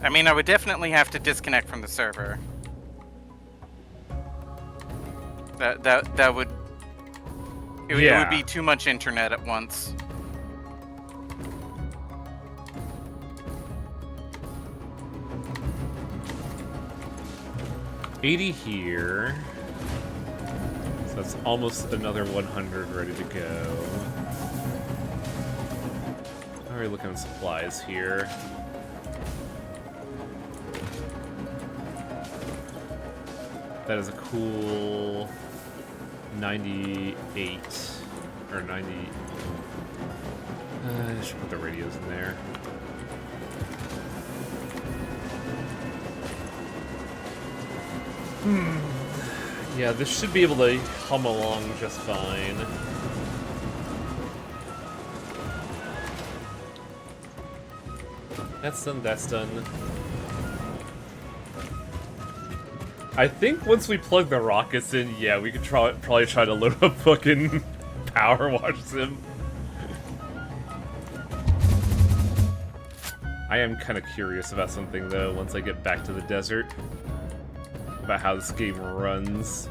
I mean, I would definitely have to disconnect from the server. That would... It would be too much internet at once. $80 here. So that's almost another 100 ready to go. Already looking at supplies here. That is a cool 98 or 90. I should put the radios in there. Yeah, this should be able to hum along just fine. That's done, that's done. I think once we plug the rockets in, yeah, we could probably try to load up fucking Power Wash Sim. I am kind of curious about something, though, once I get back to the desert. About how this game runs.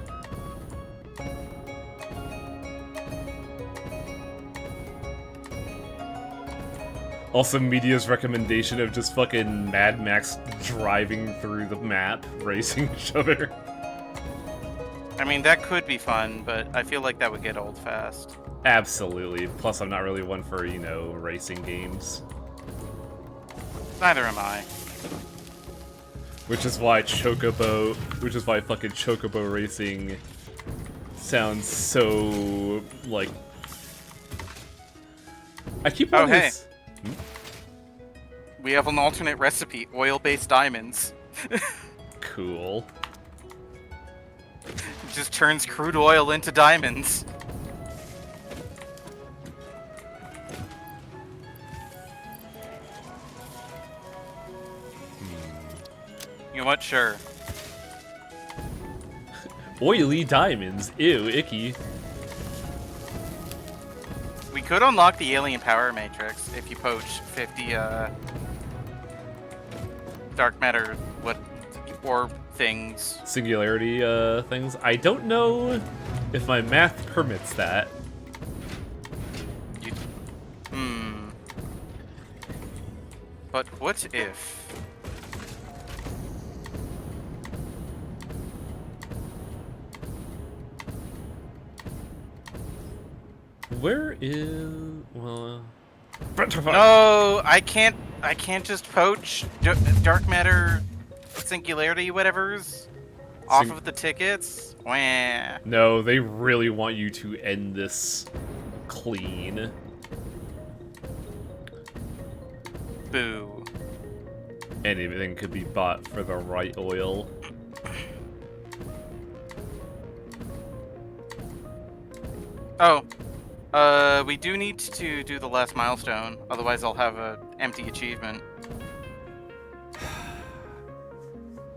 Also, media's recommendation of just fucking Mad Max driving through the map, racing each other. I mean, that could be fun, but I feel like that would get old fast. Absolutely. Plus, I'm not really one for, you know, racing games. Neither am I. Which is why fucking Chocobo racing sounds so, like... I keep wanting hey. to... We have an alternate recipe, oil-based diamonds. Cool. It just turns crude oil into diamonds. You know what? Sure. Oily diamonds. Ew, icky. We could unlock the alien power matrix if you poach 50 dark matter orb things. Singularity things. I don't know if my math permits that. But what if? Where is... well... No, I can't just poach dark matter singularity whatevers off of the tickets. Wah. No, they really want you to end this clean. Boo. Anything could be bought for the right oil. Oh. We do need to do the last milestone, otherwise I'll have a empty achievement.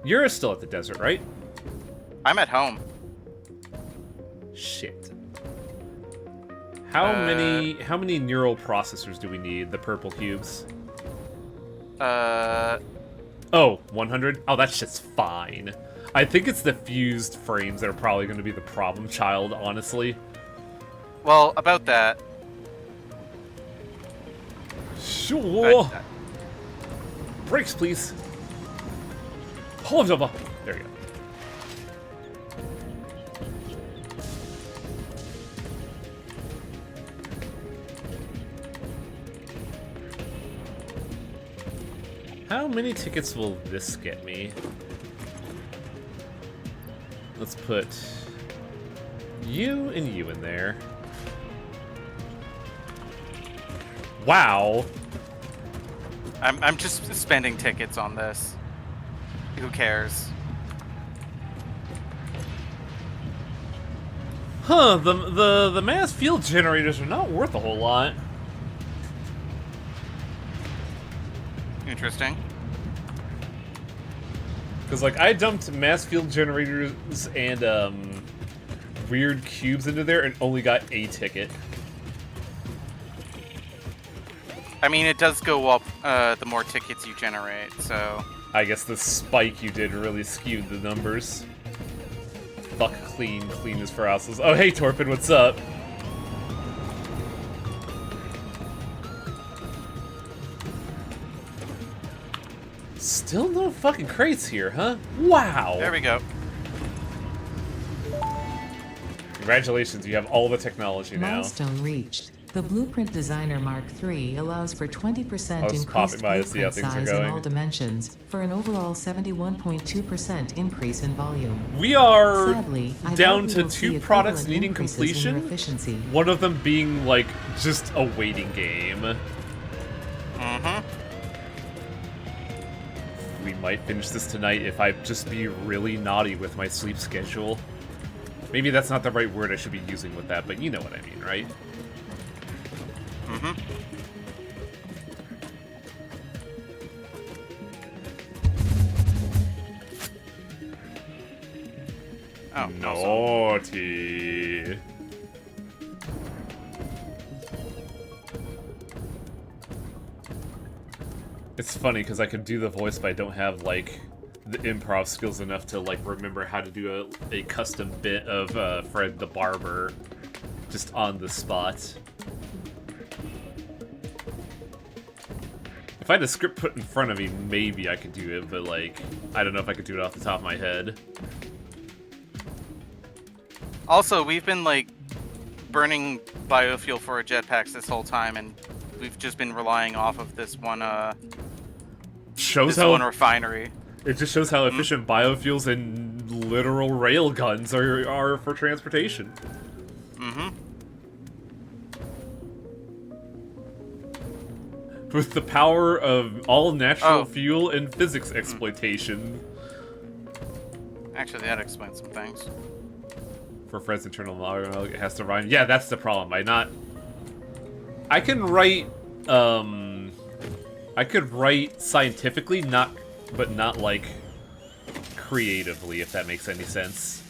You're still at the desert, right? I'm at home. Shit. How many neural processors do we need? The purple cubes? Oh, 100? Oh, that shit's fine. I think it's the fused frames that are probably going to be the problem child, honestly. Well, about that. Sure. Brakes, please. Hold over. There you go. How many tickets will this get me? Let's put you and you in there. Wow. I'm just spending tickets on this. Who cares? Huh, the mass field generators are not worth a whole lot. Interesting. Because, like, I dumped mass field generators and, weird cubes into there and only got a ticket. I mean, it does go up the more tickets you generate, so... I guess the spike you did really skewed the numbers. Fuck clean is for houses. Oh, hey, Torpin, what's up? Still no fucking crates here, huh? Wow! There we go. Congratulations, you have all the technology now. Milestone reached. The Blueprint Designer Mark III allows for 20% I was popping increased by to see how blueprint things are size in going. all dimensions, for an overall 71.2% increase in volume. We are Sadly, I down doubt we to will see 2 products equivalent needing increases in their completion. efficiency. One of them being, like, just a waiting game. Mm-hmm. We might finish this tonight if I just be really naughty with my sleep schedule. Maybe that's not the right word I should be using with that, but you know what I mean, right? Mm-hmm. Oh, also. Naughty. It's funny because I can do the voice, but I don't have like the improv skills enough to like remember how to do a custom bit of Fred the Barber just on the spot. If I had a script put in front of me, maybe I could do it, but like I don't know if I could do it off the top of my head. Also, we've been like burning biofuel for our jetpacks this whole time, and we've just been relying off of this one one refinery. It just shows how efficient biofuels and literal rail guns are for transportation. Mm-hmm. With the power of all natural fuel and physics exploitation. Actually, that explains some things. For Fred's internal monologue, it has to rhyme. Yeah, that's the problem. I can write, I could write scientifically, but not like creatively, if that makes any sense.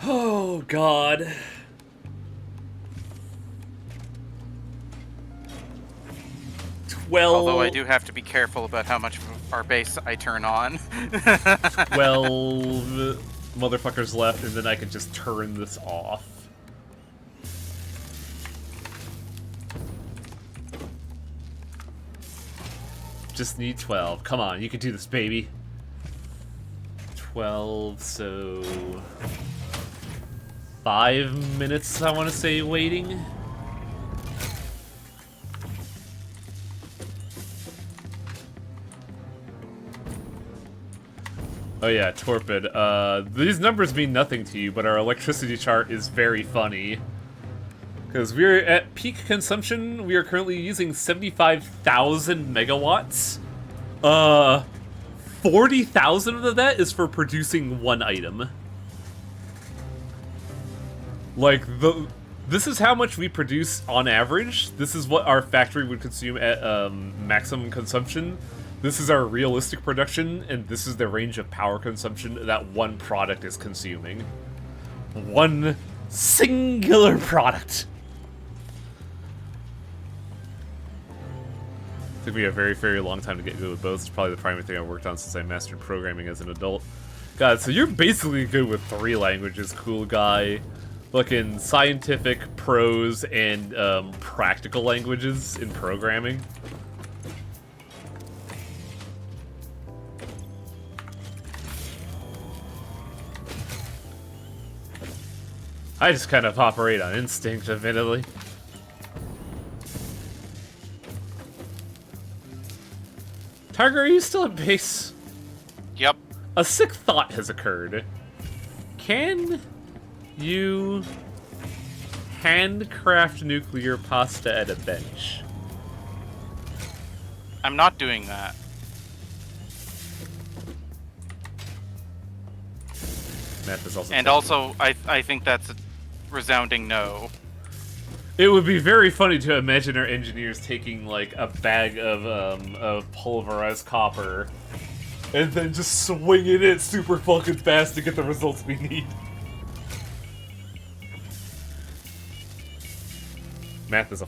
Oh, God. Although I do have to be careful about how much of our base I turn on. 12 motherfuckers left, and then I can just turn this off. Just need 12. Come on, you can do this, baby. 12, so 5 minutes, I want to say, waiting. Oh yeah, Torpid. These numbers mean nothing to you, but our electricity chart is very funny. Because we're at peak consumption, we are currently using 75,000 megawatts. 40,000 of that is for producing one item. Like, this is how much we produce on average. This is what our factory would consume at maximum consumption. This is our realistic production, and this is the range of power consumption that one product is consuming. One singular product. Took me a very, very long time to get good with both. It's probably the primary thing I worked on since I mastered programming as an adult. God, so you're basically good with 3 languages, cool guy. Looking scientific, prose, and practical languages in programming. I just kind of operate on instinct, admittedly. Tiger, are you still at base? Yep. A sick thought has occurred. Can you handcraft nuclear pasta at a bench? I'm not doing that. Math is also. And also, I think that's a resounding no. It would be very funny to imagine our engineers taking like a bag of pulverized copper and then just swinging it super fucking fast to get the results we need. Math is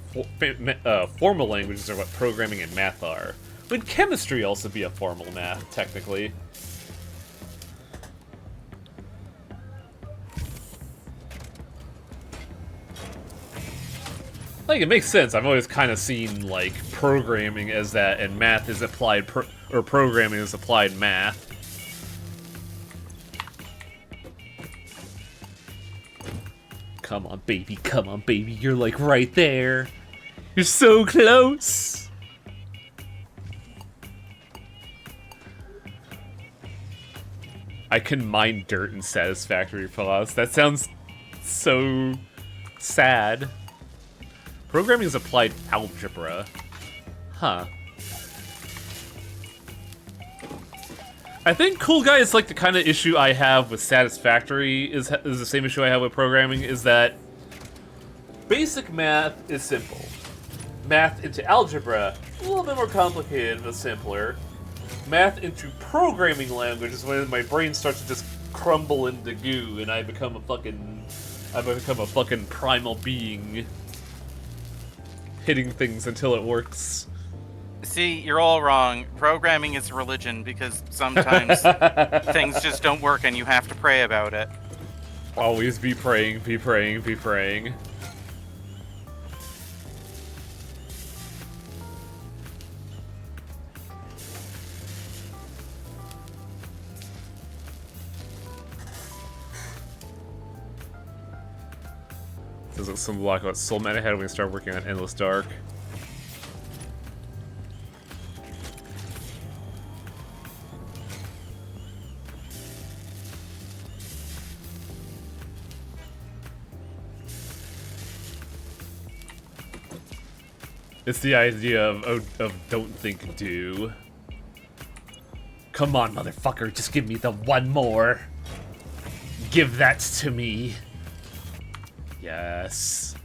formal languages are what programming and math are. Would chemistry also be a formal math, technically? Like, it makes sense. I've always kind of seen, like, programming as that, and math is applied, or programming is applied math. Come on, baby, you're, like, right there. You're so close! I can mine dirt in Satisfactory Plus. That sounds so sad. Programming is applied algebra. Huh. I think Cool Guy is like the kind of issue I have with Satisfactory is the same issue I have with programming, is that basic math is simple. Math into algebra, a little bit more complicated but simpler. Math into programming language is when my brain starts to just crumble into goo and I become a fucking primal being. Hitting things until it works. See, you're all wrong. Programming is religion because sometimes things just don't work and you have to pray about it. Always be praying, be praying, be praying. There's like some block about Soul Man ahead when we start working on Endless Dark. It's the idea of don't think, do. Come on, motherfucker, just give me the one more. Give that to me. Yes.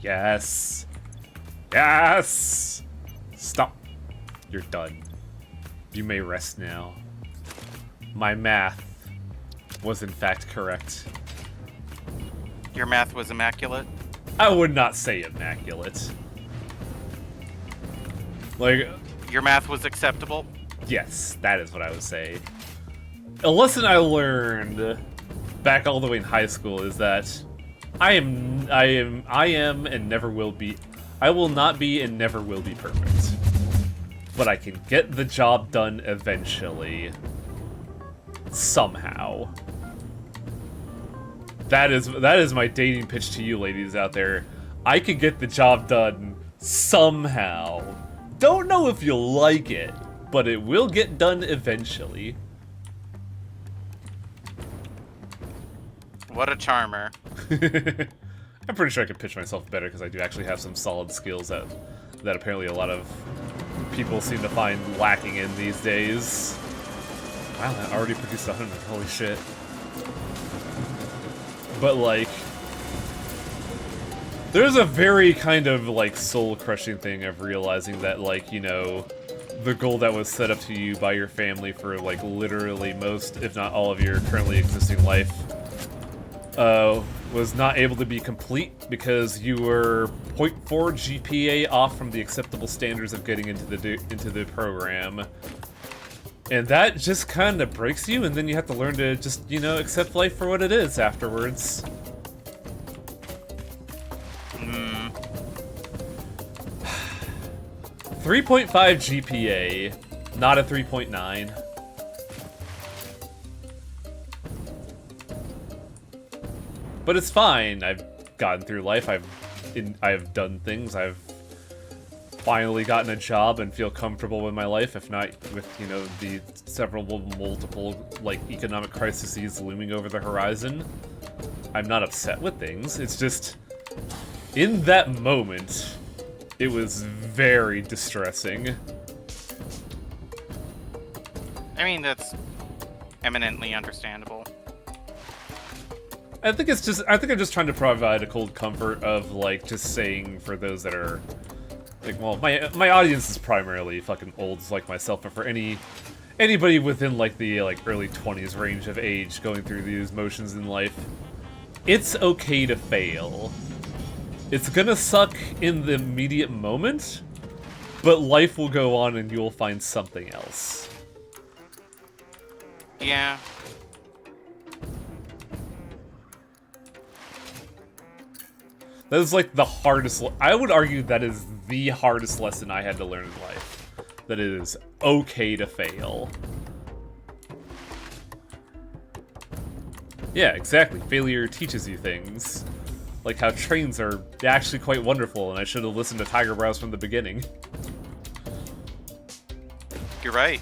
Yes. Yes! Stop. You're done. You may rest now. My math was in fact correct. Your math was immaculate? I would not say immaculate. Like, Your math was acceptable? yes, that is what I would say. A lesson I learned back all the way in high school is that I am and never will be. I will not be and never will be perfect. But I can get the job done eventually. Somehow. That is my dating pitch to you ladies out there. I can get the job done somehow. Don't know if you'll like it, but it will get done eventually. What a charmer. I'm pretty sure I could pitch myself better because I do actually have some solid skills that apparently a lot of people seem to find lacking in these days. Wow, that already produced 100. Holy shit. But like, there's a very kind of like soul-crushing thing of realizing that, like, you know, the goal that was set up to you by your family for like literally most, if not all of your currently existing life, was not able to be complete because you were 0.4 GPA off from the acceptable standards of getting into the program. And that just kind of breaks you, and then you have to learn to just, you know, accept life for what it is afterwards. 3.5 GPA, not a 3.9. But it's fine. I've gotten through life. I've done things. I've finally gotten a job and feel comfortable with my life, if not with, you know, the multiple like economic crises looming over the horizon. I'm not upset with things. It's just in that moment, it was very distressing. I mean, that's eminently understandable. I think I'm just trying to provide a cold comfort of like just saying for those that are like, well, my audience is primarily fucking olds like myself, but for anybody within like the early 20s range of age going through these motions in life, it's okay to fail. It's gonna suck in the immediate moment, but life will go on and you'll find something else. Yeah. That is like the hardest. I would argue that is the hardest lesson I had to learn in life. That it is okay to fail. Yeah, exactly. Failure teaches you things. Like how trains are actually quite wonderful, and I should have listened to Tiger Brows from the beginning. You're right.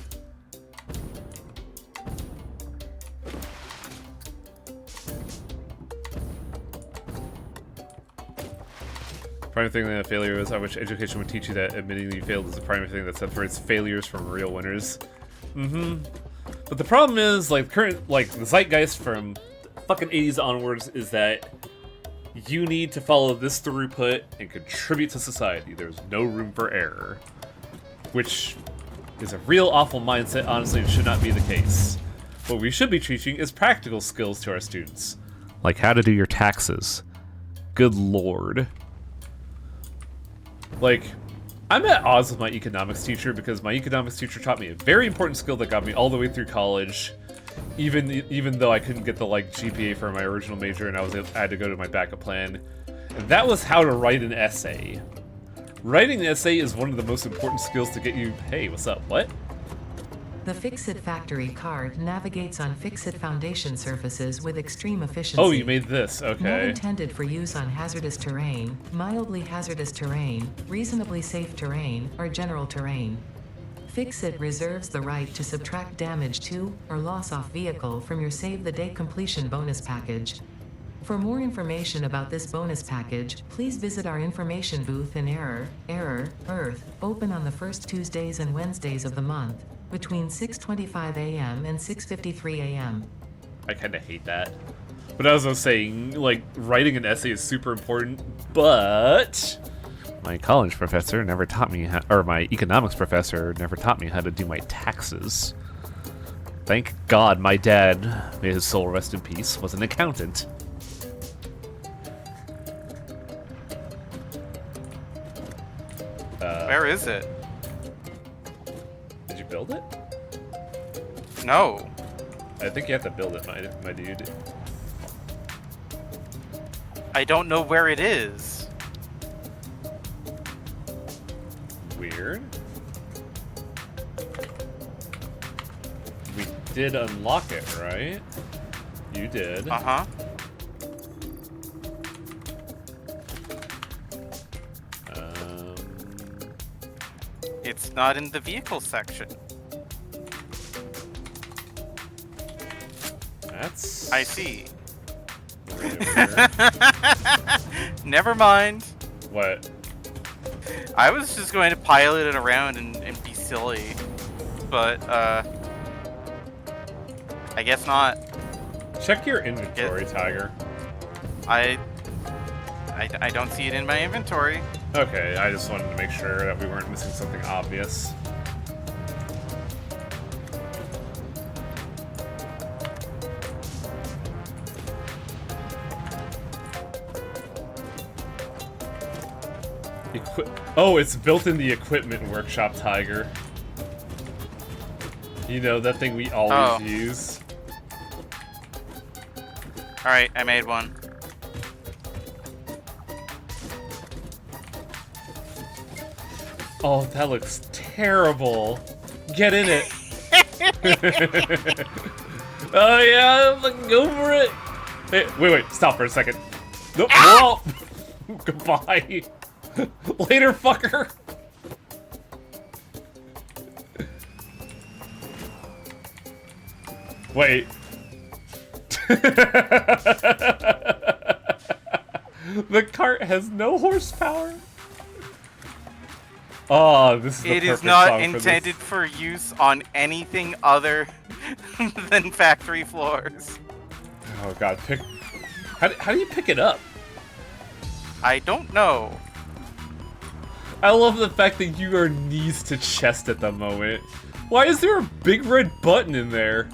Primary thing that failure is, I wish education would teach you that admitting that you failed is the primary thing that separates failures from real winners. But the problem is, like, the zeitgeist from fucking 80s onwards is that You need to follow this throughput and contribute to society. There's no room for error. Which is a real awful mindset, honestly, it should not be the case. What we should be teaching is practical skills to our students. Like how to do your taxes. Good lord. Like, I'm at odds with my economics teacher because my economics teacher taught me a very important skill that got me all the way through college. Even though I couldn't get the GPA for my original major and I had to go to my backup plan. And that was how to write an essay. Writing an essay is one of the most important skills to get you... Hey, what's up? What? The Fix-It-Factory card navigates on Fix-It Foundation surfaces with extreme efficiency. Oh, you made this. Not Okay. intended for use on hazardous terrain, mildly hazardous terrain, reasonably safe terrain, or general terrain. Fix-It reserves the right to subtract damage to or loss off vehicle from your Save the Day completion bonus package. For more information about this bonus package, please visit our information booth in Earth, open on the first Tuesdays and Wednesdays of the month, between 6:25 a.m. and 6:53 a.m. I kind of hate that. But as I was saying, writing an essay is super important, but... My college professor never taught me how... Or my economics professor never taught me how to do my taxes. Thank God my dad, may his soul rest in peace, was an accountant. Where is it? Did you build it? No. I think you have to build it, my dude. I don't know where it is. Weird. We did unlock it, right? You did. Uh-huh. It's not in the vehicle section. That's... I see. really weird. Never mind. What? I was just going to pilot it around and be silly. But, I guess not. Check your inventory, Tiger. I don't see it in my inventory. Okay, I just wanted to make sure that we weren't missing something obvious. Oh, it's built in the equipment workshop, Tiger. You know, that thing we always use. Alright, I made one. Oh, that looks terrible. Get in it. Oh yeah, go for it. Hey, wait, stop for a second. Nope. Whoa. Goodbye. Later, fucker. Wait. The cart has no horsepower. Oh, this is the It is perfect not song for intended this. for use on anything other than factory floors. Oh god, pick. How do you pick it up? I don't know. I love the fact that you are knees to chest at the moment. Why is there a big red button in there?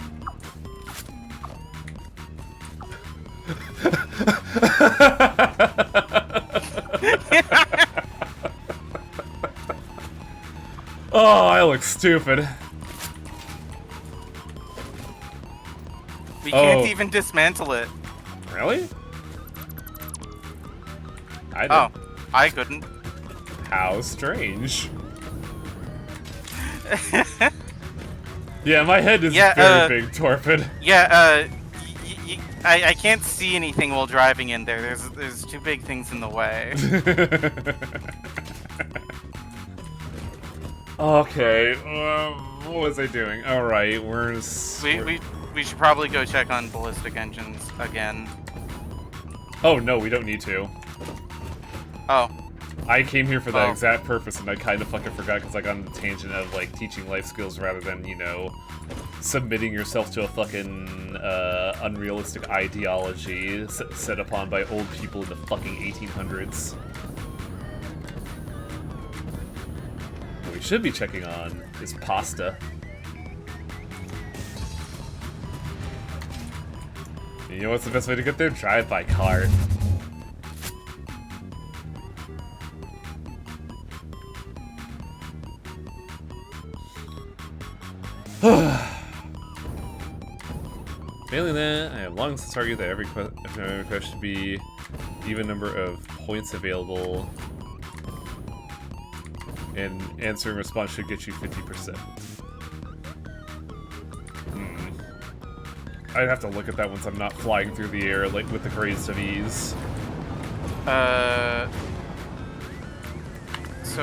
Oh, I look stupid. We can't Oh. even dismantle it. Really? I did. Oh, I couldn't. How strange. Yeah, my head is Yeah, very big, Torpid. Yeah, I can't see anything while driving in there. There's two big things in the way. Okay, what was I doing? Alright, We should probably go check on ballistic engines again. Oh, no, we don't need to. Oh, I came here for that Oh. exact purpose, and I kind of fucking forgot because I got on the tangent of like teaching life skills rather than, you know, submitting yourself to a fucking unrealistic ideology set upon by old people in the fucking 1800s. What we should be checking on is pasta. You know what's the best way to get there? Drive by car. Failing that, I have long since argued that every request should be even number of points available, and answering response should get you 50%. I'd have to look at that once I'm not flying through the air, like with the greatest of ease. So...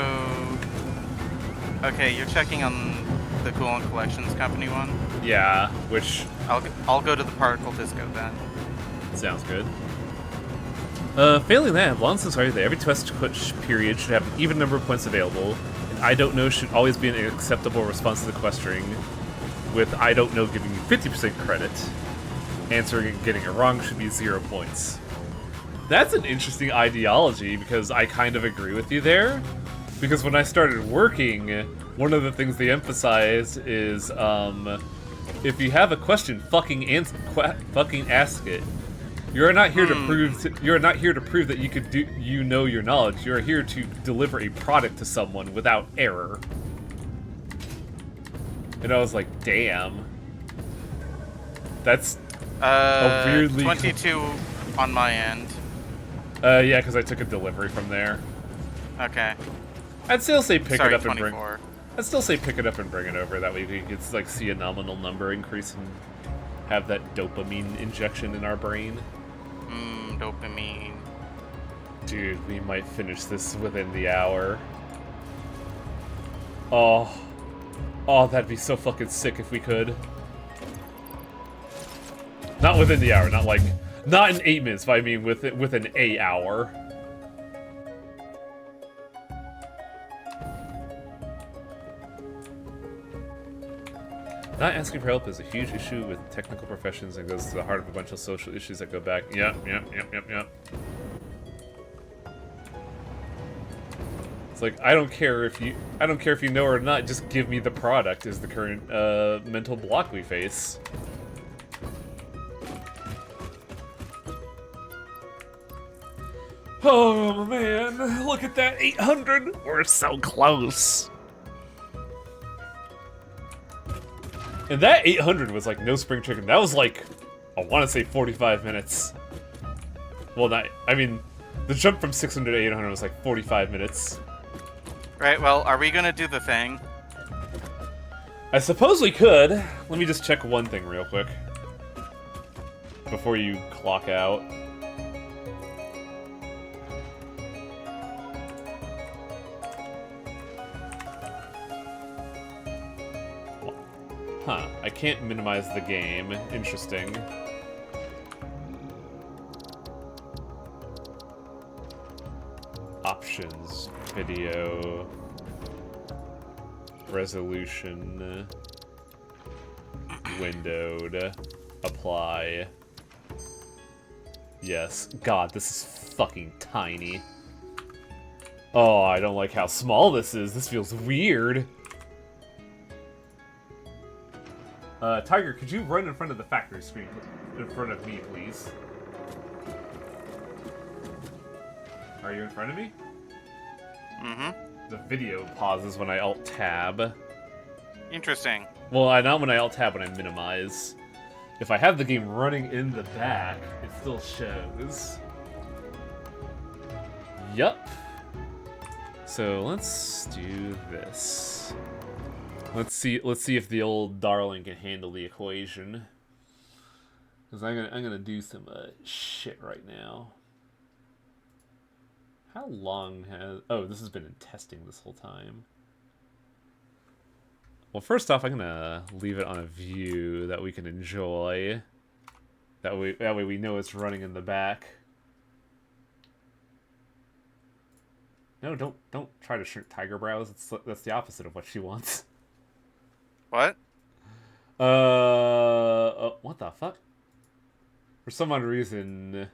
Okay, you're checking on the Coolant Collections Company one? Yeah, which I'll go to the Particle Disco then. sounds good. Failing that, I have long since argued that every test period should have an even number of points available, and I don't know should always be an acceptable response to the questioning, with I don't know giving you 50% credit. Answering and getting it wrong should be 0 points. That's an interesting ideology, because I kind of agree with you there. Because when I started working, one of the things they emphasize is, if you have a question, fucking ask it. You're not here to prove that you know your knowledge. You're here to deliver a product to someone without error. And I was like, damn. That's a weirdly 22 on my end. yeah, because I took a delivery from there. Okay. I'd still say pick Sorry, it up 24. and bring. I'd still say pick it up and bring it over. That way we can get, like, see a nominal number increase and have that dopamine injection in our brain. Dopamine. Dude, we might finish this within the hour. Oh, that'd be so fucking sick if we could. Not within the hour, not in 8 minutes, but I mean within a hour. Not asking for help is a huge issue with technical professions and goes to the heart of a bunch of social issues that go back. Yep. It's like, I don't care if you know or not, just give me the product is the current mental block we face. Oh man, look at that 800! We're so close. And that 800 was like no spring chicken. That was like, I want to say 45 minutes. Well, I mean, the jump from 600 to 800 was like 45 minutes. Right, well, are we gonna do the thing? I suppose we could. Let me just check one thing real quick. Before you clock out. Huh, I can't minimize the game. Interesting. Options, video, resolution, windowed, apply. Yes. God, this is fucking tiny. Oh, I don't like how small this is. This feels weird. Tiger, could you run in front of the factory screen in front of me, please? Are you in front of me? Mm-hmm. The video pauses when I Alt-Tab. Interesting. Well, not when I Alt-Tab, when I minimize. If I have the game running in the back, it still shows. Yup. So let's do this. Let's see if the old darling can handle the equation. Because I'm gonna do some shit right now. How long has... Oh, this has been in testing this whole time. Well, first off, I'm gonna leave it on a view that we can enjoy. That way we know it's running in the back. No, don't try to shrink Tiger Brows. That's the opposite of what she wants. What? What the fuck? For some odd reason,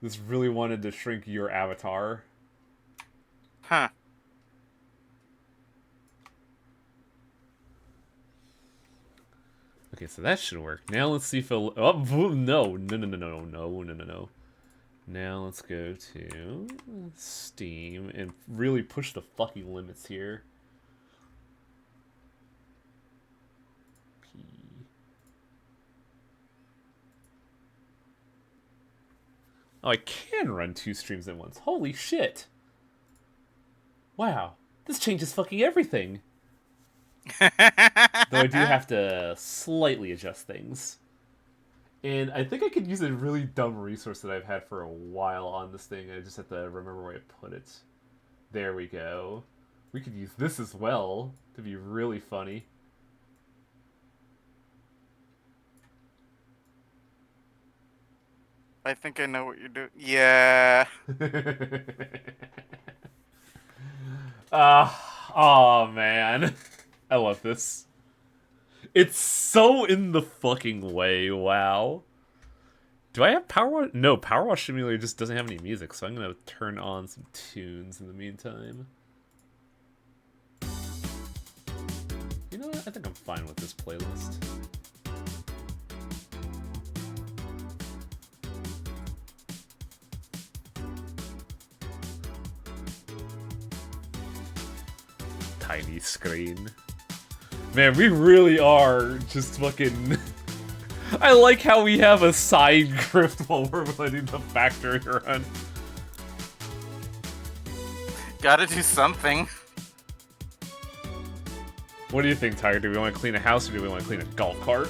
this really wanted to shrink your avatar. Huh. Okay, so that should work. Now let's see if it'll... Oh, no. Now let's go to Steam and really push the fucking limits here. Oh, I can run 2 streams at once. Holy shit. Wow. This changes fucking everything. Though I do have to slightly adjust things. And I think I could use a really dumb resource that I've had for a while on this thing. I just have to remember where I put it. There we go. We could use this as well to be really funny. I think I know what you're doing. Yeah. Oh man. I love this. It's so in the fucking way, wow. Do I have Power Wash? No, Power Wash Simulator just doesn't have any music, so I'm gonna turn on some tunes in the meantime. You know what? I think I'm fine with this playlist. Tiny screen. Man, we really are just fucking... I like how we have a side grift while we're letting the factory run. Gotta do something. What do you think, Tiger? Do we want to clean a house or do we want to clean a golf cart?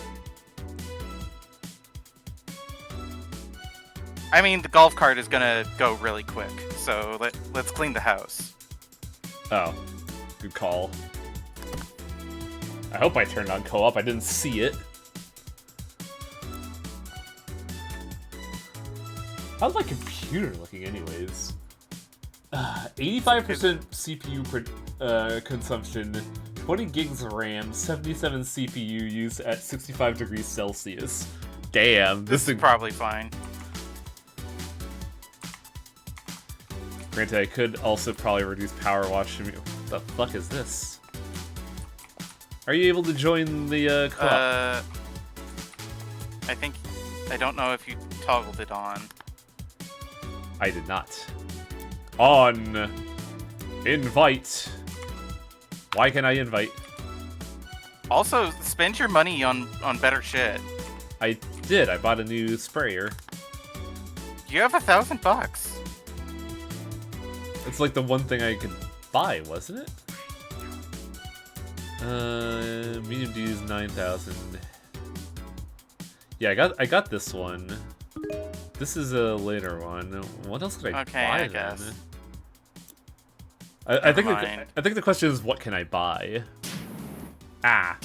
I mean, the golf cart is gonna go really quick, so let's clean the house. Oh, good call. I hope I turned on co-op. I didn't see it. How's my computer looking anyways? 85% CPU consumption, 20 gigs of RAM, 77 CPU use at 65 degrees Celsius. Damn, This is probably fine. Granted, I could also probably reduce power wash. What the fuck is this? Are you able to join the co-op? I don't know if you toggled it on. I did not. On. Invite. Why can I invite? Also, spend your money on better shit. I did. I bought a new sprayer. You have $1,000. It's like the one thing I could buy, wasn't it? Medium D is 9,000. Yeah, I got this one. This is a later one. What else could I buy I guess. then? I think mind. I think the question is, what can I buy? Ah,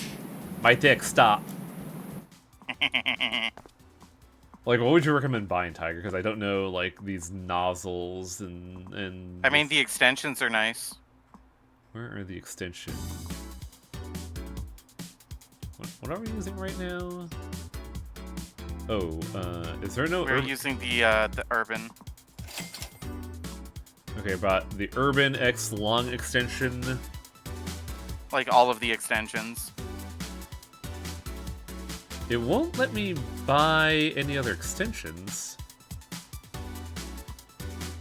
my dick, stop. Like, what would you recommend buying, Tiger? Because I don't know, like, these nozzles and. I mean, the extensions are nice. Where are the extensions? What are we using right now? Oh, is there no? We're using the Urban. Okay, about the Urban X Long extension. Like all of the extensions. It won't let me buy any other extensions.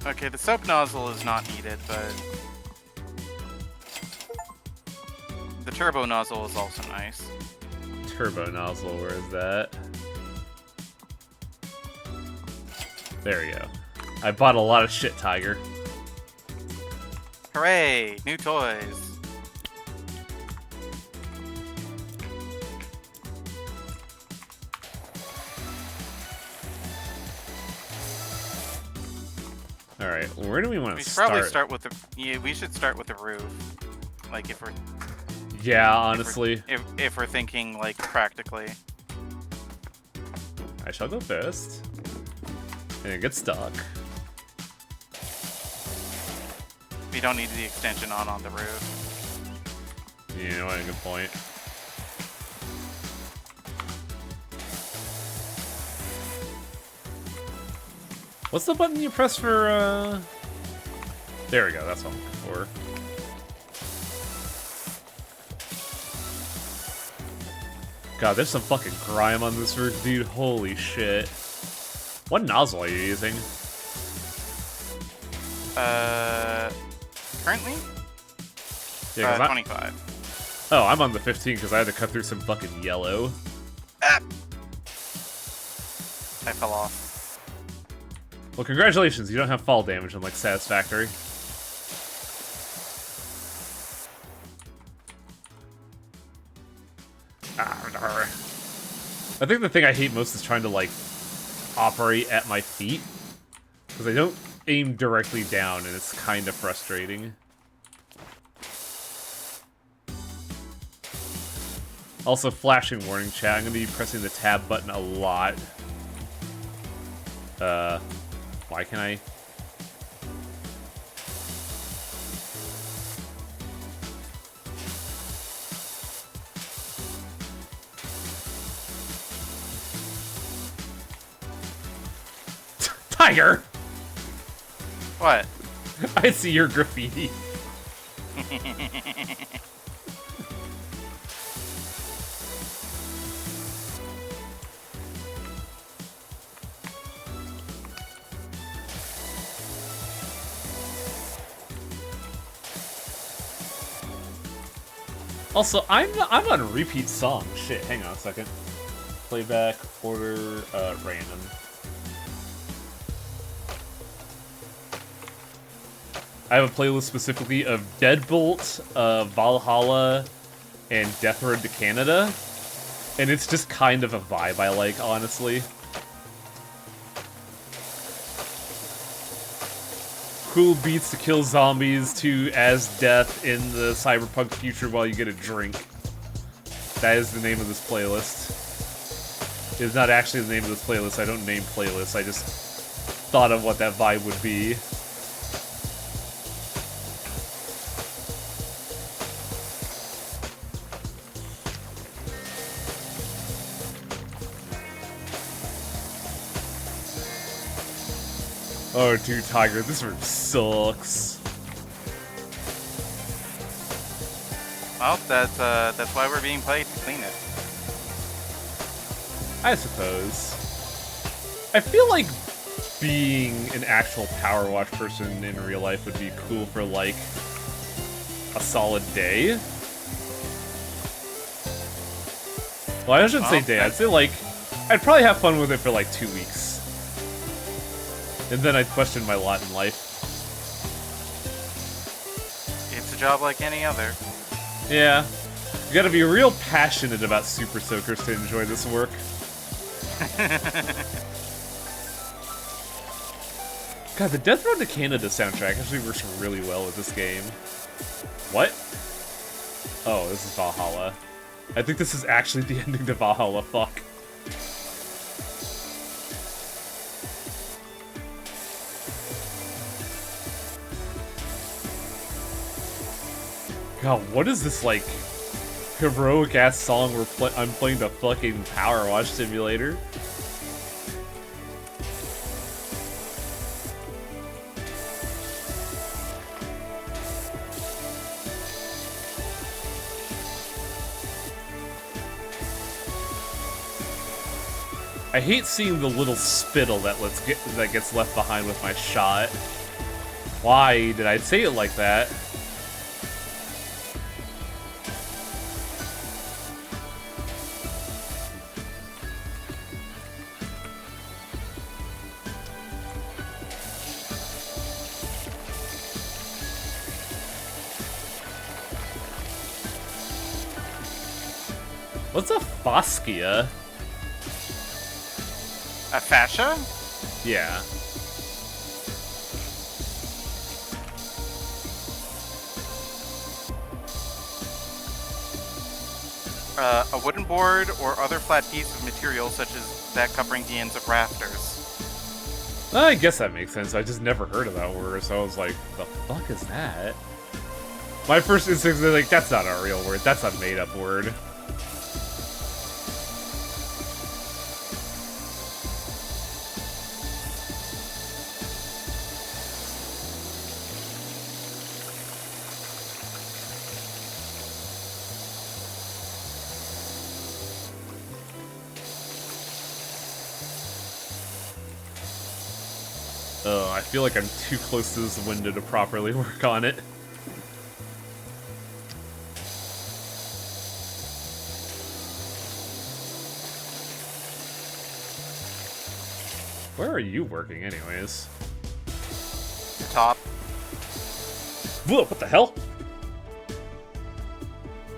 Okay, the soap nozzle is not needed, but the turbo nozzle is also nice. Turbo nozzle, where is that? There we go. I bought a lot of shit, Tiger. Hooray! New toys. All right, where do we want We to should start? probably start with the. Yeah, we should start with the roof. Like if we're. Yeah, honestly, If we're thinking like practically. I shall go first. And it gets stuck. We don't need the extension on the roof. You know, what, a good point. What's the button you press for, There we go, that's what I'm looking for. God, there's some fucking grime on this roof, dude. Holy shit. What nozzle are you using? Currently? Yeah, 'cause 25. Oh, I'm on the 15 because I had to cut through some fucking yellow. Ah! I fell off. Well, congratulations, you don't have fall damage unlike Satisfactory. I think the thing I hate most is trying to, like, operate at my feet. Because I don't aim directly down, and it's kind of frustrating. Also, flashing warning chat, I'm going to be pressing the tab button a lot. Why can I... Tiger! What? I see your graffiti. Also, I'm on a repeat song. Shit, hang on a second. Playback, order, random. I have a playlist specifically of Deadbolt, Valhalla, and Death Road to Canada. And it's just kind of a vibe I like, honestly. Cool beats to kill zombies to as death in the cyberpunk future while you get a drink. That is the name of this playlist. It is not actually the name of this playlist. I don't name playlists. I just thought of what that vibe would be. Oh, dude, Tiger, this room sucks. Well, that's why we're being paid to clean it. I suppose. I feel like being an actual Power Watch person in real life would be cool for, like, a solid day. Well, I shouldn't say day. I'd say, like, I'd probably have fun with it for, like, 2 weeks. And then I'd question my lot in life. It's a job like any other. Yeah. You gotta be real passionate about Super Soakers to enjoy this work. God, the Death Road to Canada soundtrack actually works really well with this game. What? Oh, this is Valhalla. I think this is actually the ending to Valhalla, fuck. God, what is this, like, heroic-ass song where I'm playing the fucking Power Wash Simulator? I hate seeing the little spittle that gets left behind with my shot. Why did I say it like that? What's a fascia? A fascia? Yeah. A wooden board or other flat piece of material such as that covering the ends of rafters. I guess that makes sense. I just never heard of that word, so I was like, the fuck is that? My first instinct is like, that's not a real word. That's a made-up word. Oh, I feel like I'm too close to this window to properly work on it. Where are you working, anyways? Top. Whoa, what the hell?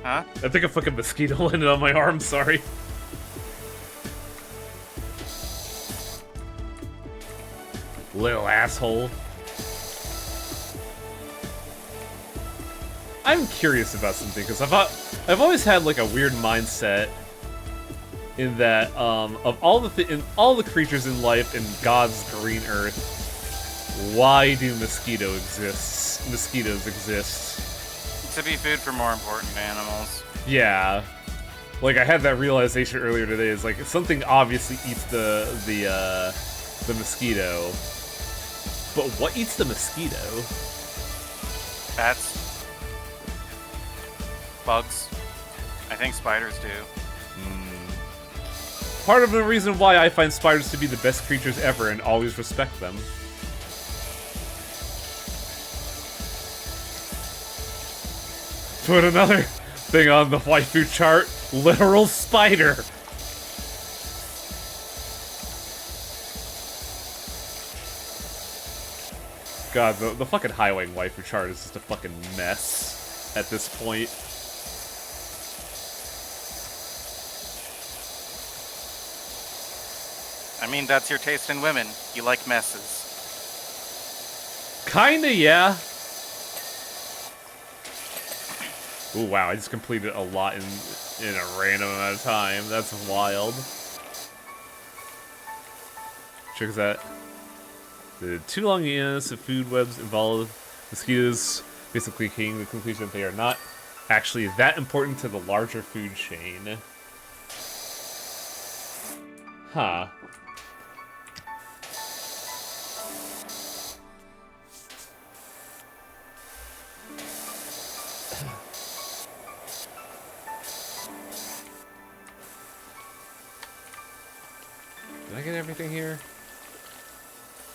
Huh? I think a fucking mosquito landed on my arm, sorry. Little asshole. I'm curious about something, because I've always had like a weird mindset in that of all the creatures in life in God's green earth, why do mosquitoes exist? To be food for more important animals. Yeah. Like I had that realization earlier today, is like something obviously eats the mosquito. But what eats the mosquito? Bats. Bugs. I think spiders do. Part of the reason why I find spiders to be the best creatures ever and always respect them. Put another thing on the waifu chart. Literal spider. God, the fucking highway waifu chart is just a fucking mess at this point. I mean, that's your taste in women. You like messes. Kinda, yeah. Ooh, wow, I just completed a lot in a random amount of time. That's wild. Check that. The too long years of food webs involve mosquitoes basically came to the conclusion that they are not actually that important to the larger food chain. Huh. Did I get everything here?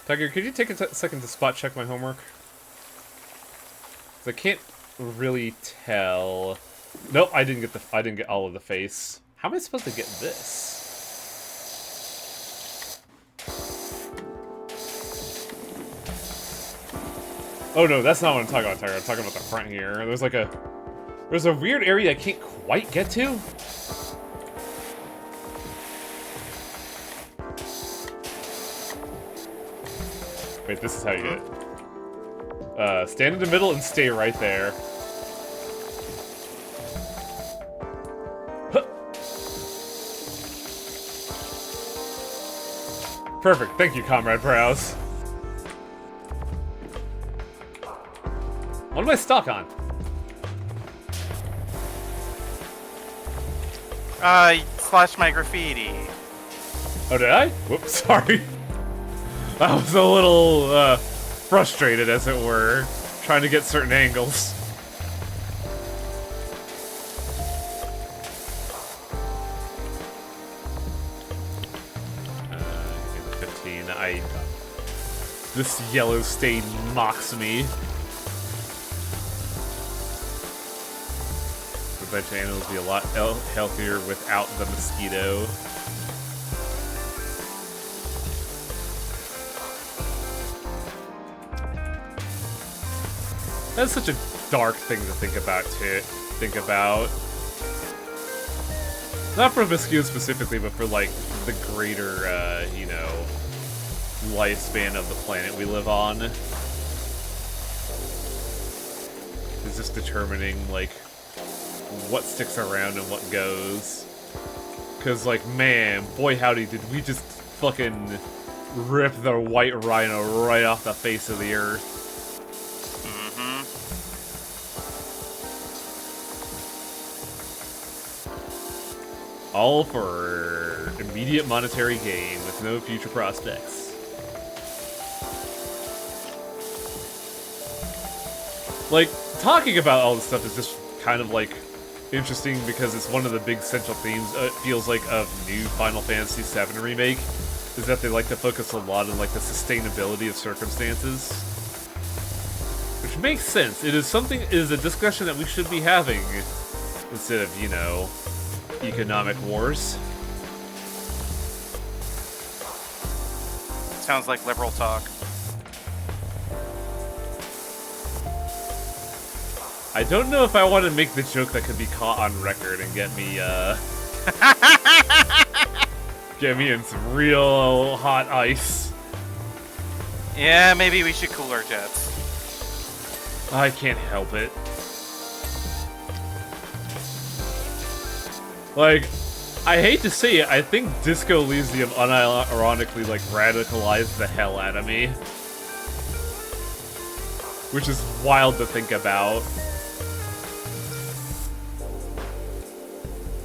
Tiger, could you take a second to spot check my homework? 'Cause I can't really tell. Nope, I didn't get all of the face. How am I supposed to get this? Oh no, that's not what I'm talking about, Tiger. I'm talking about the front here. There's a weird area I can't quite get to. Wait, this is how you get it. Stand in the middle and stay right there. Huh. Perfect, thank you, Comrade Browse. What am I stuck on? Slash my graffiti. Oh, did I? Whoops, sorry. I was a little, frustrated, as it were, trying to get certain angles. Uh, 15, this yellow stain mocks me. The veg animals would be a lot healthier without the mosquito. That's such a dark thing to think about, Not for mosquitoes specifically, but for, like, the greater, you know, lifespan of the planet we live on. It's just determining, like, what sticks around and what goes. Because, like, man, boy howdy, did we just fucking rip the white rhino right off the face of the earth. All for immediate monetary gain with no future prospects. Like, talking about all this stuff is just kind of, like, interesting because it's one of the big central themes, it feels like, of new Final Fantasy VII Remake, is that they like to focus a lot on, like, the sustainability of circumstances. Which makes sense. It is a discussion that we should be having instead of, you know, economic wars. Sounds like liberal talk. I don't know if I want to make the joke that could be caught on record and get me, get me in some real hot ice. Yeah, maybe we should cool our jets. I can't help it. Like, I hate to say it, I think Disco Elysium unironically, like, radicalized the hell out of me. Which is wild to think about.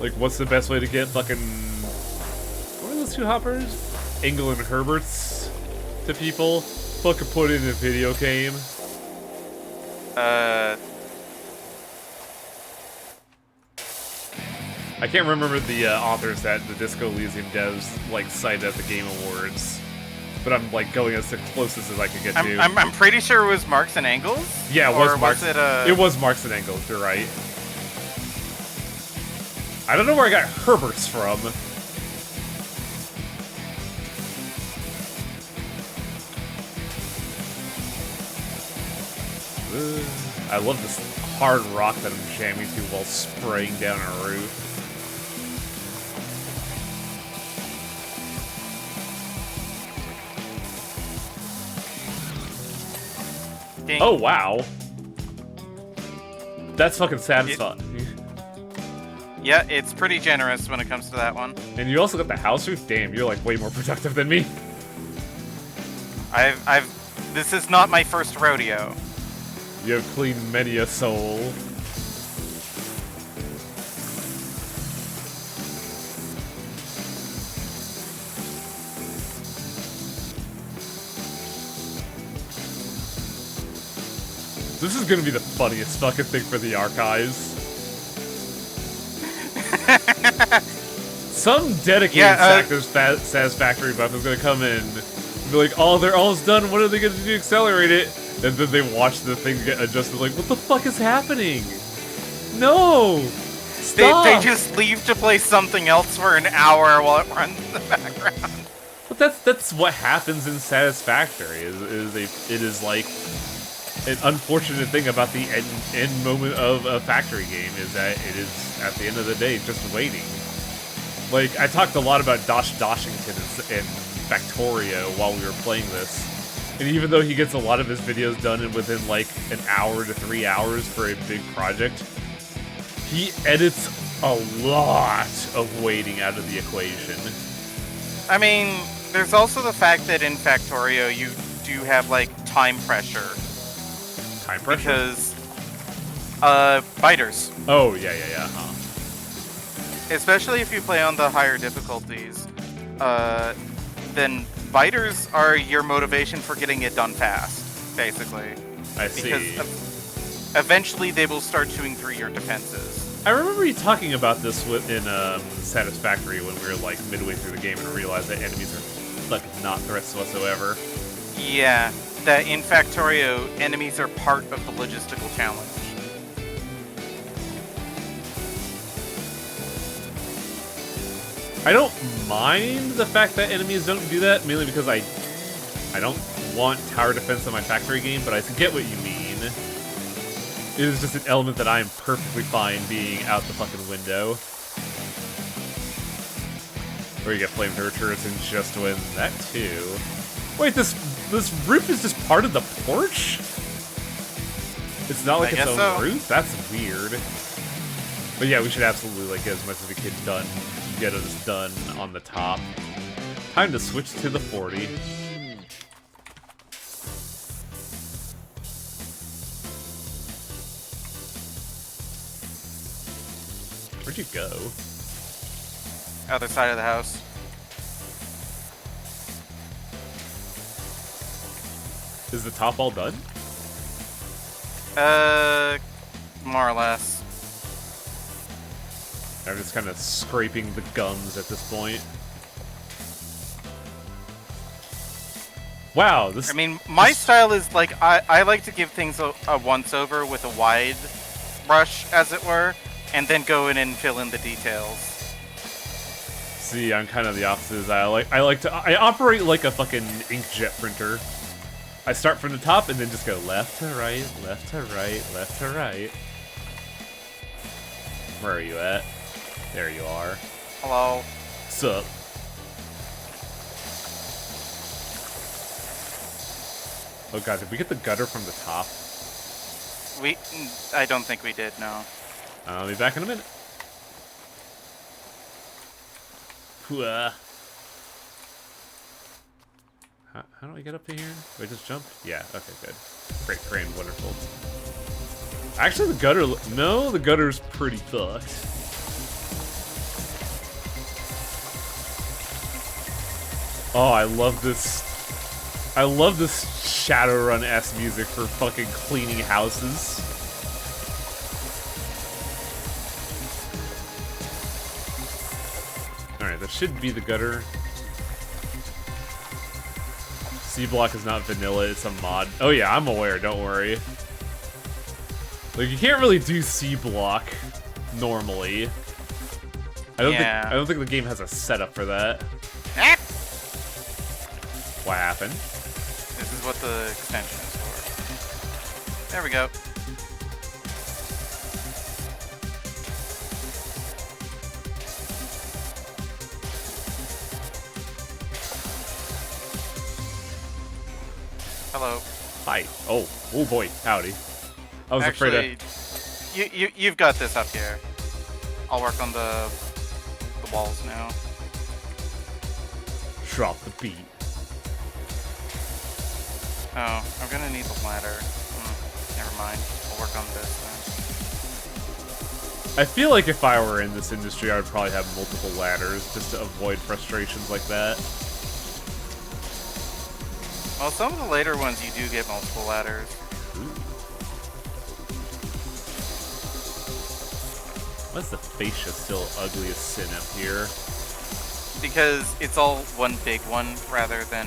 Like, what's the best way to get fucking... What are those two hoppers? Engel and Herberts to people? Fucking put it in a video game. I can't remember the authors that the Disco Elysium devs, like, cited at the Game Awards. But I'm, like, going as closest as I can get to. I'm pretty sure it was Marx and Engels? Yeah, it was Marx. It was Marx and Engels, you're right. I don't know where I got Herbert's from. I love this hard rock that I'm jamming to while spraying down a roof. Ding. Oh, wow. That's fucking satisfying. Yeah, it's pretty generous when it comes to that one. And you also got the house roof? Damn, you're like way more productive than me. This is not my first rodeo. You have cleaned many a soul. This is gonna be the funniest fucking thing for the archives. Some dedicated Satisfactory buff is gonna come in and be like, oh, they're almost done, what are they gonna do to accelerate it? And then they watch the thing get adjusted, like, what the fuck is happening? No! Stop! They just leave to play something else for an hour while it runs in the background. But that's what happens in Satisfactory, it is like an unfortunate thing about the end moment of a factory game is that it is, at the end of the day, just waiting. Like, I talked a lot about Doshington and Factorio while we were playing this. And even though he gets a lot of his videos done within, like, an hour to 3 hours for a big project, he edits a lot of waiting out of the equation. I mean, there's also the fact that in Factorio you do have, like, time pressure. Time pressure? Because, biters. Oh, yeah. Huh. Especially if you play on the higher difficulties, then biters are your motivation for getting it done fast, basically. I see. Because eventually they will start chewing through your defenses. I remember you talking about this in Satisfactory when we were like midway through the game and realized that enemies are like not threats whatsoever. Yeah, that in Factorio, enemies are part of the logistical challenge. I don't mind the fact that enemies don't do that, mainly because I don't want tower defense in my factory game, but I get what you mean. It is just an element that I am perfectly fine being out the fucking window. Or you get flamethrower turrets and just win that too. Wait, this roof is just part of the porch? It's not like its own roof? That's weird. But yeah, we should absolutely like get as much as we can get us done on the top. Time to switch to the 40. Where'd you go? Other side of the house. Is the top all done? More or less. I'm just kind of scraping the gums at this point. Wow, this... I mean, my style is like, I like to give things a once-over with a wide brush, as it were, and then go in and fill in the details. See, I'm kind of the opposite. I operate like a fucking inkjet printer. I start from the top and then just go left to right, left to right, left to right. Where are you at? There you are. Hello. Sup? Oh god, did we get the gutter from the top? I don't think we did, no. I'll be back in a minute. Hooah. How do I get up to here? Do I just jump? Yeah, okay, good. Great, grand, wonderful. Actually, the gutter... No, the gutter's pretty fucked. Oh, I love this... I love this Shadowrun-esque music for fucking cleaning houses. Alright, that should be the gutter. C-block is not vanilla, it's a mod. Oh yeah, I'm aware, don't worry. Like, you can't really do C-block normally. I don't think the game has a setup for that. What happened? This is what the extension is for. There we go. Hello. Hi. Oh boy, howdy. I was afraid of... You've got this up here. I'll work on the walls now. Drop the beat. Oh, I'm gonna need the ladder. Never mind. I'll work on this then. I feel like if I were in this industry, I would probably have multiple ladders just to avoid frustrations like that. Well, some of the later ones you do get multiple ladders. Why's the fascia still ugly as sin up here? Because it's all one big one rather than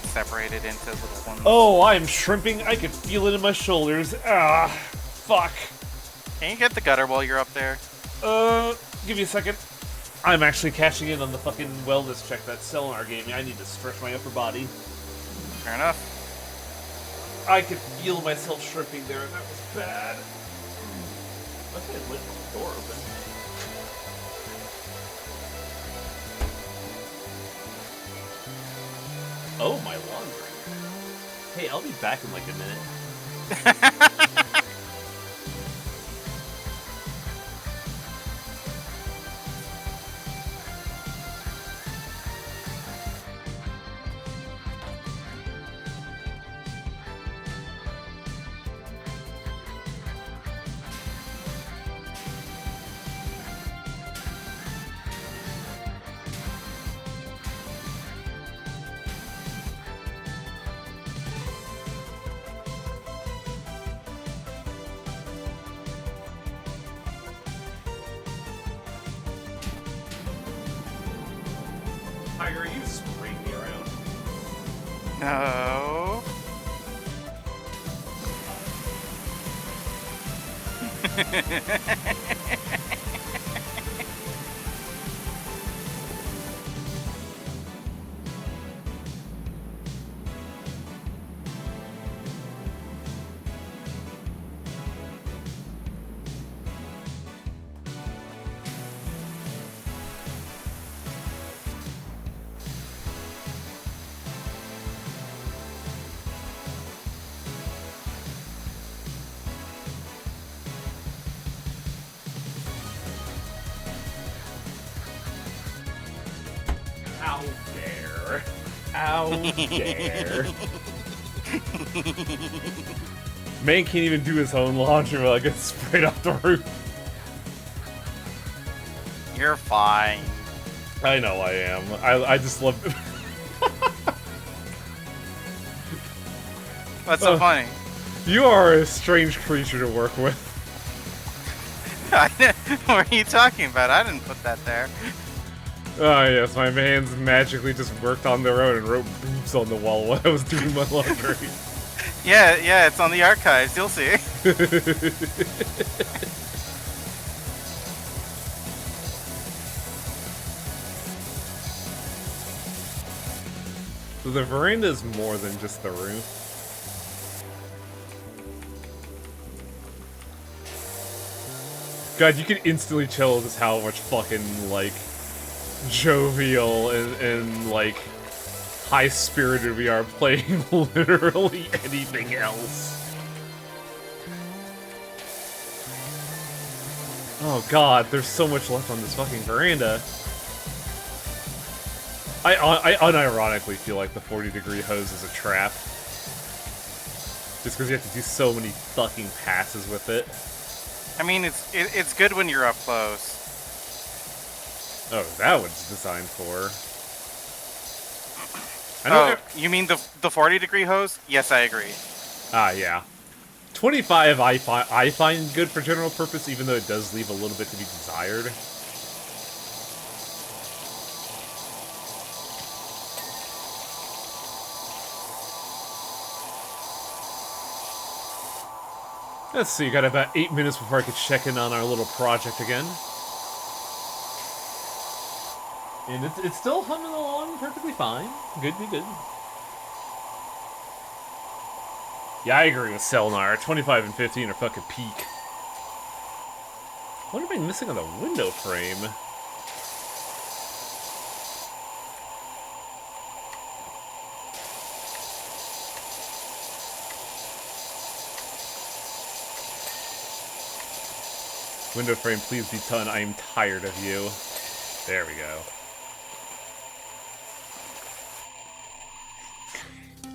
separated into little ones. Oh, I am shrimping. I can feel it in my shoulders. Ah, fuck. Can you get the gutter while you're up there? Give me a second. I'm actually cashing in on the fucking wellness check that's Selenar gave me. I need to stretch my upper body. Fair enough. I could feel myself shrimping there, and that was bad. I think I left the door open. Oh, my laundry. Hey, I'll be back in like a minute. Tiger, are you spraying me around? No. How dare. Man can't even do his own laundry without getting sprayed off the roof. You're fine. I know I am. I just love it. What's so funny? You are a strange creature to work with. What are you talking about? I didn't put that there. Ah, yes, my hands magically just worked on their own and wrote boobs on the wall while I was doing my laundry. Yeah, it's on the archives. You'll see. So the veranda is more than just the roof. God, you can instantly tell just how much fucking, like, jovial and like, high-spirited we are playing literally anything else. Oh god, there's so much left on this fucking veranda. I unironically feel like the 40-degree hose is a trap. Just because you have to do so many fucking passes with it. I mean, it's good when you're up close. Oh, that was designed for. Oh, you mean the 40-degree hose? Yes, I agree. Ah, yeah. 25 I find good for general purpose, even though it does leave a little bit to be desired. Let's see, got about 8 minutes before I could check in on our little project again. And it's still humming along perfectly fine. Good. Yeah, I agree with Selnar. 25 and 15 are fucking peak. What am I missing on the window frame? Window frame, please be done. I am tired of you. There we go.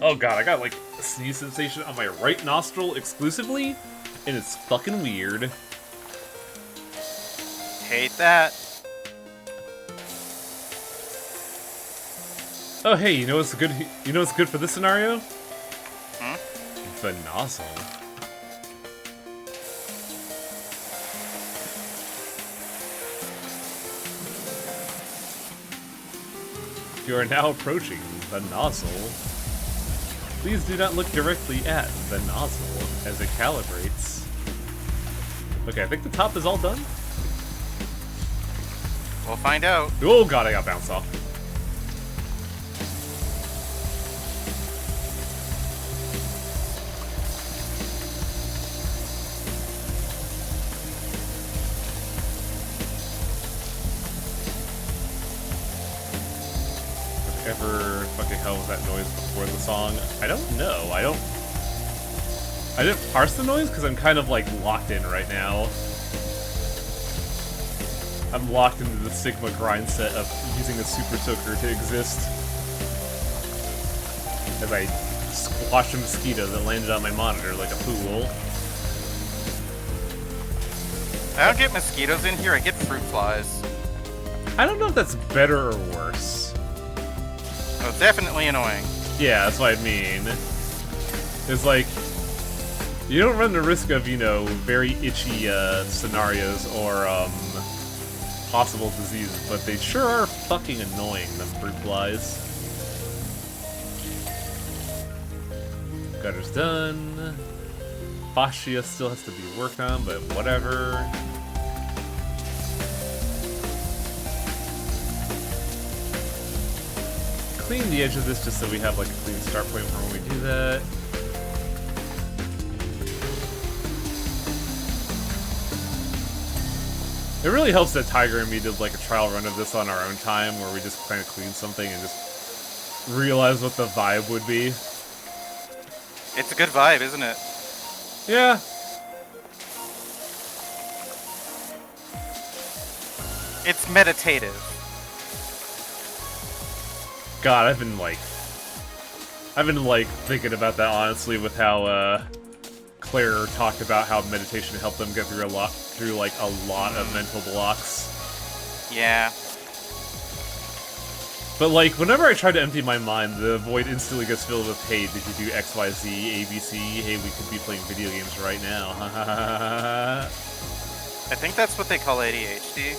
Oh god, I got like a sneeze sensation on my right nostril exclusively, and it's fucking weird. Hate that. Oh hey, you know what's good? You know what's good for this scenario? Hmm? The nozzle. You are now approaching the nozzle. Please do not look directly at the nozzle as it calibrates. Okay, I think the top is all done. We'll find out. Oh god, I got bounced off. Ever fucking hell was that noise before the song? I don't know. I didn't parse the noise because I'm kind of like locked in right now. I'm locked into the Sigma grind set of using a super soaker to exist. As I squashed a mosquito that landed on my monitor like a fool. I don't get mosquitoes in here, I get fruit flies. I don't know if that's better or worse. Oh, it's definitely annoying. Yeah, that's what I mean. It's like, you don't run the risk of, you know, very itchy scenarios or possible diseases, but they sure are fucking annoying, them fruit flies. Gutter's done. Fascia still has to be worked on, but whatever. Clean the edge of this just so we have like a clean start point for when we do that. It really helps that Tiger and me did like a trial run of this on our own time where we just kind of clean something and just realize what the vibe would be. It's a good vibe, isn't it? Yeah. It's meditative. God, I've been like I've been, like, thinking about that, honestly, with how, Claire talked about how meditation helped them get through a lot of mental blocks. Yeah. But, like, whenever I try to empty my mind, the void instantly gets filled with, hey, did you do X, Y, Z, ABC? Hey, we could be playing video games right now. I think that's what they call ADHD.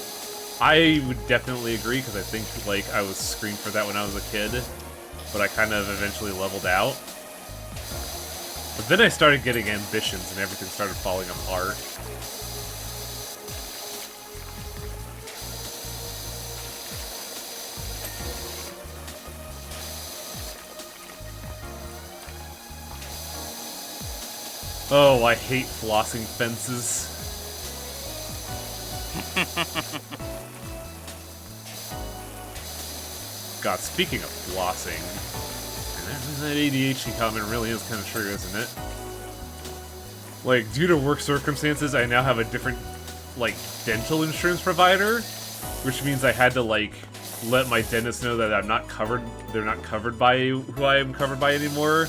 I would definitely agree, because I think, like, I was screamed for that when I was a kid, but I kind of eventually leveled out. But then I started getting ambitions, and everything started falling apart. Oh, I hate flossing fences. God, speaking of flossing, that ADHD comment really is kind of true, isn't it? Like, due to work circumstances, I now have a different, like, dental insurance provider, which means I had to, like, let my dentist know that I'm not covered, they're not covered by who I am covered by anymore.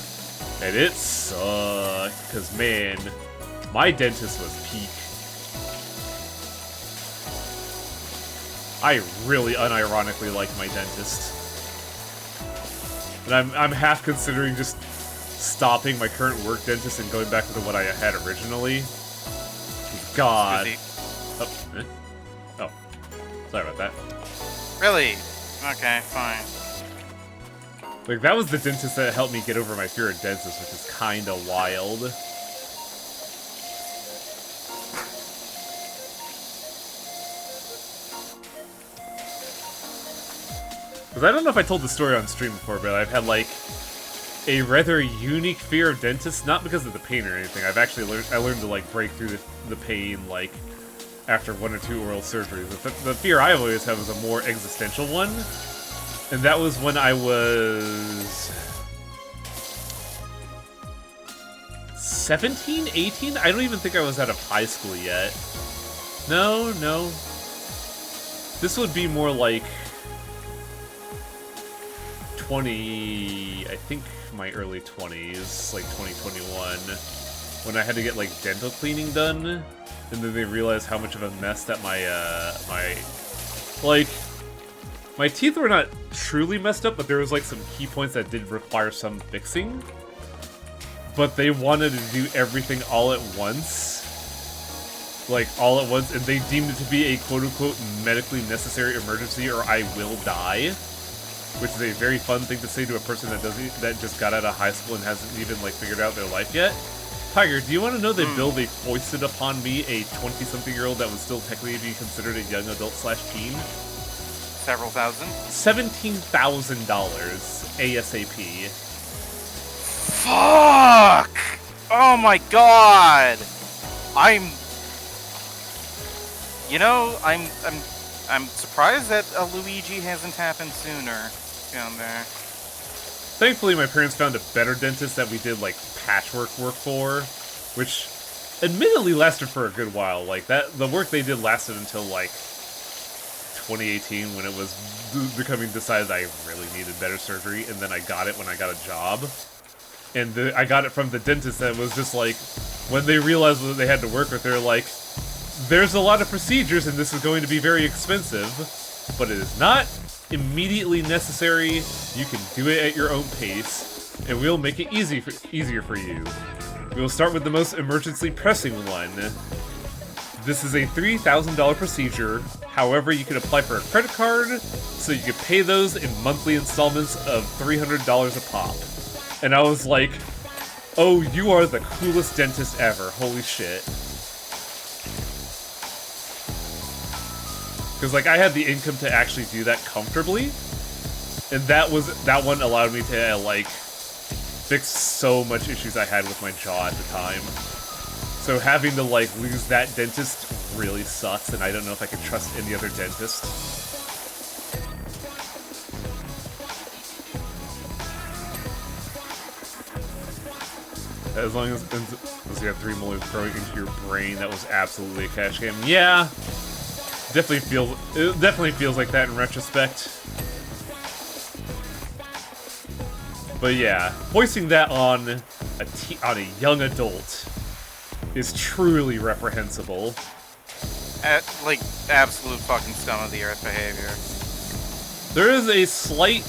And it sucked, because, man, my dentist was peak. I really unironically like my dentist. And I'm half considering just stopping my current work dentist and going back to what I had originally. God. Oh, oh, sorry about that. Really? Okay, fine. Like, that was the dentist that helped me get over my fear of dentists, which is kinda wild. Because I don't know if I told the story on stream before, but I've had, like, a rather unique fear of dentists, not because of the pain or anything. I've actually learned to, like, break through the pain, like, after 1 or 2 oral surgeries. The fear I always had was a more existential one. And that was when I was 17, 18? I don't even think I was out of high school yet. No. This would be more like 20, I think my early 20s, like 2021, when I had to get, like, dental cleaning done, and then they realized how much of a mess that my teeth were not truly messed up, but there was, like, some key points that did require some fixing. But they wanted to do everything all at once. Like, all at once, and they deemed it to be a quote-unquote medically necessary emergency or I will die. Which is a very fun thing to say to a person that just got out of high school and hasn't even, like, figured out their life yet. Tiger, do you want to know the bill they foisted upon me, a 20-something-year-old that would still technically be considered a young adult/teen? Several thousand? $17,000 ASAP. Fuck! Oh my god! I'm surprised that a Luigi hasn't happened sooner down there. Thankfully, my parents found a better dentist that we did, like, patchwork work for, which admittedly lasted for a good while. Like, the work they did lasted until, like, 2018 when it was becoming decided I really needed better surgery, and then I got it when I got a job. And I got it from the dentist that was just like, when they realized what they had to work with, they're like, there's a lot of procedures and this is going to be very expensive, but it is not immediately necessary. You can do it at your own pace, and we'll make it easier for you. We will start with the most emergency pressing one. This is a $3,000 procedure. However, you can apply for a credit card, so you can pay those in monthly installments of $300 a pop. And I was like, oh, you are the coolest dentist ever. Holy shit. Because, like, I had the income to actually do that comfortably. And that one allowed me to, like, fix so much issues I had with my jaw at the time. So having to, like, lose that dentist really sucks, and I don't know if I can trust any other dentist. As long as you have 3 molars growing into your brain, that was absolutely a cash game. Yeah, it definitely feels like that in retrospect. But yeah, hoisting that on a young adult is truly reprehensible. Like, absolute fucking scum of the earth behavior. There is a slight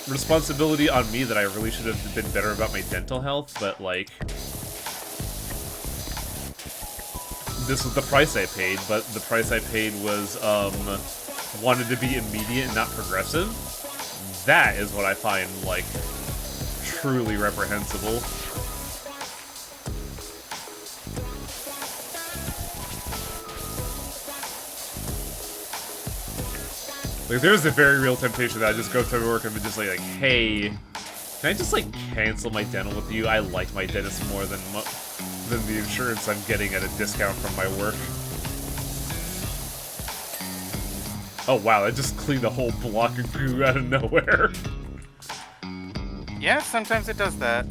responsibility on me that I really should have been better about my dental health, but like, this was the price I paid, but the price I paid was, wanted to be immediate and not progressive. That is what I find, like, truly reprehensible. Like, there's a very real temptation that I just go to work and be just like, hey, can I just, like, cancel my dental with you? I like my dentist more than the insurance I'm getting at a discount from my work. Oh wow, that just cleaned a whole block of goo out of nowhere. Yeah, sometimes it does that.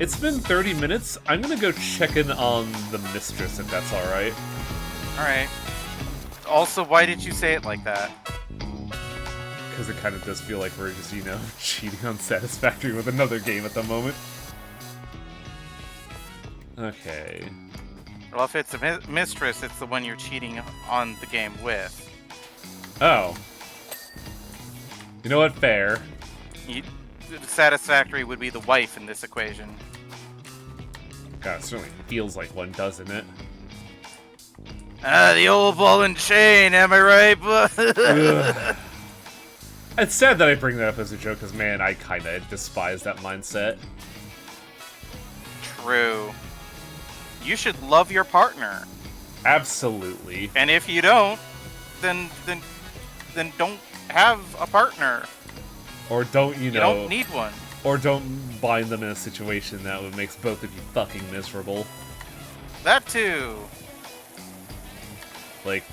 It's been 30 minutes. I'm gonna go check in on the mistress, if that's alright. Alright. Also, why did you say it like that? Because it kind of does feel like we're just, you know, cheating on Satisfactory with another game at the moment. Okay. Well, if it's a mistress, it's the one you're cheating on the game with. Oh. You know what? Fair. Satisfactory would be the wife in this equation. God, it certainly feels like one, doesn't it? The old ball and chain, am I right? Ugh. It's sad that I bring that up as a joke, because, man, I kind of despise that mindset. True. You should love your partner. Absolutely. And if you don't, then don't have a partner. Or don't, you know... You don't need one. Or don't bind them in a situation that would makes both of you fucking miserable. That too. Like,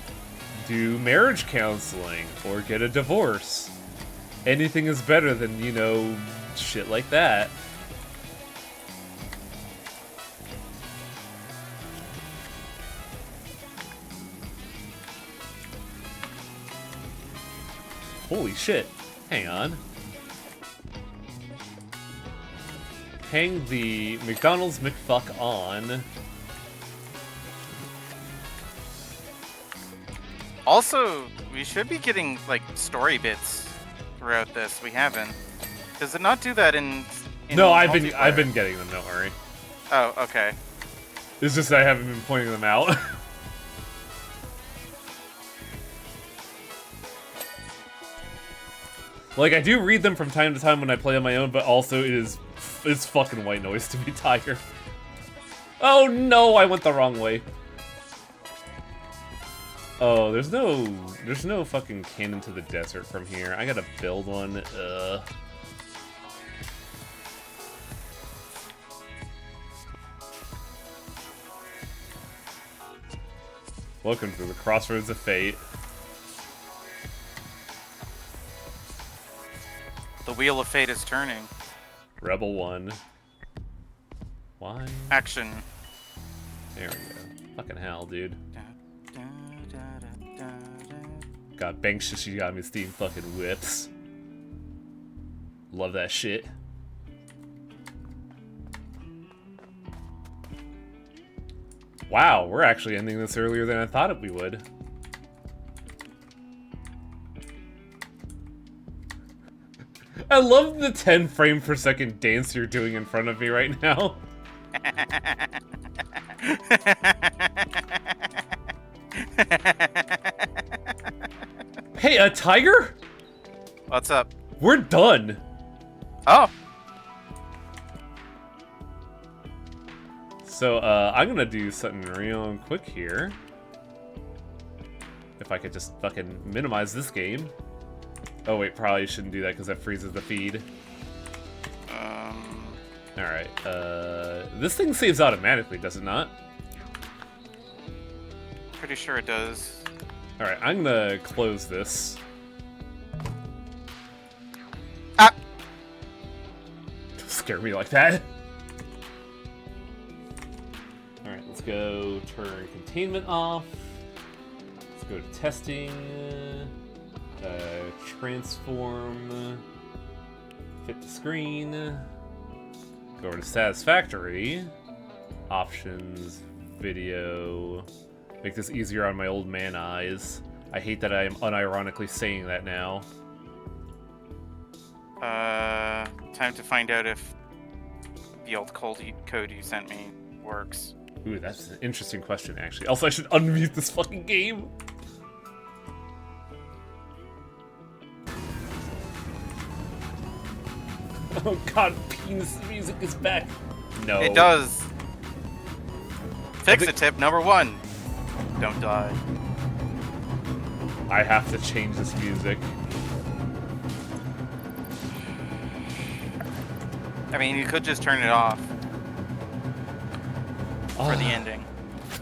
do marriage counseling, or get a divorce. Anything is better than, you know, shit like that. Holy shit. Hang on. Hang the McDonald's McFuck on. Also, we should be getting, like, story bits throughout this. We haven't. Does it not do that in No, I've been multiplayer? getting them, don't worry. Oh, okay. It's just that I haven't been pointing them out. Like, I do read them from time to time when I play on my own, but also it's fucking white noise to be Tiger. Oh no, I went the wrong way. Oh, there's no fucking cannon to the desert from here. I gotta build one. Welcome to the crossroads of fate. The wheel of fate is turning. Rebel 1. Why? Action. There we go. Fucking hell, dude. God, Banks she got me steam fucking whips. Love that shit. Wow, we're actually ending this earlier than I thought we would. I love the 10 frame per second dance you're doing in front of me right now. Hey, a tiger? What's up? We're done. Oh. So, I'm gonna do something real quick here. If I could just fucking minimize this game. Oh wait, probably shouldn't do that because that freezes the feed. Alright, this thing saves automatically, does it not? Pretty sure it does. Alright, I'm gonna close this. Ah! Don't scare me like that. Alright, let's go turn containment off. Let's go to testing. Transform. Fit to screen. Go over to Satisfactory. Options, video. Make this easier on my old man eyes. I hate that I am unironically saying that now. Time to find out if the old code you sent me works. Ooh, that's an interesting question, actually. Also, I should unmute this fucking game. Oh god, penis music is back. No. It does. Fix it tip number 1. Don't die. I have to change this music. I mean, you could just turn it off for the ending.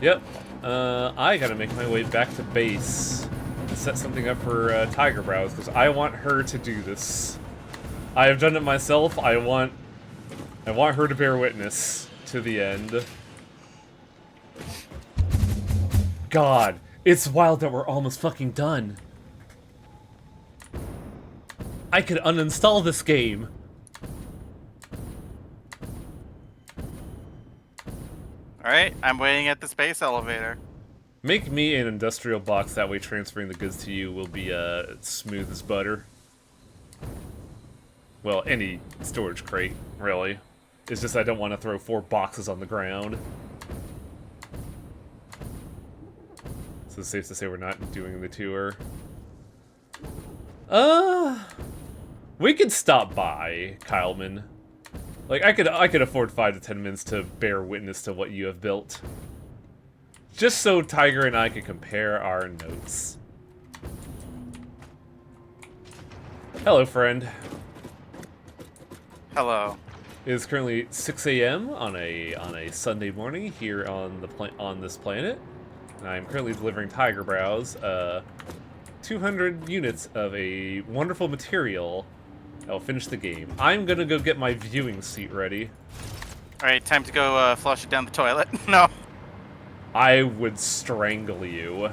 Yep. I gotta make my way back to base and set something up for Tiger Brows, because I want her to do this. I have done it myself. I want her to bear witness to the end. God, it's wild that we're almost fucking done. I could uninstall this game. Alright, I'm waiting at the space elevator. Make me an industrial box, that way transferring the goods to you will be smooth as butter. Well, any storage crate, really. It's just I don't want to throw 4 boxes on the ground. So it's safe to say we're not doing the tour. We could stop by, Kyleman. Like, I could afford 5 to 10 minutes to bear witness to what you have built. Just so Tiger and I can compare our notes. Hello, friend. Hello. It is currently 6 a.m. on a Sunday morning here on this planet. And I am currently delivering Tiger Brows 200 units of a wonderful material that will finish the game. I'm gonna go get my viewing seat ready. Alright, time to go flush it down the toilet. No. I would strangle you.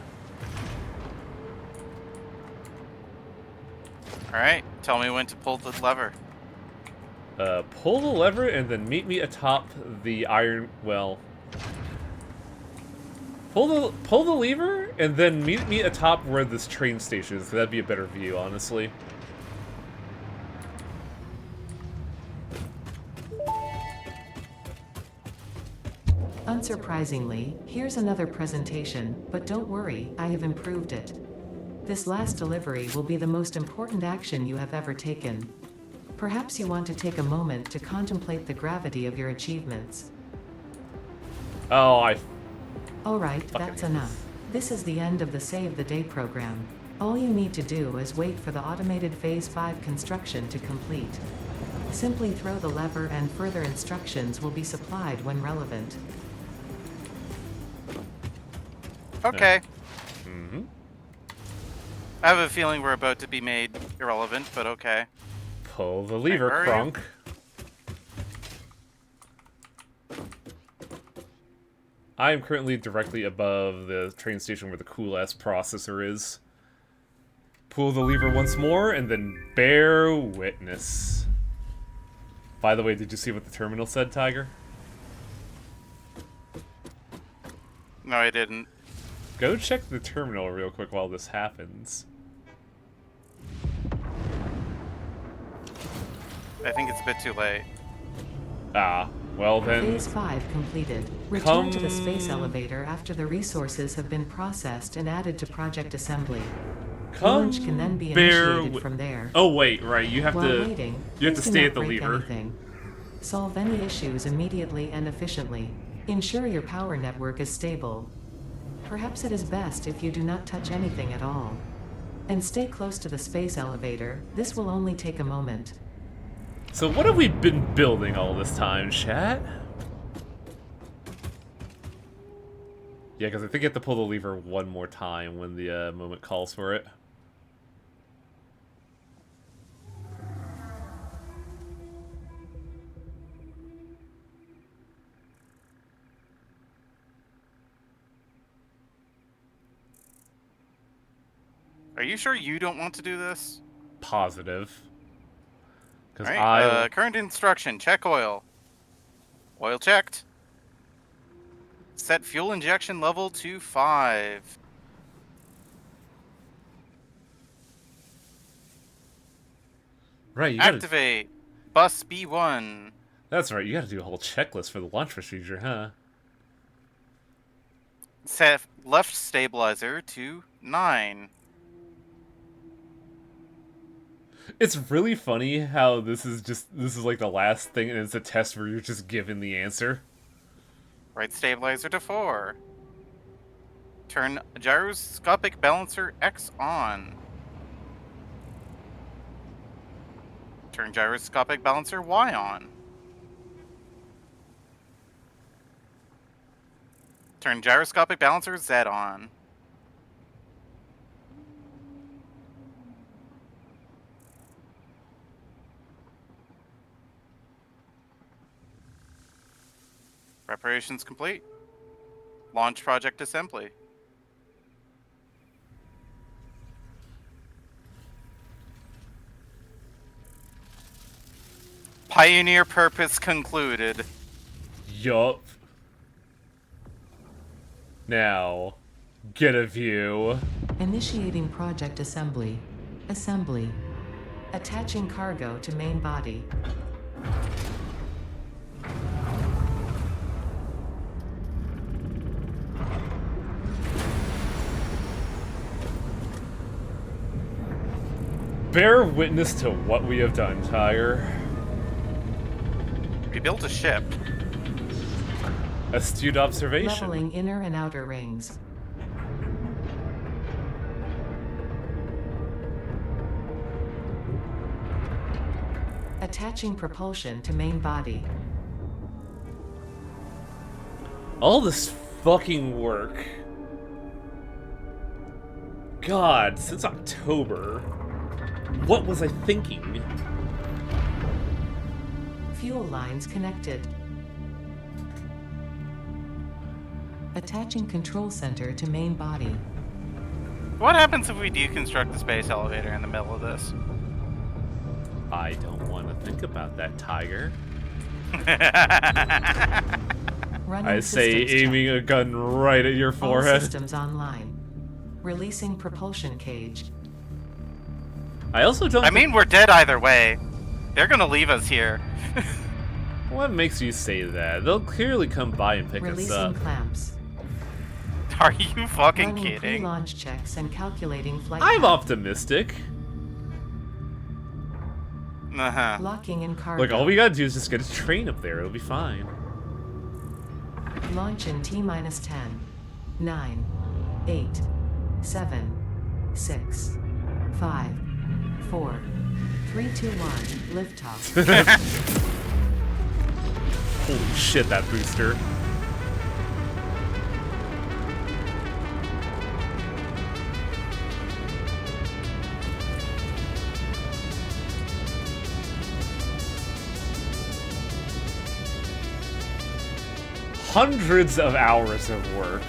Alright, tell me when to pull the lever. Pull the lever and then meet me atop the iron... Well... Pull the lever and then meet me atop where this train station is. That'd be a better view, honestly. Unsurprisingly, here's another presentation, but don't worry, I have improved it. This last delivery will be the most important action you have ever taken. Perhaps you want to take a moment to contemplate the gravity of your achievements. Oh, Alright, that's enough. This is the end of the Save the Day program. All you need to do is wait for the automated Phase 5 construction to complete. Simply throw the lever and further instructions will be supplied when relevant. Okay. Mm-hmm. I have a feeling we're about to be made irrelevant, but okay. Pull the lever, Where are you? Kronk. I am currently directly above the train station where the cool-ass processor is. Pull the lever once more, and then bear witness. By the way, did you see what the terminal said, Tiger? No, I didn't. Go check the terminal real quick while this happens. I think it's a bit too late. Ah, well then... Phase 5 completed. Return to the space elevator after the resources have been processed and added to project assembly. Launch can then be initiated from there. Oh wait, right, you have While to... waiting, you have to please do stay not at the break lever. anything. Solve any issues immediately and efficiently. Ensure your power network is stable. Perhaps it is best if you do not touch anything at all. And stay close to the space elevator. This will only take a moment. So what have we been building all this time, chat? Yeah, because I think you have to pull the lever one more time when the moment calls for it. Are you sure you don't want to do this? Positive. Because Alright, current instruction, check oil. Oil checked. Set fuel injection level to 5. Right, you gotta... Activate. Bus B1. That's right, you gotta do a whole checklist for the launch procedure, huh? Set left stabilizer to 9. It's really funny how this is like the last thing and it's a test where you're just given the answer. Right stabilizer to 4. Turn gyroscopic balancer X on. Turn gyroscopic balancer Y on. Turn gyroscopic balancer Z on. Preparations complete. Launch project assembly. Pioneer purpose concluded. Yup. Now, get a view. Initiating project assembly. Assembly. Attaching cargo to main body. Bear witness to what we have done, Tiger. We built a ship. Astute observation. Leveling inner and outer rings. Attaching propulsion to main body. All this fucking work. God, since October. What was I thinking? Fuel lines connected. Attaching control center to main body. What happens if we deconstruct the space elevator in the middle of this? I don't want to think about that, Tiger. Running I say systems check. aiming a gun right at your All forehead. systems online. Releasing propulsion cage. I also don't I mean, we're dead either way. They're gonna leave us here. What makes you say that? They'll clearly come by and pick us Releasing up. clamps. Are you fucking Running kidding? pre-launch checks and calculating flight I'm path. optimistic. Uh-huh. Locking in cargo. Like, all we gotta do is just get a train up there. It'll be fine. Launch in T-minus 10, 9, 8, 7, 6, 5, 4, 3, 2, 1. Liftoff. Holy shit, that booster. Hundreds of hours of work.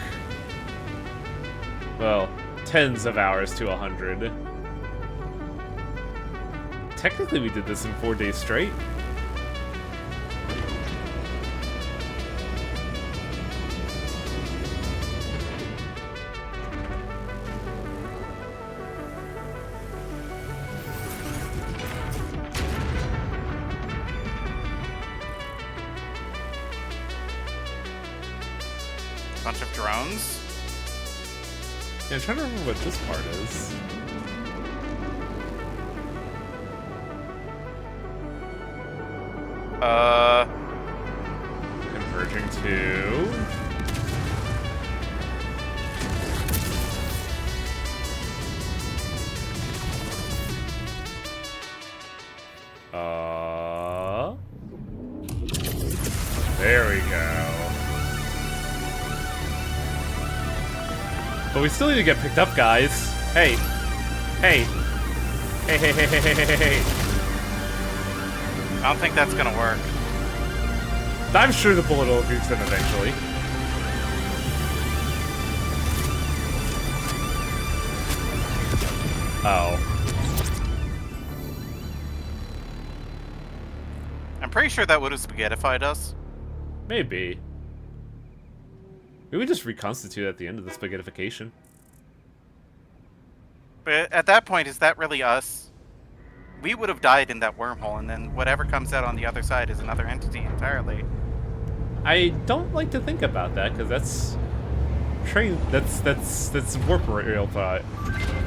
Well, tens of hours to 100. Technically, we did this in 4 days straight. Bunch of drones. Yeah, I'm trying to remember what this part is. Converging to... There we go. But we still need to get picked up, guys. Hey. Hey. Hey, hey, hey, hey, hey, hey, hey. I don't think that's gonna work. I'm sure the bullet will reach them eventually. Oh. pretty sure that would have spaghettified us. Maybe. Maybe we just reconstitute at the end of the spaghettification. But at that point, is that really us? We would have died in that wormhole, and then whatever comes out on the other side is another entity entirely. I don't like to think about that, because that's... That's warp rail thought.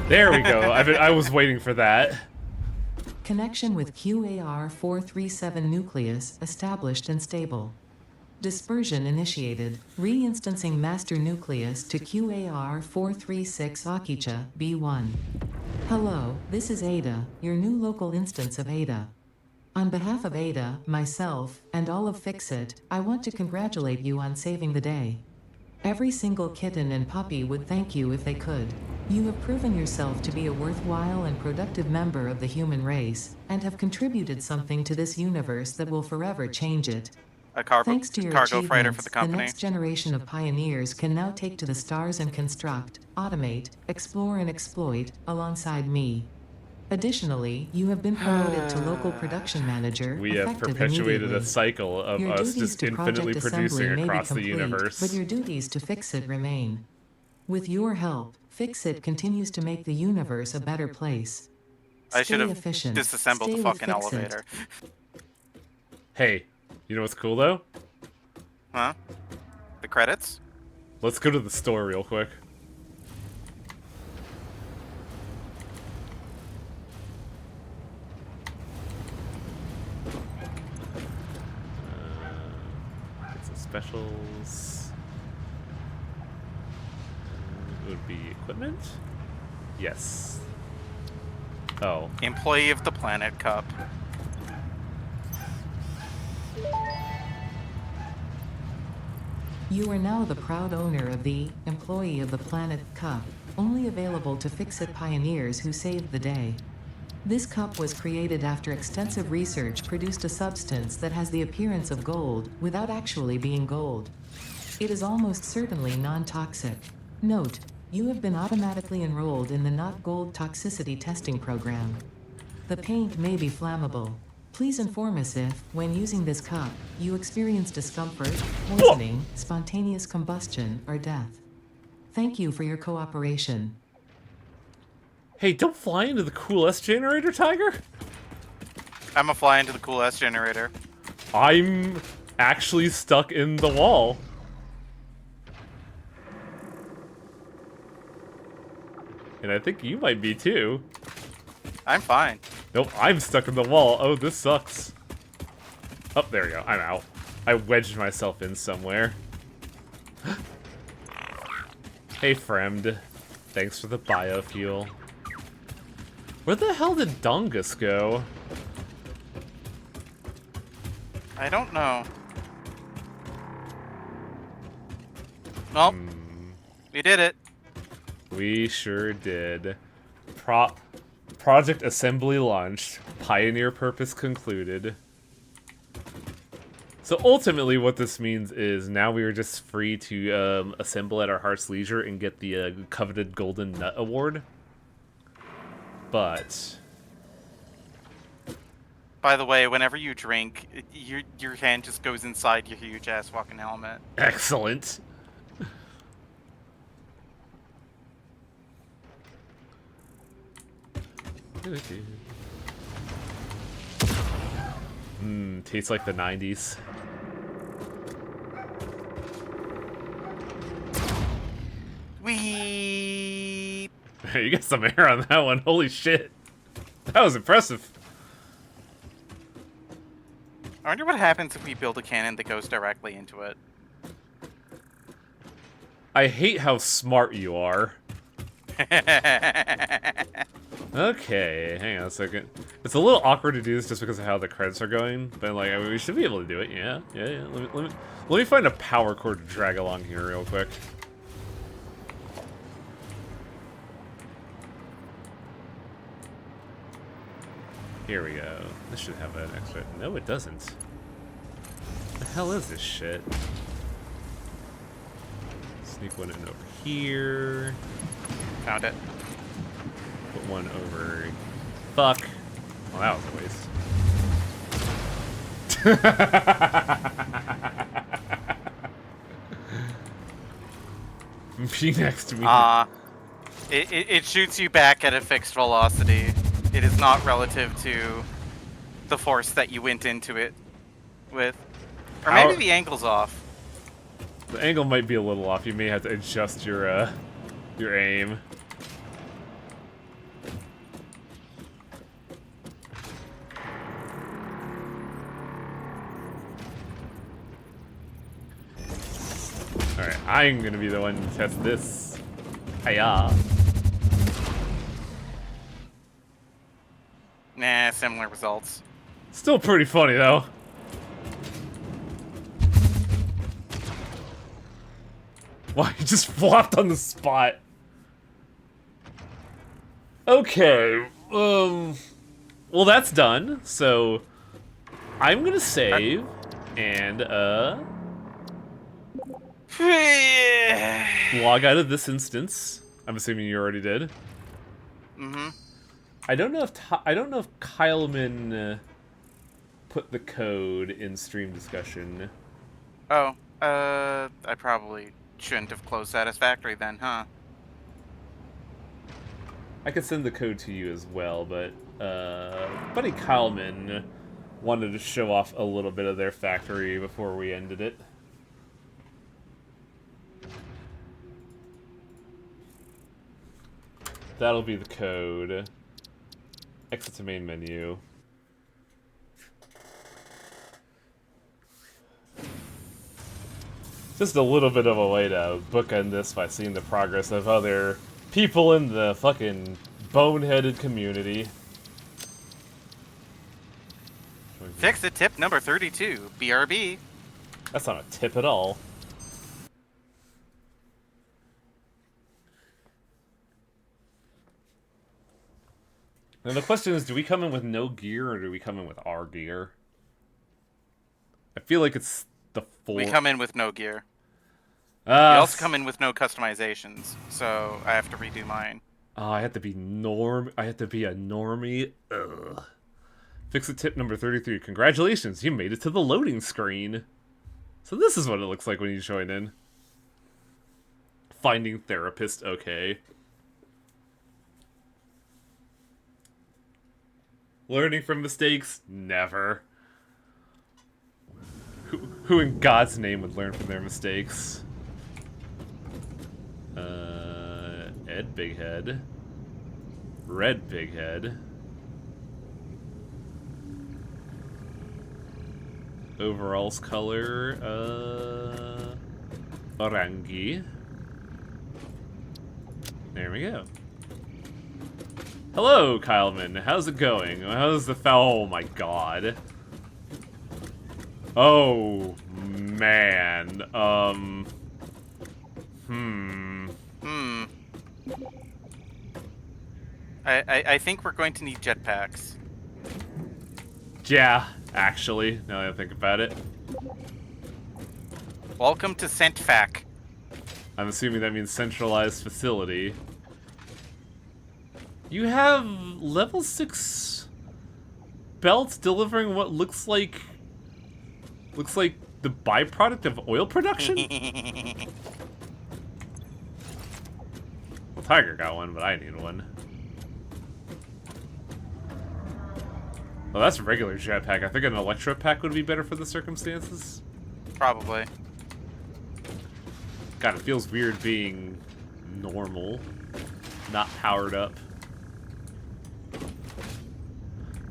There we go. I was waiting for that. Connection with QAR-437 nucleus established and stable. Dispersion initiated. Reinstancing master nucleus to QAR-436 Akicha, B1. Hello, this is Ada, your new local instance of Ada. On behalf of Ada, myself, and all of Fixit, I want to congratulate you on saving the day. Every single kitten and puppy would thank you if they could. You have proven yourself to be a worthwhile and productive member of the human race, and have contributed something to this universe that will forever change it. A cargo Thanks to your fighter for achievements, the company. next generation of pioneers can now take to the stars and construct, automate, explore and exploit, alongside me. Additionally, you have been promoted to local production manager. We have effective perpetuated a immediately. cycle of Your us duties just to infinitely project producing assembly may be across the complete, universe. but your duties to fix it remain. With your help, Fixit continues to make the universe a better place. I should Stay have efficient. disassembled Stay the with fucking Fixit. elevator. Hey, you know what's cool though? Huh? The credits? Let's go to the store real quick. Get some specials. It would be equipment? Yes. Oh. Employee of the Planet Cup. You are now the proud owner of the Employee of the Planet Cup, only available to Fixit pioneers who saved the day. This cup was created after extensive research produced a substance that has the appearance of gold without actually being gold. It is almost certainly non-toxic. Note, you have been automatically enrolled in the Not Gold Toxicity Testing Program. The paint may be flammable. Please inform us if, when using this cup, you experience discomfort, poisoning, spontaneous combustion, or death. Thank you for your cooperation. Hey, don't fly into the cool S generator, Tiger! I'm a fly into the cool S generator. I'm actually stuck in the wall. And I think you might be too. I'm fine. Nope, I'm stuck in the wall. Oh, this sucks. Oh, there we go. I'm out. I wedged myself in somewhere. Hey, friend. Thanks for the biofuel. Where the hell did Dongus go? I don't know. Well, we did it. We sure did. Project Assembly launched. Pioneer purpose concluded. So ultimately what this means is now we are just free to assemble at our heart's leisure and get the coveted Golden Nut Award. But... By the way, whenever you drink, your hand just goes inside your huge ass fucking helmet. Excellent. Tastes like the 90s. Wee. You got some air on that one. Holy shit. That was impressive. I wonder what happens if we build a cannon that goes directly into it. I hate how smart you are. Okay, hang on a second. It's a little awkward to do this just because of how the credits are going, but like, I mean, we should be able to do it. Yeah. Let me find a power cord to drag along here real quick. Here we go. This should have an extra. No, it doesn't. What the hell is this shit? Sneak one in over here. Found it. Put one over. Fuck. Well, that was a waste. Be next to me. It shoots you back at a fixed velocity. It is not relative to the force that you went into it with. Or maybe the angle's off. The angle might be a little off. You may have to adjust your aim. Alright, I'm gonna be the one to test this. Hiya. Nah, similar results. Still pretty funny though. Why, he just flopped on the spot. Okay, well that's done, so I'm gonna save, and, log out of this instance. I'm assuming you already did. Mm-hmm. I don't know if Kyleman put the code in stream discussion. Oh, I probably shouldn't have closed Satisfactory then, huh? I could send the code to you as well, but buddy Kyleman wanted to show off a little bit of their factory before we ended it. That'll be the code. Exit to main menu. Just a little bit of a way to bookend this by seeing the progress of other people in the fucking boneheaded community. Fix it tip number 32, BRB. That's not a tip at all. And the question is, do we come in with no gear, or do we come in with our gear? I feel like it's the full... We come in with no gear. We also come in with no customizations, so I have to redo mine. I have to be I have to be a normie. Ugh. Fix it tip number 33. Congratulations, you made it to the loading screen. So this is what it looks like when you join in. Finding therapist, okay. Learning from mistakes? Never. Who in God's name would learn from their mistakes? Ed Bighead. Red Bighead. Overalls color, orange. There we go. Hello, Kyleman. How's it going? How's the oh my god. Oh, man. I think we're going to need jetpacks. Yeah, actually, now that I think about it. Welcome to CentFac. I'm assuming that means centralized facility. You have level 6 belts delivering what looks like the byproduct of oil production? Well, Tiger got one, but I need one. Well, that's a regular jetpack. I think an electro pack would be better for the circumstances. Probably. God, it feels weird being normal, not powered up.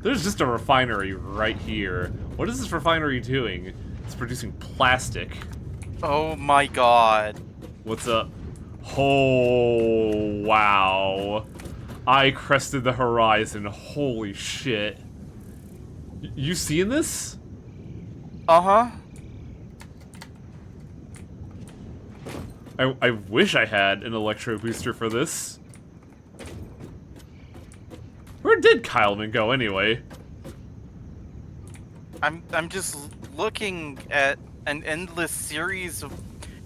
There's just a refinery right here. What is this refinery doing? It's producing plastic. Oh my god. What's up? Oh, wow. I crested the horizon. Holy shit. You seeing this? Uh-huh. I wish I had an electro booster for this. Where did Kyleman go anyway? I'm just looking at an endless series of...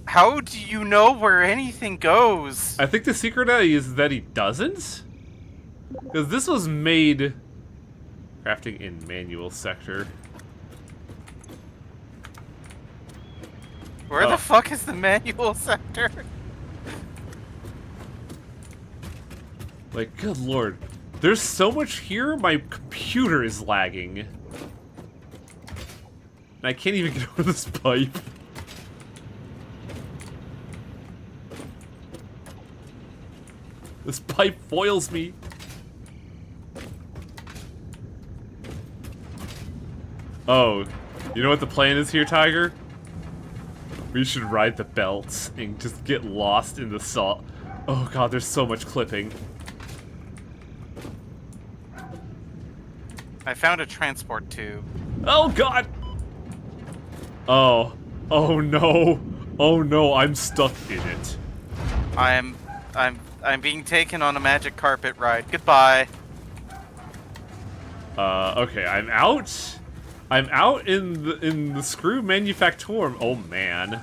How do you know where anything goes? I think the secret is that he doesn't? Because this was made... Crafting in manual sector. Where Oh. the fuck is the manual sector? Like, good lord. There's so much here, my computer is lagging. And I can't even get over this pipe. This pipe foils me. Oh, you know what the plan is here, Tiger? We should ride the belts and just get lost in the salt. Oh god, there's so much clipping. I found a transport tube. Oh god! Oh. Oh no. Oh no, I'm stuck in it. I'm being taken on a magic carpet ride. Goodbye. Okay, I'm out. I'm out in the screw manufactorum. Oh man.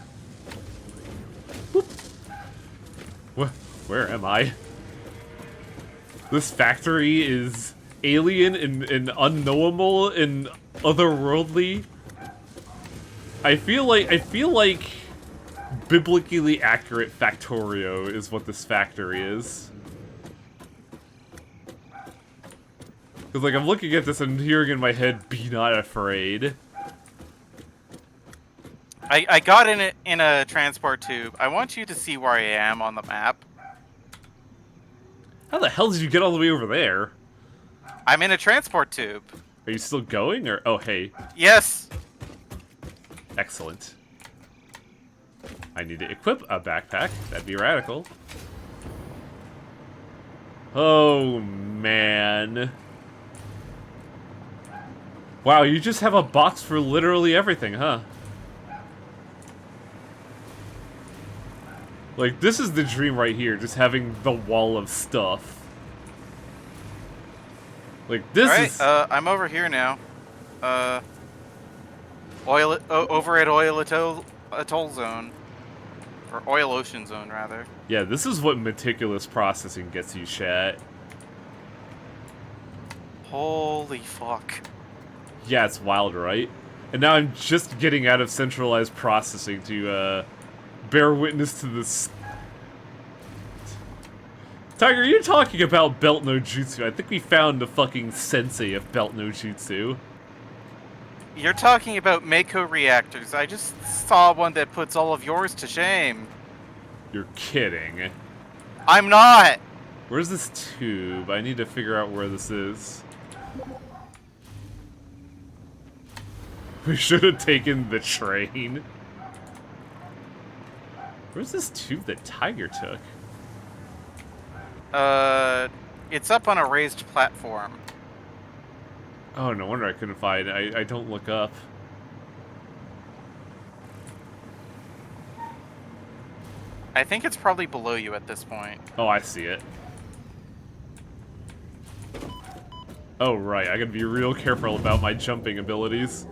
Whoop. Where am I? This factory is alien and unknowable and otherworldly. I feel like biblically accurate Factorio is what this factory is. Because, like, I'm looking at this and hearing in my head, "Be not afraid." I got in a transport tube. I want you to see where I am on the map. How the hell did you get all the way over there? I'm in a transport tube. Are you still going, or... Oh, hey. Yes. Excellent. I need to equip a backpack. That'd be radical. Oh, man. Wow, you just have a box for literally everything, huh? Like, this is the dream right here, just having the wall of stuff. Like, this is... I'm over here now. Over at Oil Atoll Zone. Or Oil Ocean Zone, rather. Yeah, this is what meticulous processing gets you, chat. Holy fuck. Yeah, it's wild, right? And now I'm just getting out of centralized processing to, bear witness to this... Tiger, you're talking about Belt no Jutsu. I think we found the fucking sensei of Belt no Jutsu. You're talking about Mako reactors. I just saw one that puts all of yours to shame. You're kidding. I'm not! Where's this tube? I need to figure out where this is. We should have taken the train. Where's this tube that Tiger took? It's up on a raised platform. Oh, no wonder I couldn't find it. I don't look up. I think it's probably below you at this point. Oh, I see it. Oh, right. I gotta be real careful about my jumping abilities.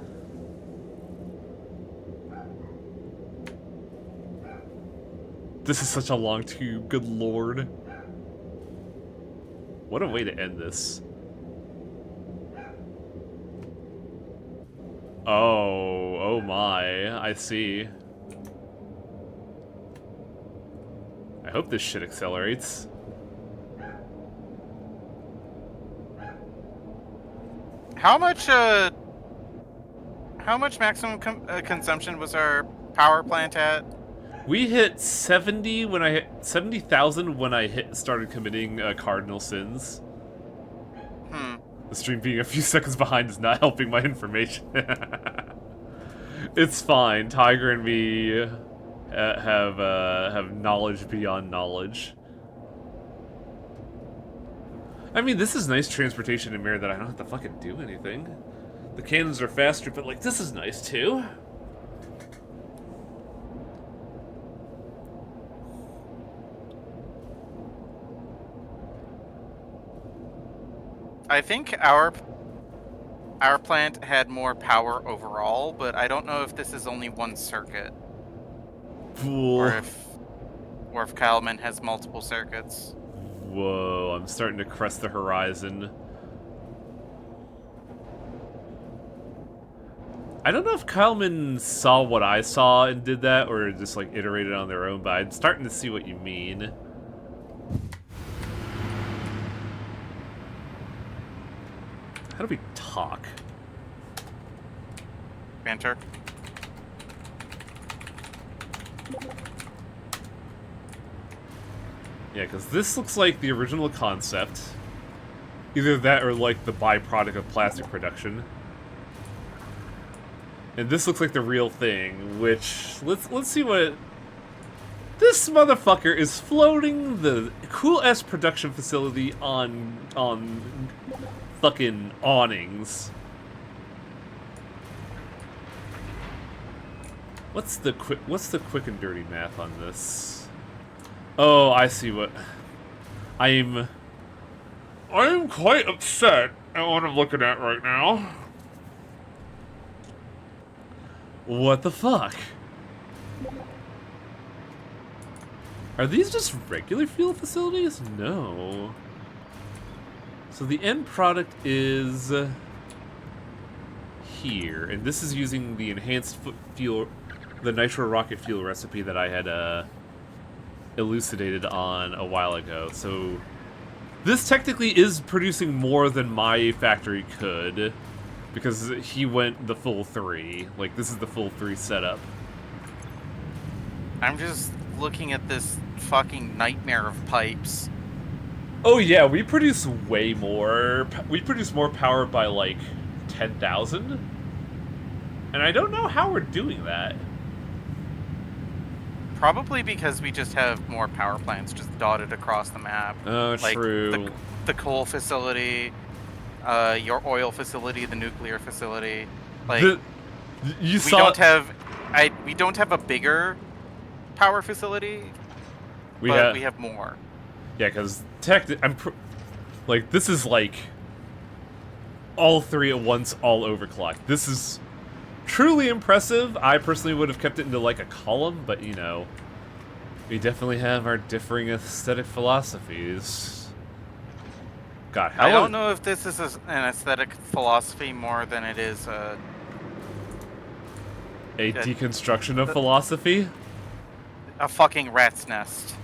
This is such a long tube. Good lord. What a way to end this. Oh my. I see. I hope this shit accelerates. How much maximum consumption was our power plant at? We hit 70 when I hit 70,000 when I started committing cardinal sins. The stream being a few seconds behind is not helping my information. It's fine. Tiger and me have knowledge beyond knowledge. I mean, this is nice transportation in Mirror that I don't have to fucking do anything. The cannons are faster, but like this is nice too. I think our plant had more power overall, but I don't know if this is only one circuit. Cool. Or if Kalman has multiple circuits. Whoa, I'm starting to crest the horizon. I don't know if Kyleman saw what I saw and did that, or just like iterated on their own, but I'm starting to see what you mean. How do we talk? Banter. Yeah, because this looks like the original concept. Either that or like the byproduct of plastic production. And this looks like the real thing, which let's see what this motherfucker is floating the cool ass production facility on fucking awnings. What's the quick and dirty math on this? Oh, I see what I'm quite upset at what I'm looking at right now. What the fuck? Are these just regular fuel facilities? No. So the end product is here, and this is using the enhanced fuel, the nitro rocket fuel recipe that I had elucidated on a while ago. So this technically is producing more than my factory could, because he went the full 3. Like, this is the full 3 setup. I'm just looking at this fucking nightmare of pipes. Oh yeah, we produce way more. We produce more power by like 10,000. And I don't know how we're doing that. Probably because we just have more power plants just dotted across the map. Oh, like true. The coal facility, your oil facility, the nuclear facility. Like we don't have a bigger power facility, but we have more. Yeah, because like this is like all 3 at once, all overclocked. This is truly impressive. I personally would have kept it into like a column, but you know, we definitely have our differing aesthetic philosophies. God, how I don't know if this is an aesthetic philosophy more than it is a deconstruction of philosophy. A fucking rat's nest.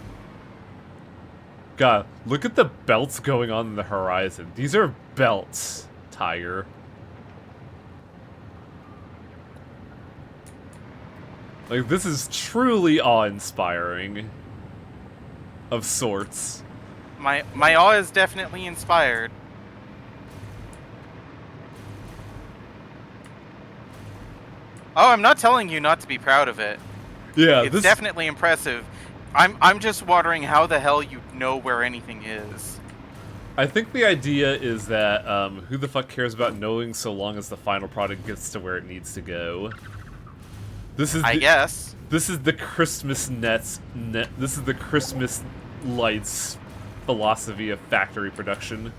God, look at the belts going on in the horizon. These are belts, Tiger. Like, this is truly awe-inspiring. Of sorts. My awe is definitely inspired. Oh, I'm not telling you not to be proud of it. Yeah, it's definitely impressive. I'm just wondering how the hell you know where anything is. I think the idea is that who the fuck cares about knowing so long as the final product gets to where it needs to go. This is I guess. This is the Christmas this is the Christmas lights philosophy of factory production.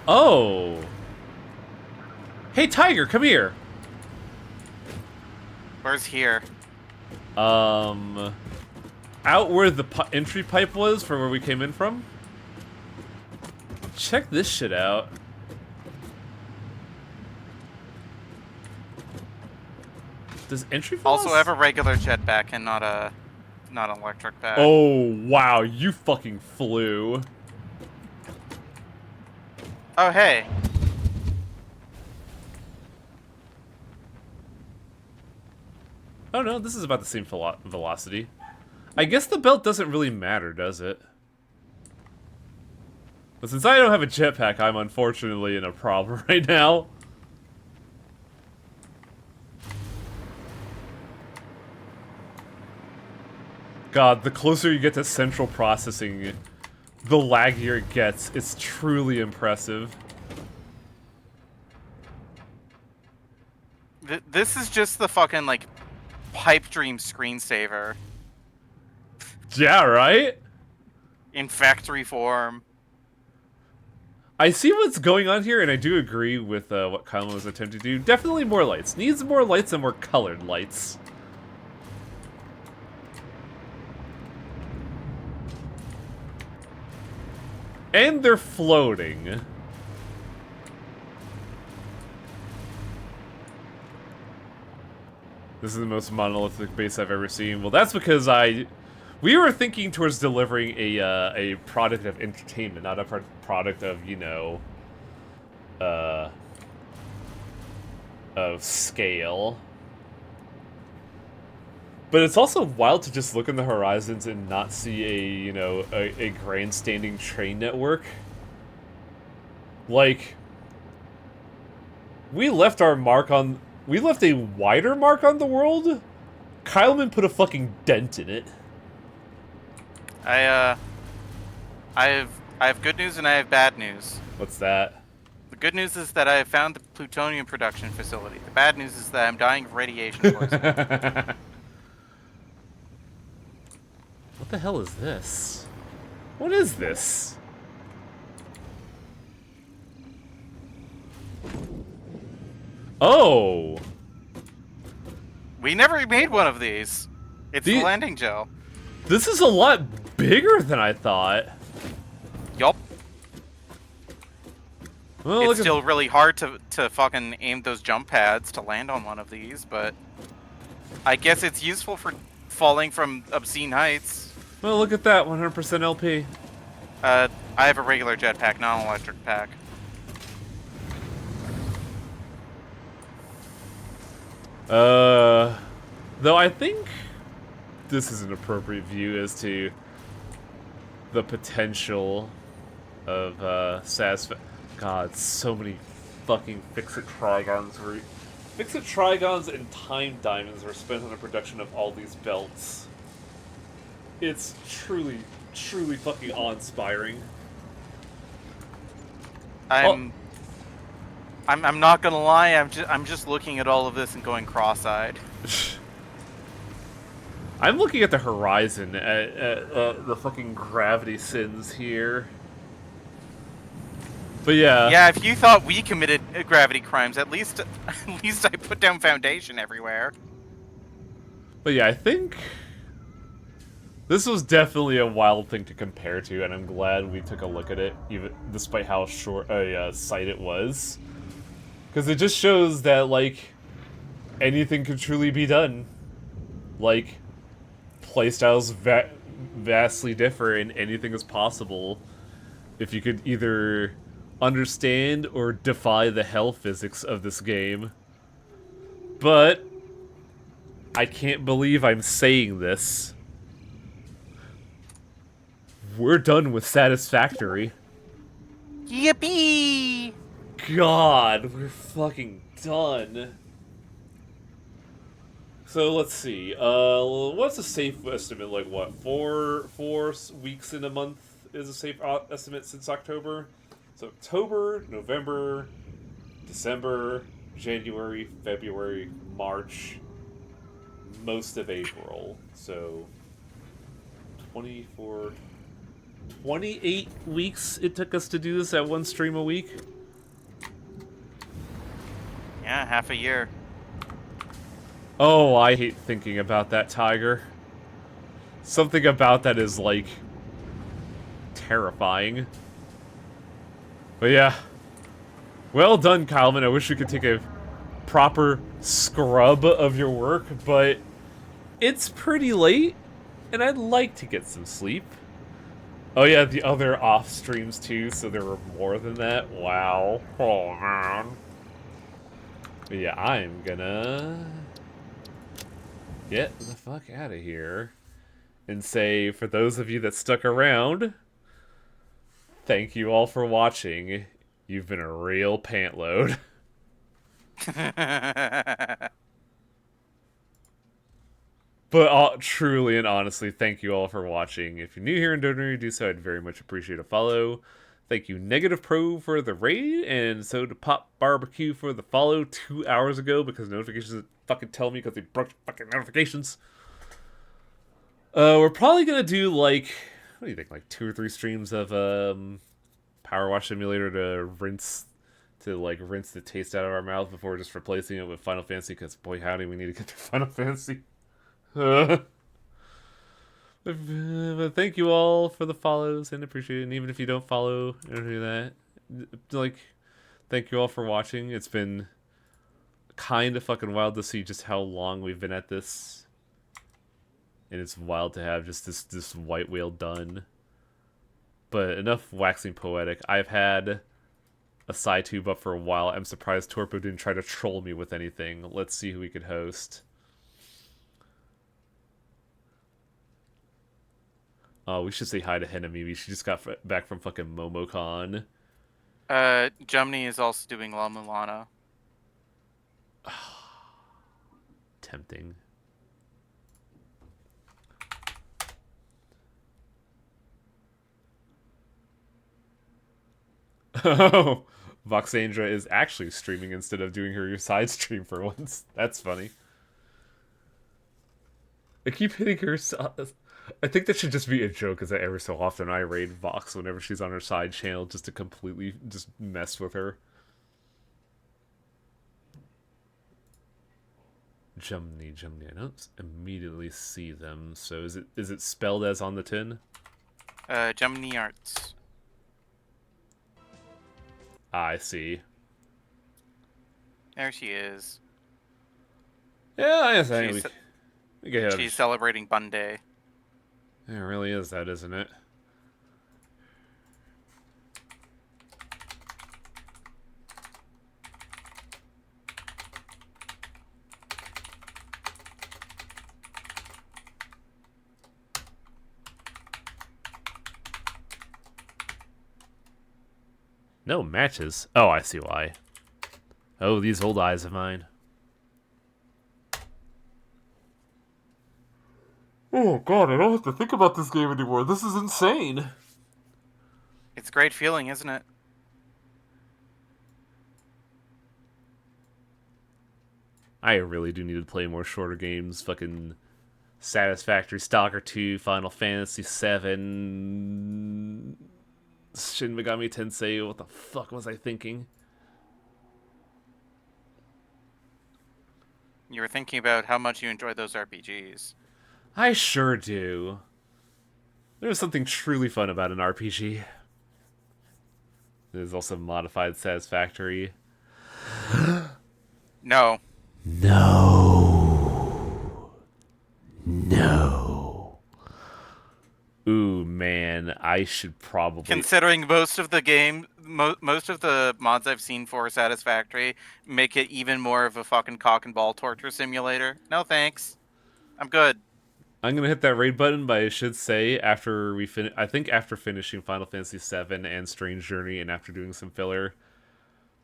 Oh. Hey Tiger, come here. Where's here? Out where the entry pipe was for where we came in from. Check this shit out. Does entry also have a regular jetpack and not an electric pack? Oh wow, you fucking flew. Oh hey. Oh no, this is about the same velocity. I guess the belt doesn't really matter, does it? But since I don't have a jetpack, I'm unfortunately in a problem right now. God, the closer you get to central processing, the laggier it gets. It's truly impressive. This is just the fucking, like, pipe dream screensaver. Yeah, right? In factory form. I see what's going on here, and I do agree with what Kyle was attempting to do. Definitely more lights. Needs more lights and more colored lights. And they're floating. This is the most monolithic base I've ever seen. Well, that's because we were thinking towards delivering a product of entertainment, not a product of, you know, of scale. But it's also wild to just look in the horizons and not see a, you know, a grandstanding train network. Like, we left a wider mark on the world. Kyleman put a fucking dent in it. I have good news and I have bad news. What's that? The good news is that I have found the plutonium production facility. The bad news is that I'm dying of radiation poisoning. What the hell is this? What is this? Oh! We never made one of these. It's the landing gel. This is a lot bigger than I thought. Yup. Well, It's still really hard to fucking aim those jump pads to land on one of these, but I guess it's useful for falling from obscene heights. Well, look at that, 100% LP. I have a regular jetpack, not an electric pack. Though I think this is an appropriate view as to the potential of Satisfactory. God, so many fucking Fix-It Trigons Fix-It Trigons and Time Diamonds were spent on the production of all these belts. It's truly, truly fucking awe-inspiring. I'm not gonna lie. I'm just looking at all of this and going cross-eyed. I'm looking at the horizon at the fucking gravity sins here. But yeah. Yeah, if you thought we committed gravity crimes, at least I put down foundation everywhere. But yeah, I think this was definitely a wild thing to compare to, and I'm glad we took a look at it, even despite how short a site it was. Because it just shows that, like, anything could truly be done. Like, playstyles vastly differ, and anything is possible if you could either understand or defy the hell physics of this game. But I can't believe I'm saying this. We're done with Satisfactory. Yippee! God, we're fucking done. So let's see. What's a safe estimate? Like what? Four weeks in a month is a safe estimate since October. So October, November, December, January, February, March, most of April. So 28 weeks it took us to do this at one stream a week. Yeah, half a year. Oh, I hate thinking about that, Tiger. Something about that is, like, terrifying. But yeah. Well done, Kyleman. I wish we could take a proper scrub of your work, but it's pretty late, and I'd like to get some sleep. Oh yeah, the other off streams too, so there were more than that? Wow. Oh, man. But yeah, I'm gonna get the fuck out of here and say, for those of you that stuck around, thank you all for watching. You've been a real pant load. But truly and honestly, thank you all for watching. If you're new here and don't already do so, I'd very much appreciate a follow. Thank you, Negative Pro, for the raid, and so to Pop Barbecue for the follow 2 hours ago, because notifications fucking tell me because they broke fucking notifications. We're probably gonna do, like, what do you think, like 2 or 3 streams of Power Wash Simulator to rinse the taste out of our mouth before just replacing it with Final Fantasy, because boy howdy, we need to get through Final Fantasy. But thank you all for the follows and appreciate it. And even if you don't follow or do that, like, thank you all for watching. It's been kind of fucking wild to see just how long we've been at this. And it's wild to have just this white whale done. But enough waxing poetic. I've had a side tube up for a while. I'm surprised Torpo didn't try to troll me with anything. Let's see who we could host. Oh, we should say hi to Henamibi. She just got back from fucking MomoCon. Jumni is also doing La Mulana. Tempting. Oh, Voxandra is actually streaming instead of doing her side stream for once. That's funny. I keep hitting her. I think that should just be a joke, because every so often I raid Vox whenever she's on her side channel just to completely just mess with her. Jumni. I don't immediately see them. So is it spelled as on the tin? Jumni Arts. Ah, I see. There she is. Yeah, I think we can have. She's celebrating Bun Day. It really is that, isn't it? No matches? Oh, I see why. Oh, these old eyes of mine. Oh god, I don't have to think about this game anymore. This is insane. It's a great feeling, isn't it? I really do need to play more shorter games. Fucking Satisfactory, Stalker 2, Final Fantasy 7, Shin Megami Tensei. What the fuck was I thinking? You were thinking about how much you enjoyed those RPGs. I sure do. There's something truly fun about an RPG. There's also modified Satisfactory. No. No. Ooh, man, I should probably... Considering most of the most of the mods I've seen for Satisfactory make it even more of a fucking cock and ball torture simulator. No thanks. I'm good. I'm gonna hit that raid button, but I should say after we I think after finishing Final Fantasy VII and Strange Journey, and after doing some filler,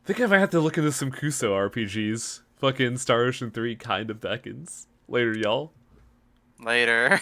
I think I might have to look into some Kuso RPGs. Fucking Star Ocean 3 kind of beckons. Later, y'all. Later.